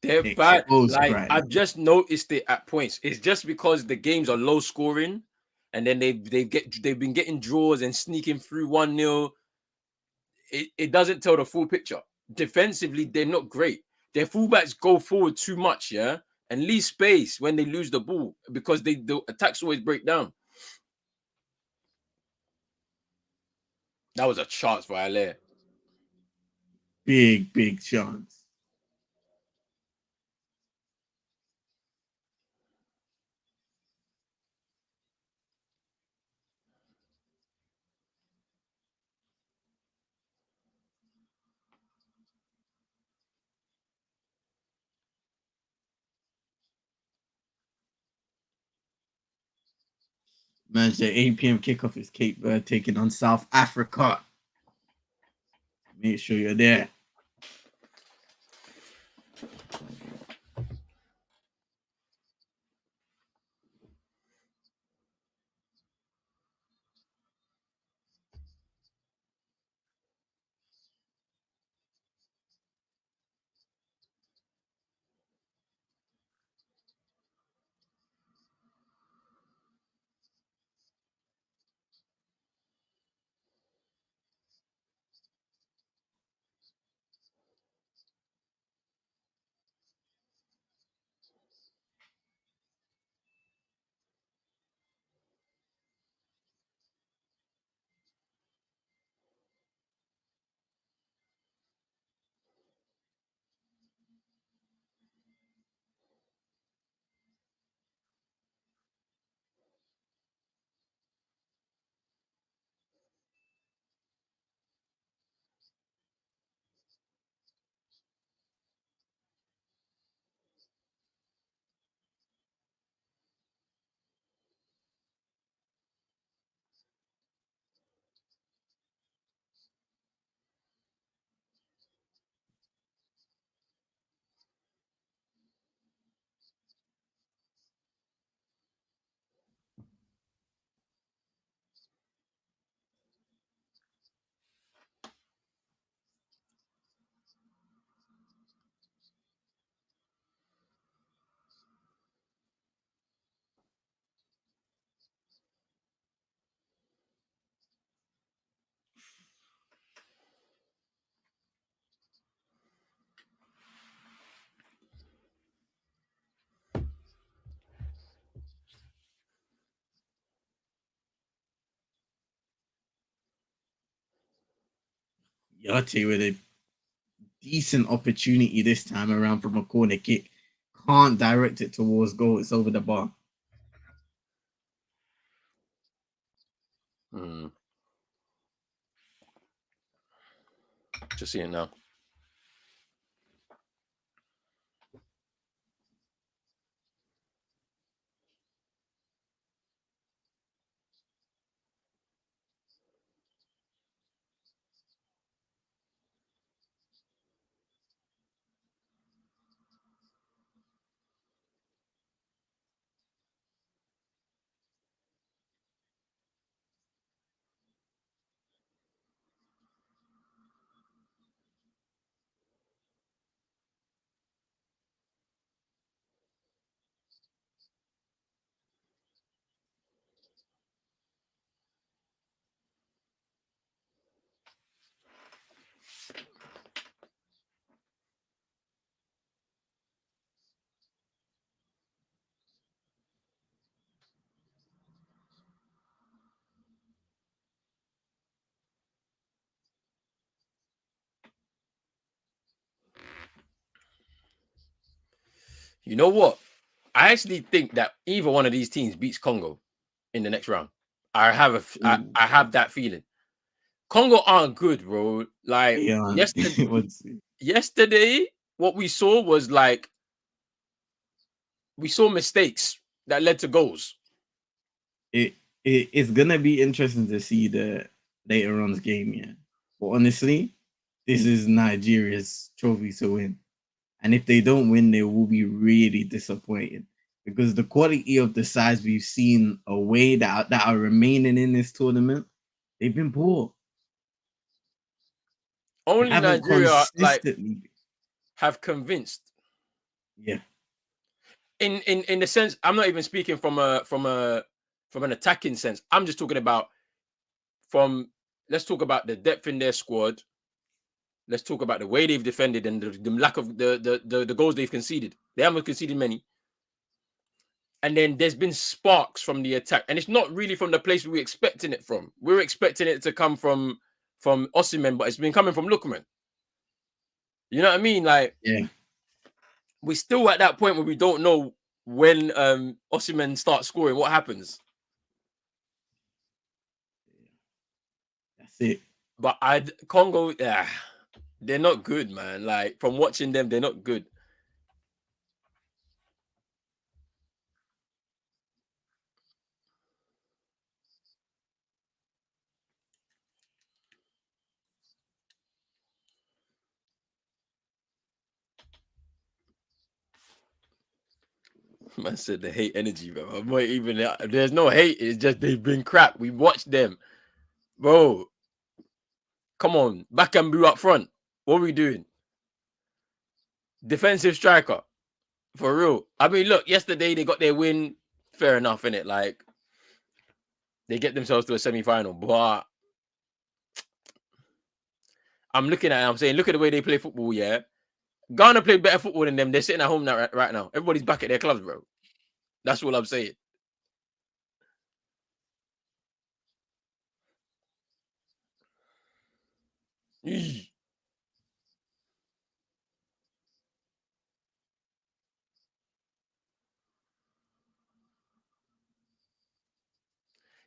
Speaker 2: They're bad.
Speaker 1: exposed
Speaker 2: Like
Speaker 1: right
Speaker 2: I've
Speaker 1: now.
Speaker 2: just noticed it at points. It's just because the games are low scoring, and then they've been getting draws and sneaking through 1-0. It doesn't tell the full picture. Defensively, they're not great. Their fullbacks go forward too much, yeah, and leave space when they lose the ball because the attacks always break down. That was a chance for Allaire.
Speaker 1: Big chance. Man's the 8 p.m. kickoff is Cape Verde taking on South Africa. Make sure you're there. Yate with a decent opportunity this time around from a corner kick. Can't direct it towards goal. It's over the bar.
Speaker 2: Just seeing now. You know what? I actually think that either one of these teams beats Congo in the next round. I have that feeling. Congo aren't good, bro. Like
Speaker 1: They are.
Speaker 2: yesterday, what we saw was like we saw mistakes that led to goals.
Speaker 1: It's gonna be interesting to see the later on's game, yeah. But honestly, this is Nigeria's trophy to win. And if they don't win, they will be really disappointed because the quality of the sides we've seen away that are remaining in this tournament, they've been poor. They
Speaker 2: Only
Speaker 1: haven't
Speaker 2: Nigeria like
Speaker 1: consistently.
Speaker 2: have convinced.
Speaker 1: Yeah.
Speaker 2: In the sense, I'm not even speaking from an attacking sense. I'm just talking about let's talk about the depth in their squad. Let's talk about the way they've defended and the lack of the goals they've conceded. They haven't conceded many. And then there's been sparks from the attack. And it's not really from the place we were expecting it from. We were expecting it to come from Osimhen, but it's been coming from Lookman. You know what I mean? Like,
Speaker 1: yeah,
Speaker 2: we're still at that point where we don't know when Osimhen starts scoring, what happens.
Speaker 1: that's it.
Speaker 2: But Congo, they're not good, man. Like, from watching them, they're not good. Man said the hate energy, bro. I'm not even. There's no hate. It's just they've been crap. We watched them, bro. Come on, Bakambu up front. What are we doing? Defensive striker, for real. I mean, look, yesterday they got their win. Fair enough, innit? Like, they get themselves to a semi-final. But I'm looking at it, I'm saying, look at the way they play football, yeah? Ghana played better football than them. They're sitting at home now, right now. Everybody's back at their clubs, bro. That's what I'm saying. Yee.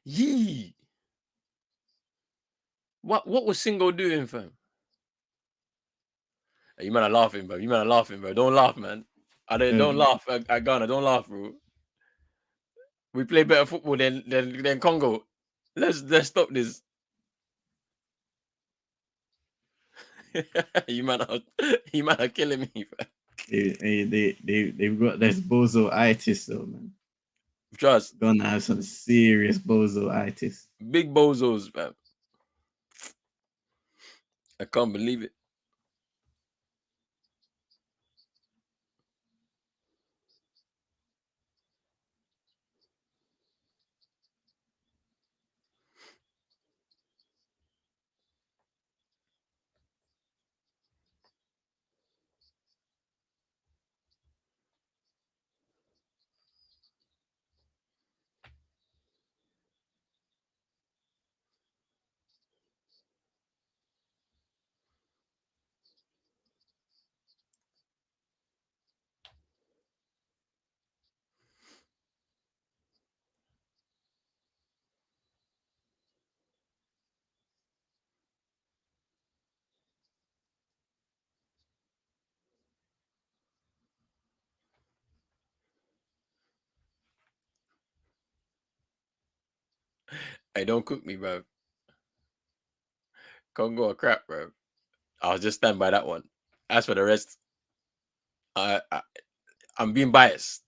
Speaker 2: Yee. What was Singo doing, fam? Hey, you man are laughing, bro. You man are laughing, bro. Don't laugh, man. Don't laugh at Ghana. Don't laugh, bro. We play better football than Congo. Let's stop this. you man are killing me, fam.
Speaker 1: They've got this bozo-itis though, man.
Speaker 2: Trust.
Speaker 1: Gonna have some serious bozo-itis.
Speaker 2: Big bozos, fam. I can't believe it. Hey, don't cook me, bro. Congo a crap, bro. I'll just stand by that one. As for the rest, I I'm being biased.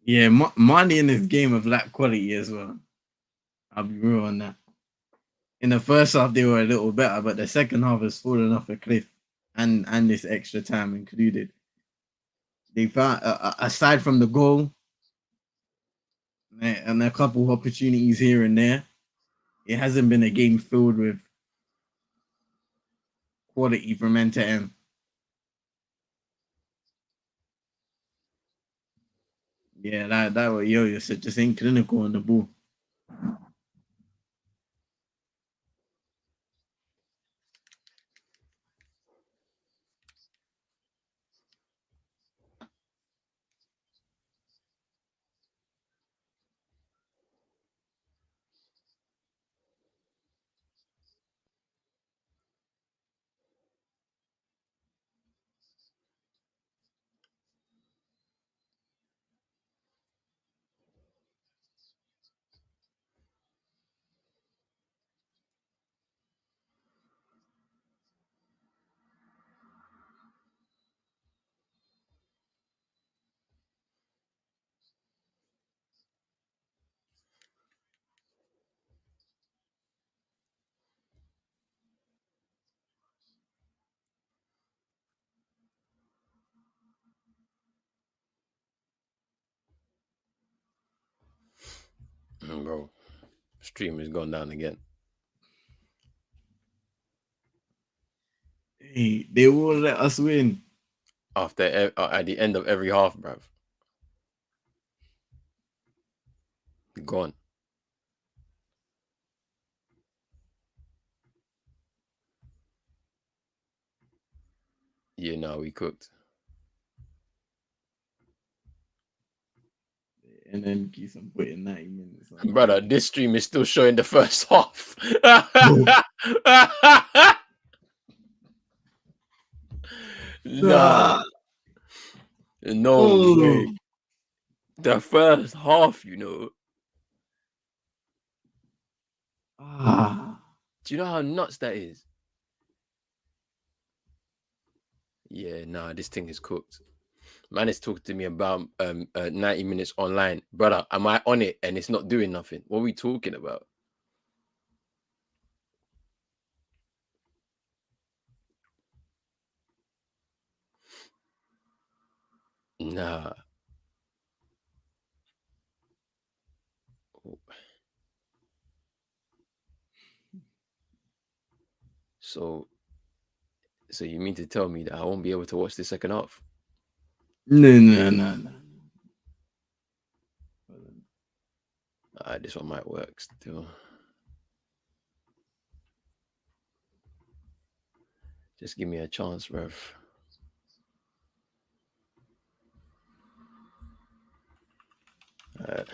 Speaker 1: Yeah, Marley in this game of lack quality as well. I'll be real on that. In the first half, they were a little better, but the second half has fallen off a cliff, and this extra time included. They found, aside from the goal and a couple of opportunities here and there, it hasn't been a game filled with quality from end to end. Yeah, that was you're just ain't clinical on the ball.
Speaker 2: Bro, stream is going down again.
Speaker 1: Hey, they will let us win.
Speaker 2: After at the end of every half, bruv. Gone. Yeah, now we cooked.
Speaker 1: And then keep on putting 90 minutes on.
Speaker 2: Brother, this stream is still showing the first half. No. No way. The first half, you know. Do you know how nuts that is? Yeah, nah, this thing is cooked. Man is talking to me about 90 minutes online. Brother, am I on it and it's not doing nothing? What are we talking about? Nah. So you mean to tell me that I won't be able to watch the second half?
Speaker 1: No.
Speaker 2: This one might work still. Just give me a chance, bruv. Alright.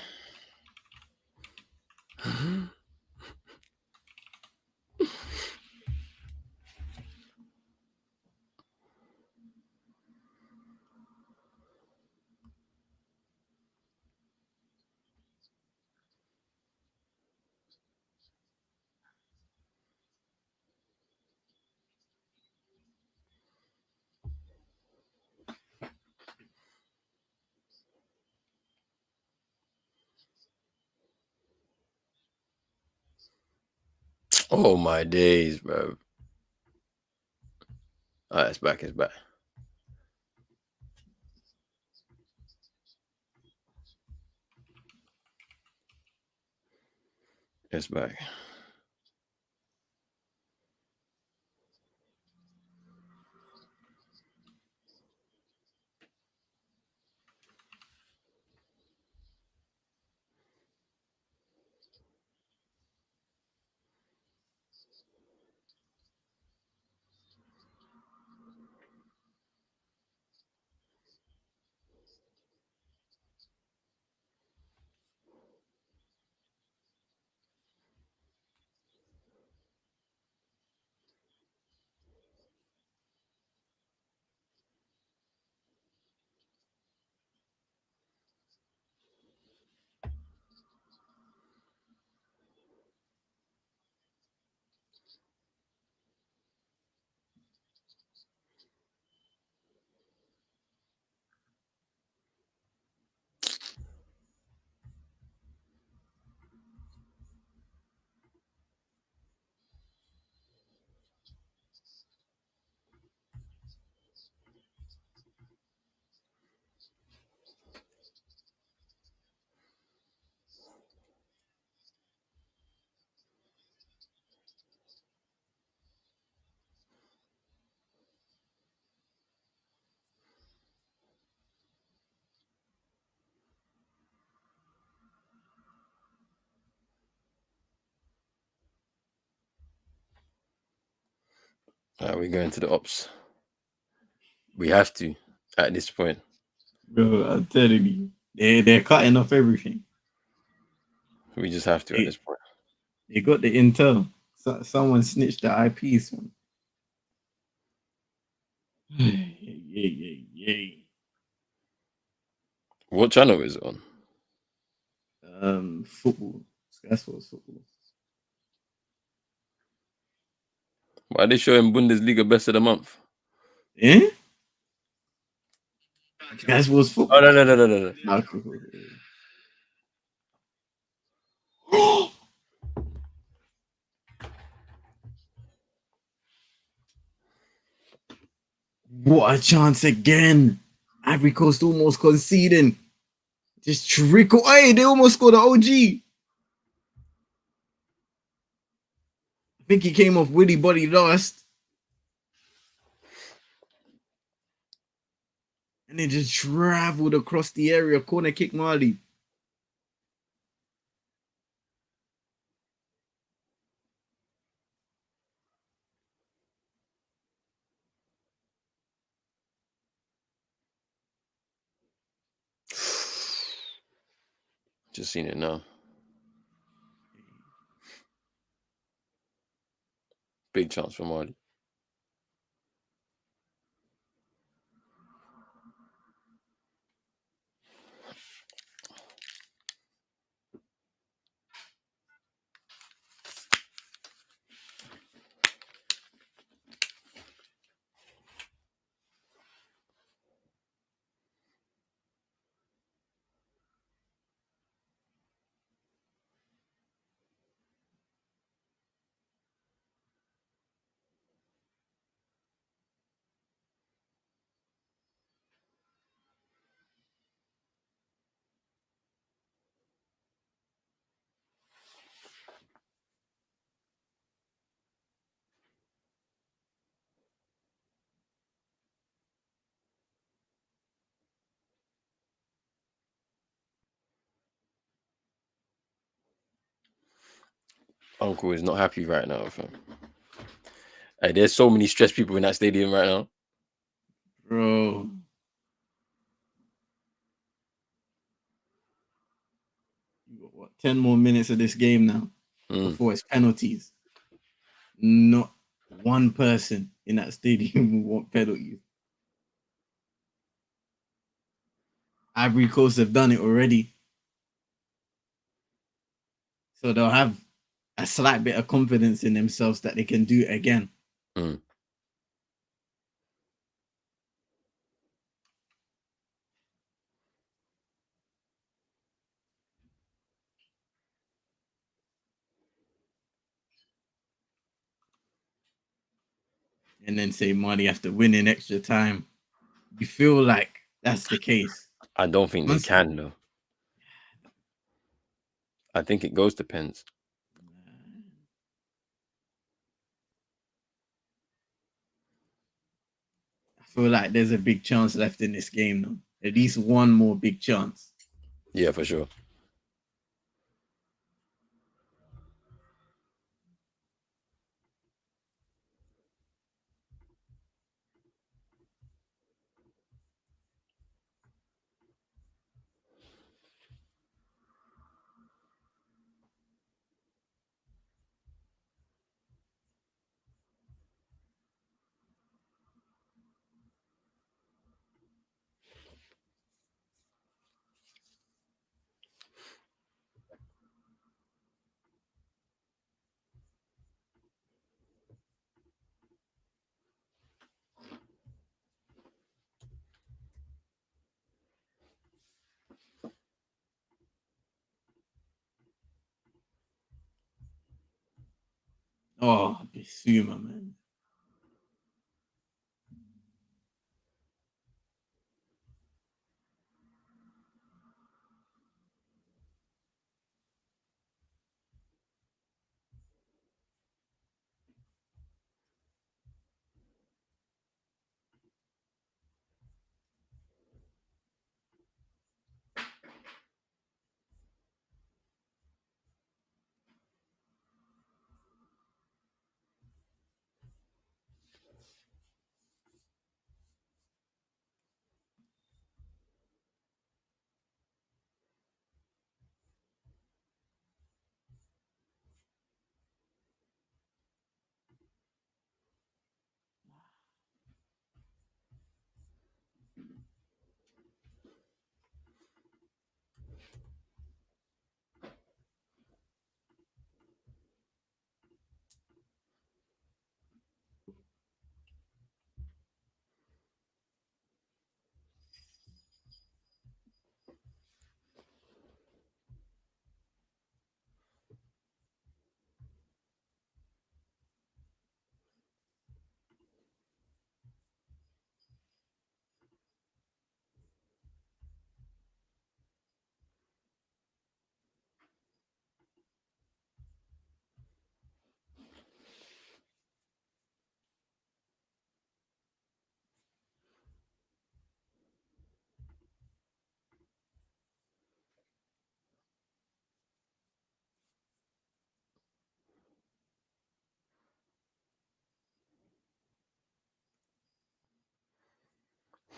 Speaker 2: Oh my days, bro. Alright, it's back, it's back. It's back. We're going to the ops. We have to at this point.
Speaker 1: Bro, I'm telling you, they're cutting off everything.
Speaker 2: We just have to at
Speaker 1: They,
Speaker 2: this point.
Speaker 1: they got the intel. Someone snitched the IPs. Man. Yay.
Speaker 2: What channel is it on?
Speaker 1: Football. Sky Sports football.
Speaker 2: Why are they showing Bundesliga best of the month?
Speaker 1: Eh? Sky Sports
Speaker 2: Oh
Speaker 1: football.
Speaker 2: no.
Speaker 1: Ah, cool. What a chance again. Ivory Coast almost conceding. Just trickle. Hey, they almost scored an OG. I think he came off Willy Body last. And then just traveled across the area. Corner kick Marley.
Speaker 2: Just seen it now. Big chance for Marley. Uncle is not happy right now, fam. Hey, there's so many stressed people in that stadium right now.
Speaker 1: Bro. You got what? 10 more minutes of this game now before it's penalties. Not one person in that stadium will want penalties. Ivory Coast have done it already. So they'll have a slight bit of confidence in themselves that they can do it again.
Speaker 2: Mm.
Speaker 1: And then say Marty after winning extra time. You feel like that's the case.
Speaker 2: I don't think they can though. I think it goes to pens.
Speaker 1: I feel like there's a big chance left in this game though. At least one more big chance.
Speaker 2: Yeah, for sure.
Speaker 1: Oh, Bissouma, man.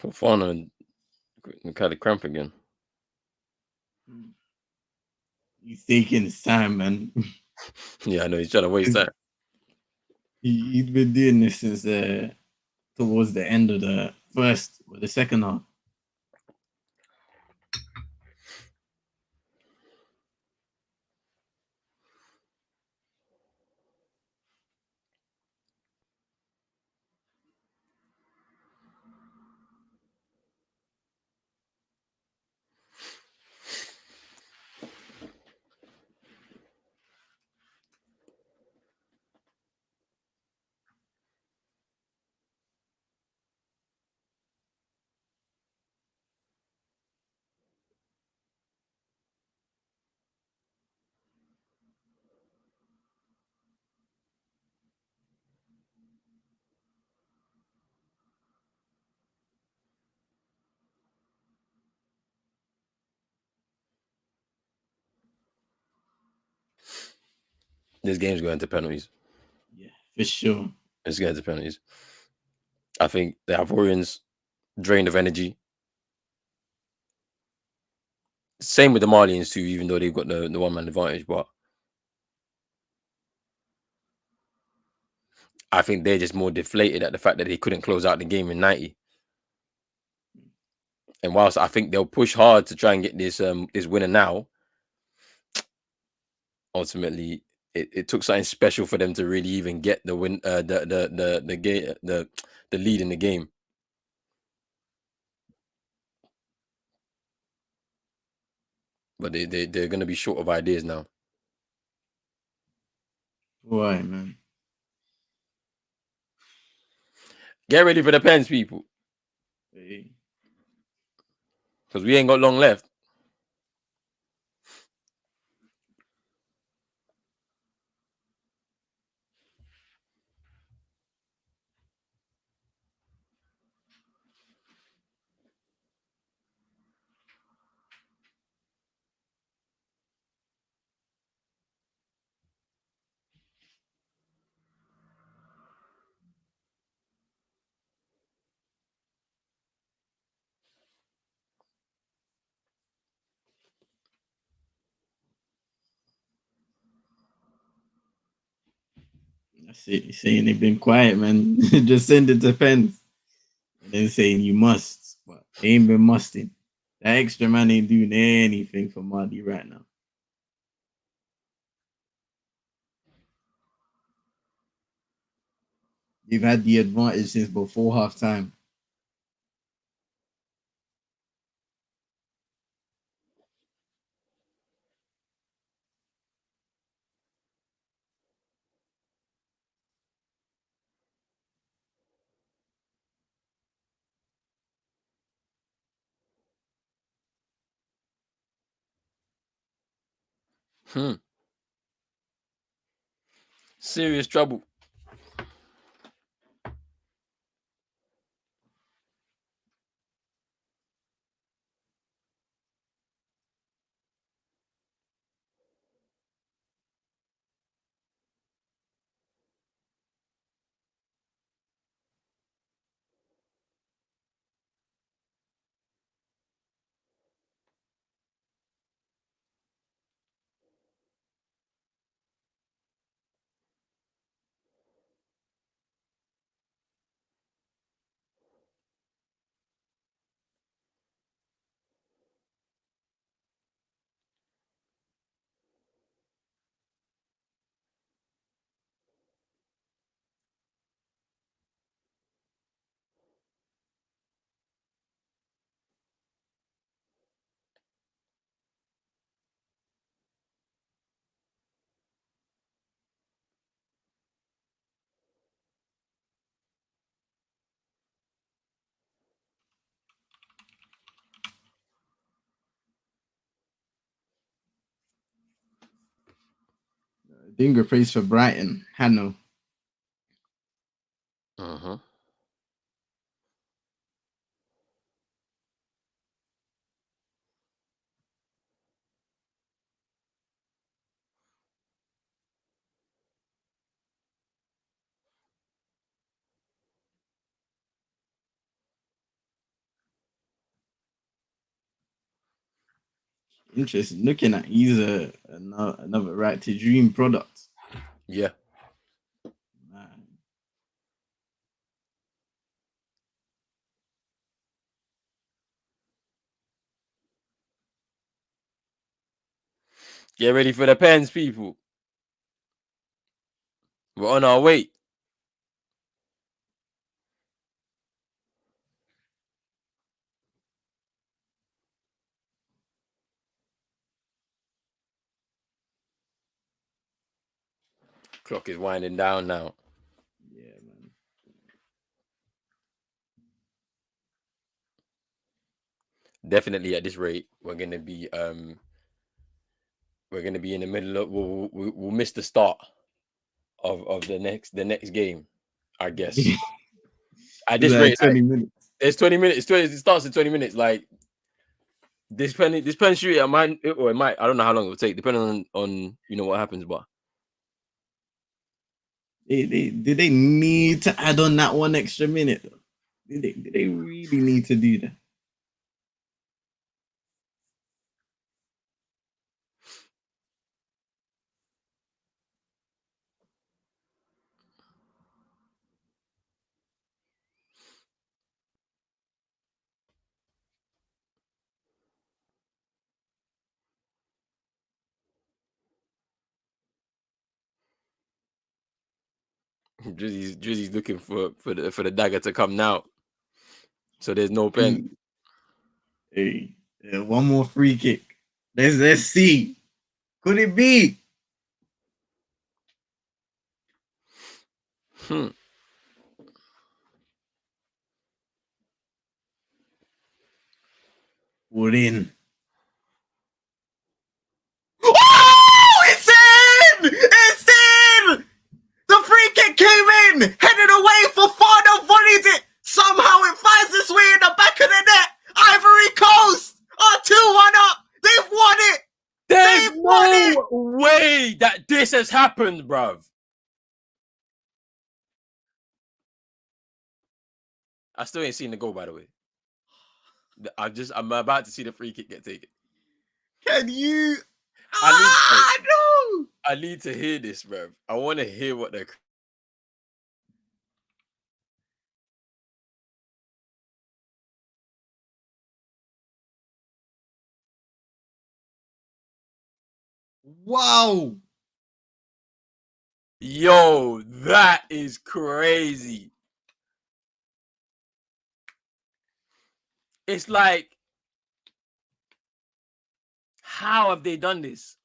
Speaker 2: For fun and kind of cramp again.
Speaker 1: He's taking his time, man.
Speaker 2: Yeah, I know he's trying to waste that.
Speaker 1: He's been doing this since towards the end of the first or the second half.
Speaker 2: This game's going to penalties.
Speaker 1: Yeah, for sure.
Speaker 2: It's going to penalties. I think the Ivorians drained of energy. Same with the Malians too, even though they've got the one man advantage. But I think they're just more deflated at the fact that they couldn't close out the game in 90. And whilst I think they'll push hard to try and get this winner now, ultimately it took something special for them to really even get the win, the game, the lead in the game. But they're gonna be short of ideas now.
Speaker 1: Why, man?
Speaker 2: Get ready for the pens, people,
Speaker 1: Hey.
Speaker 2: because we ain't got long left.
Speaker 1: That's it. He's saying they've been quiet, man. Just send it to pens. And then saying you must. But they ain't been musting. That extra man ain't doing anything for Marty right now. You've had the advantage since before halftime.
Speaker 2: Serious trouble.
Speaker 1: Dinger prays for Brighton. Hanno.
Speaker 2: Uh-huh.
Speaker 1: Interesting. Looking at he's another right to dream product.
Speaker 2: Yeah.
Speaker 1: Man.
Speaker 2: Get ready for the pens, people. We're on our way. Clock is winding down now.
Speaker 1: Yeah, man.
Speaker 2: Definitely at this rate, we're gonna be in the middle of we'll miss the start of the next game, I guess. At this rate,
Speaker 1: 20 minutes.
Speaker 2: it's 20 minutes. It starts in 20 minutes. Like this pen shooting, it might. I don't know how long it will take, depending on what happens. But
Speaker 1: Did they need to add on that one extra minute? Did they really need to do that?
Speaker 2: Drizzy's looking for the dagger to come now. So there's no pen.
Speaker 1: Hey, one more free kick. Let's see. Could it be? Put in. Oh, it's in! It's in! The free kick came in, headed away for Fana, volleyed it. Somehow it finds its way in the back of the net. Ivory Coast are 2-1 up. They've won it.
Speaker 2: There's no way that this has happened, bruv. I still ain't seen the goal, by the way. I'm about to see the free kick get taken.
Speaker 1: Can you?
Speaker 2: No! I need to hear this, bruv. I want to hear what they're.
Speaker 1: Wow.
Speaker 2: Yo, that is crazy. It's like, how have they done this?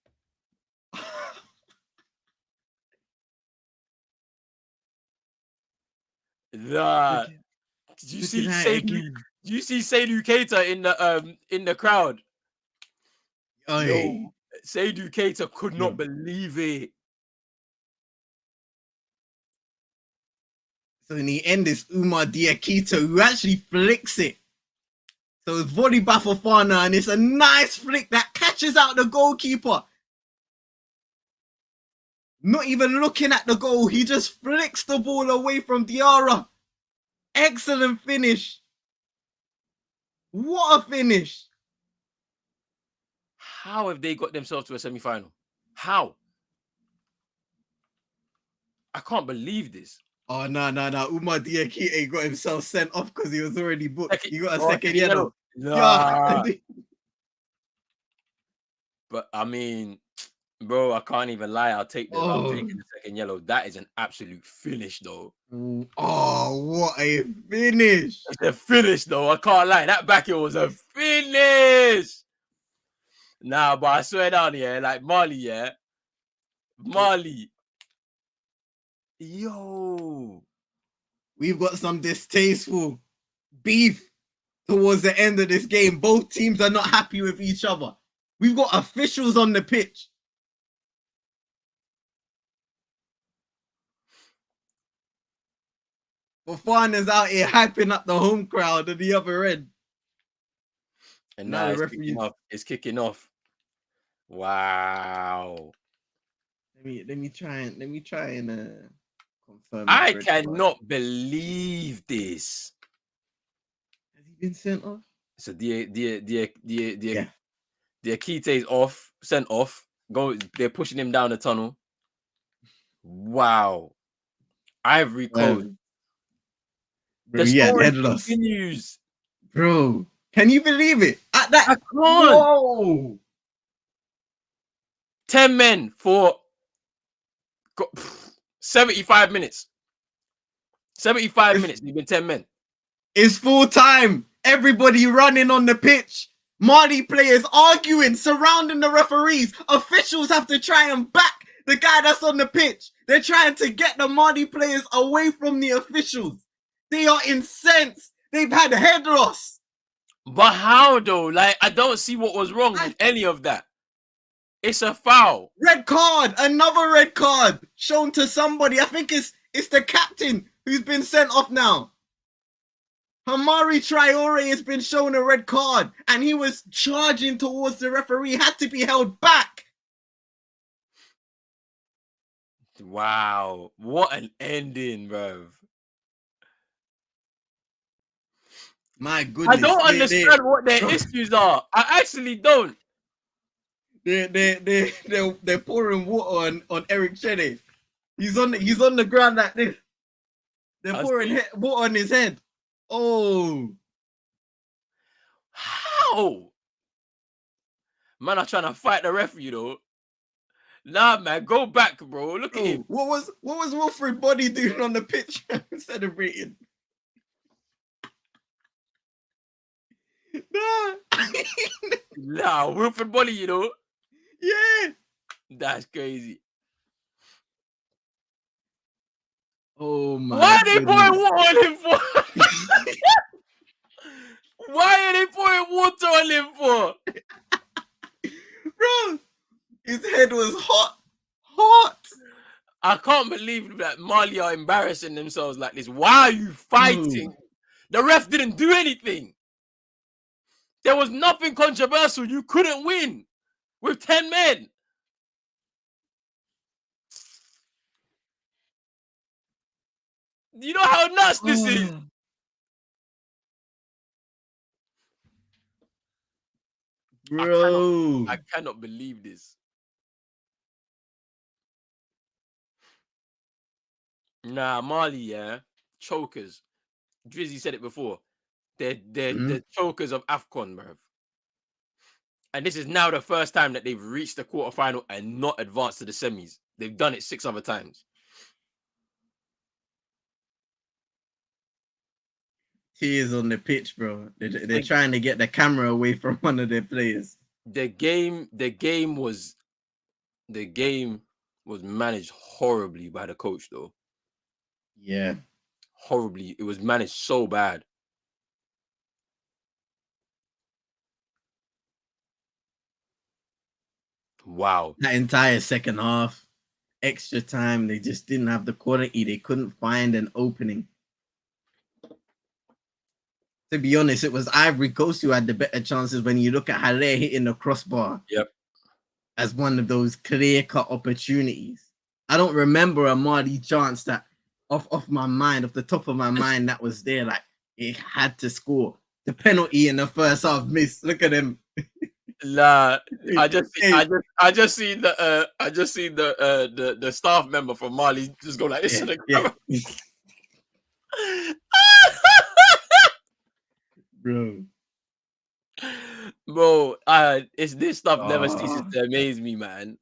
Speaker 2: Did you see Seydou Keita in the crowd? Yo, Seydou Keita could not believe it.
Speaker 1: So in the end, it's Umar Diakito who actually flicks it. So it's volley by Fofana, and it's a nice flick that catches out the goalkeeper. Not even looking at the goal, he just flicks the ball away from Diarra. Excellent finish. What a finish.
Speaker 2: How have they got themselves to a semi-final? How? I can't believe this.
Speaker 1: Oh, no. Umar Diakite got himself sent off because he was already booked. He got a second yellow.
Speaker 2: Nah. But, I mean, bro, I can't even lie. I'm taking the second yellow. That is an absolute finish, though.
Speaker 1: Oh, what a finish.
Speaker 2: It's a finish, though. I can't lie. That back heel was a finish. Nah, but I swear down, yeah, like Marley, yeah. Marley. Yo.
Speaker 1: We've got some distasteful beef towards the end of this game. Both teams are not happy with each other. We've got officials on the pitch. Fofana's out here hyping up the home crowd at the other end.
Speaker 2: And now it's kicking off. Wow.
Speaker 1: Let me try and confirm.
Speaker 2: I cannot believe this.
Speaker 1: Has he been sent off?
Speaker 2: So DR Diakite's off, sent off. They're pushing him down the tunnel. Wow. Ivory Coast.
Speaker 1: Bro,
Speaker 2: The
Speaker 1: he had
Speaker 2: story
Speaker 1: head loss.
Speaker 2: continues.
Speaker 1: Bro, can you believe it? At that,
Speaker 2: I can't.
Speaker 1: whoa.
Speaker 2: 10 men for 75 minutes. 75 minutes. They've been 10 men.
Speaker 1: It's full time. Everybody running on the pitch. Mali players arguing, surrounding the referees. Officials have to try and back the guy that's on the pitch. They're trying to get the Mali players away from the officials. They are incensed. They've had head loss.
Speaker 2: But how though? Like, I don't see what was wrong with any of that. It's a foul.
Speaker 1: Red card. Another red card shown to somebody. I think it's the captain who's been sent off now. Hamari Traore has been shown a red card and he was charging towards the referee, had to be held back.
Speaker 2: Wow. What an ending, bruv.
Speaker 1: My goodness.
Speaker 2: I don't understand what their issues are. I actually don't.
Speaker 1: They're pouring water on Eric Chene. He's on the ground like this. They're pouring water on his head. Oh,
Speaker 2: how? Man, I'm trying to fight the referee though. Nah, man, go back, bro. Look at him.
Speaker 1: What was Wilfred Body doing on the pitch celebrating?
Speaker 2: Nah, Wilfred Body, you know.
Speaker 1: Yeah,
Speaker 2: that's crazy.
Speaker 1: Oh my!
Speaker 2: Why are they pouring water on him for? Why are they pouring water on him for?
Speaker 1: Bro, his head was hot.
Speaker 2: I can't believe that Mali are embarrassing themselves like this. Why are you fighting? The ref didn't do anything. There was nothing controversial. You couldn't win with 10 men. You know how nuts this is?
Speaker 1: Bro.
Speaker 2: I cannot believe this. Nah, Mali, yeah. Chokers. Drizzy said it before. They're the chokers of Afcon, bruv. And this is now the first time that they've reached the quarterfinal and not advanced to the semis. They've done it 6 other times.
Speaker 1: Tears on the pitch, bro. They're trying to get the camera away from one of their players.
Speaker 2: The game was managed horribly by the coach, though.
Speaker 1: Yeah.
Speaker 2: Horribly. It was managed so bad. Wow.
Speaker 1: That entire second half, extra time, they just didn't have the quality. They couldn't find an opening. To be honest, it was Ivory Coast who had the better chances when you look at Halle hitting the crossbar.
Speaker 2: Yep.
Speaker 1: As one of those clear-cut opportunities. I don't remember a Mali chance that off the top of my mind that was there. Like, it had to score. The penalty in the first half missed. Look at him.
Speaker 2: Nah, I just see the staff member from Mali just go like this to the camera. Bro, it's this stuff never ceases to amaze me, man.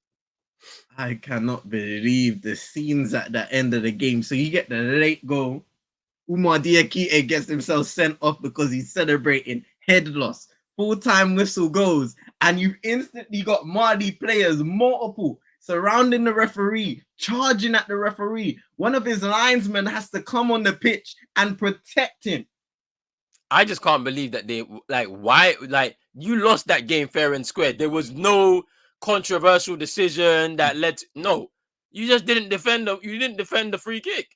Speaker 1: I cannot believe the scenes at the end of the game. So you get the late goal. Umar Diakite gets himself sent off because he's celebrating head loss. Full-time whistle goes, and you've instantly got Mali players, multiple, surrounding the referee, charging at the referee. One of his linesmen has to come on the pitch and protect him.
Speaker 2: I just can't believe that they you lost that game fair and square. There was no controversial decision that led to, no. You just didn't defend the free kick.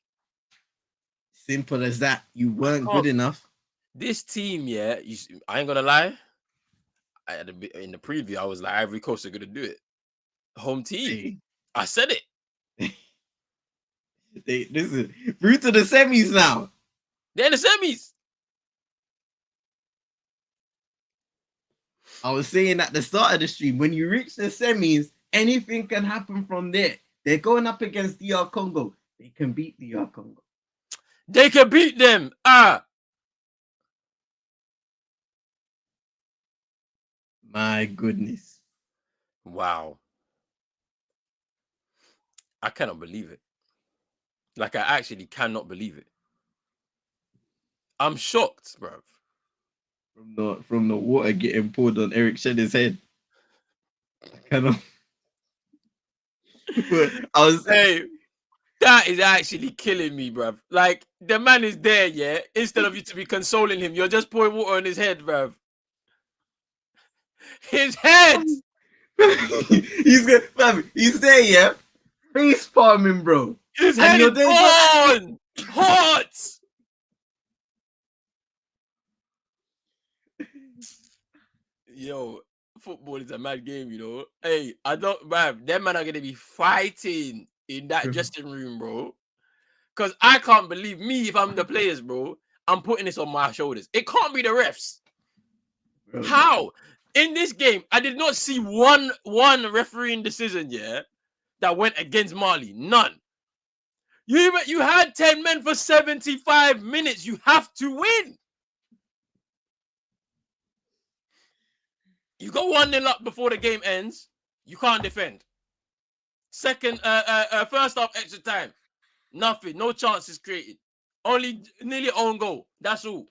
Speaker 1: Simple as that. You weren't good enough.
Speaker 2: This team, yeah, I ain't gonna lie. In the preview, I was like, Ivory Coast are gonna do it. Home team. Hey. I said it.
Speaker 1: This is through to the semis now.
Speaker 2: They're in the semis.
Speaker 1: I was saying at the start of the stream, when you reach the semis, anything can happen from there. They're going up against DR Congo. They can beat DR Congo.
Speaker 2: They can beat them.
Speaker 1: My goodness.
Speaker 2: Wow. I cannot believe it. Like, I actually cannot believe it. I'm shocked, bruv.
Speaker 1: From the water getting poured on Eric Shedder's head. I cannot. I was
Speaker 2: Hey, that is actually killing me, bruv. Like, the man is there, yeah? Instead of you to be consoling him, you're just pouring water on his head, bruv. His head!
Speaker 1: he's there, yeah? Face palming, bro.
Speaker 2: His head is gone! Hot! Yo, football is a mad game, you know. Hey, I don't, bruv, them man are going to be fighting in that dressing room, bro. Because I can't believe me, if I'm the players, bro, I'm putting this on my shoulders. It can't be the refs. Bro. How? In this game, I did not see one refereeing decision, yeah, that went against Mali. None. You had 10 men for 75 minutes. You have to win. You go 1-0 up before the game ends. You can't defend. Second, first half extra time. Nothing. No chances created. Only nearly own goal. That's all.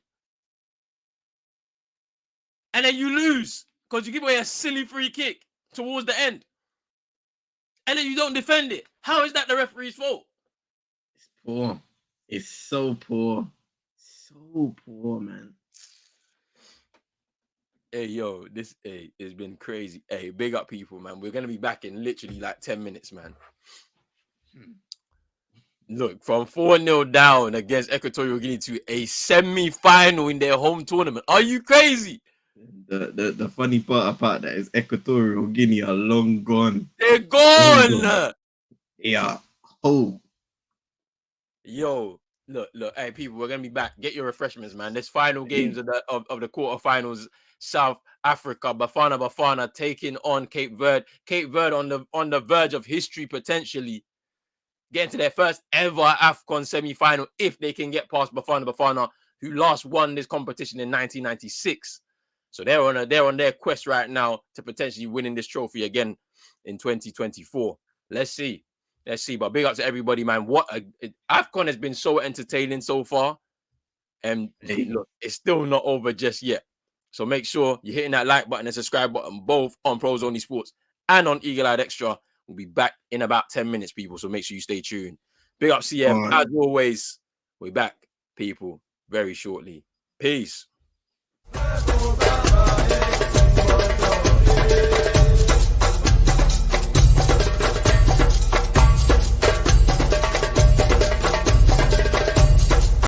Speaker 2: And then you lose because you give away a silly free kick towards the end. And then you don't defend it. How is that the referee's fault?
Speaker 1: It's poor. It's so poor. So poor, man.
Speaker 2: Hey, yo, this has been crazy. Hey, big up people, man. We're going to be back in literally like 10 minutes, man. Look, from 4-0 down against Equatorial Guinea to a semi-final in their home tournament. Are you crazy?
Speaker 1: The funny part about that is Equatorial Guinea are long gone.
Speaker 2: They're gone.
Speaker 1: They are home.
Speaker 2: Yo, look, hey people, we're gonna be back. Get your refreshments, man. There's final games of the quarterfinals. South Africa, Bafana taking on Cape Verde. Cape Verde on the verge of history, potentially getting to their first ever Afcon semi-final if they can get past Bafana, who last won this competition in 1996. So they're on their quest right now to potentially winning this trophy again in 2024. Let's see. But big up to everybody, man. Afcon has been so entertaining so far. And look, it's still not over just yet. So make sure you're hitting that like button and subscribe button, both on Pros Only Sports and on Eagle Eyed Extra. We'll be back in about 10 minutes, people. So make sure you stay tuned. Big up CM. As always, we're back, people, very shortly. Peace.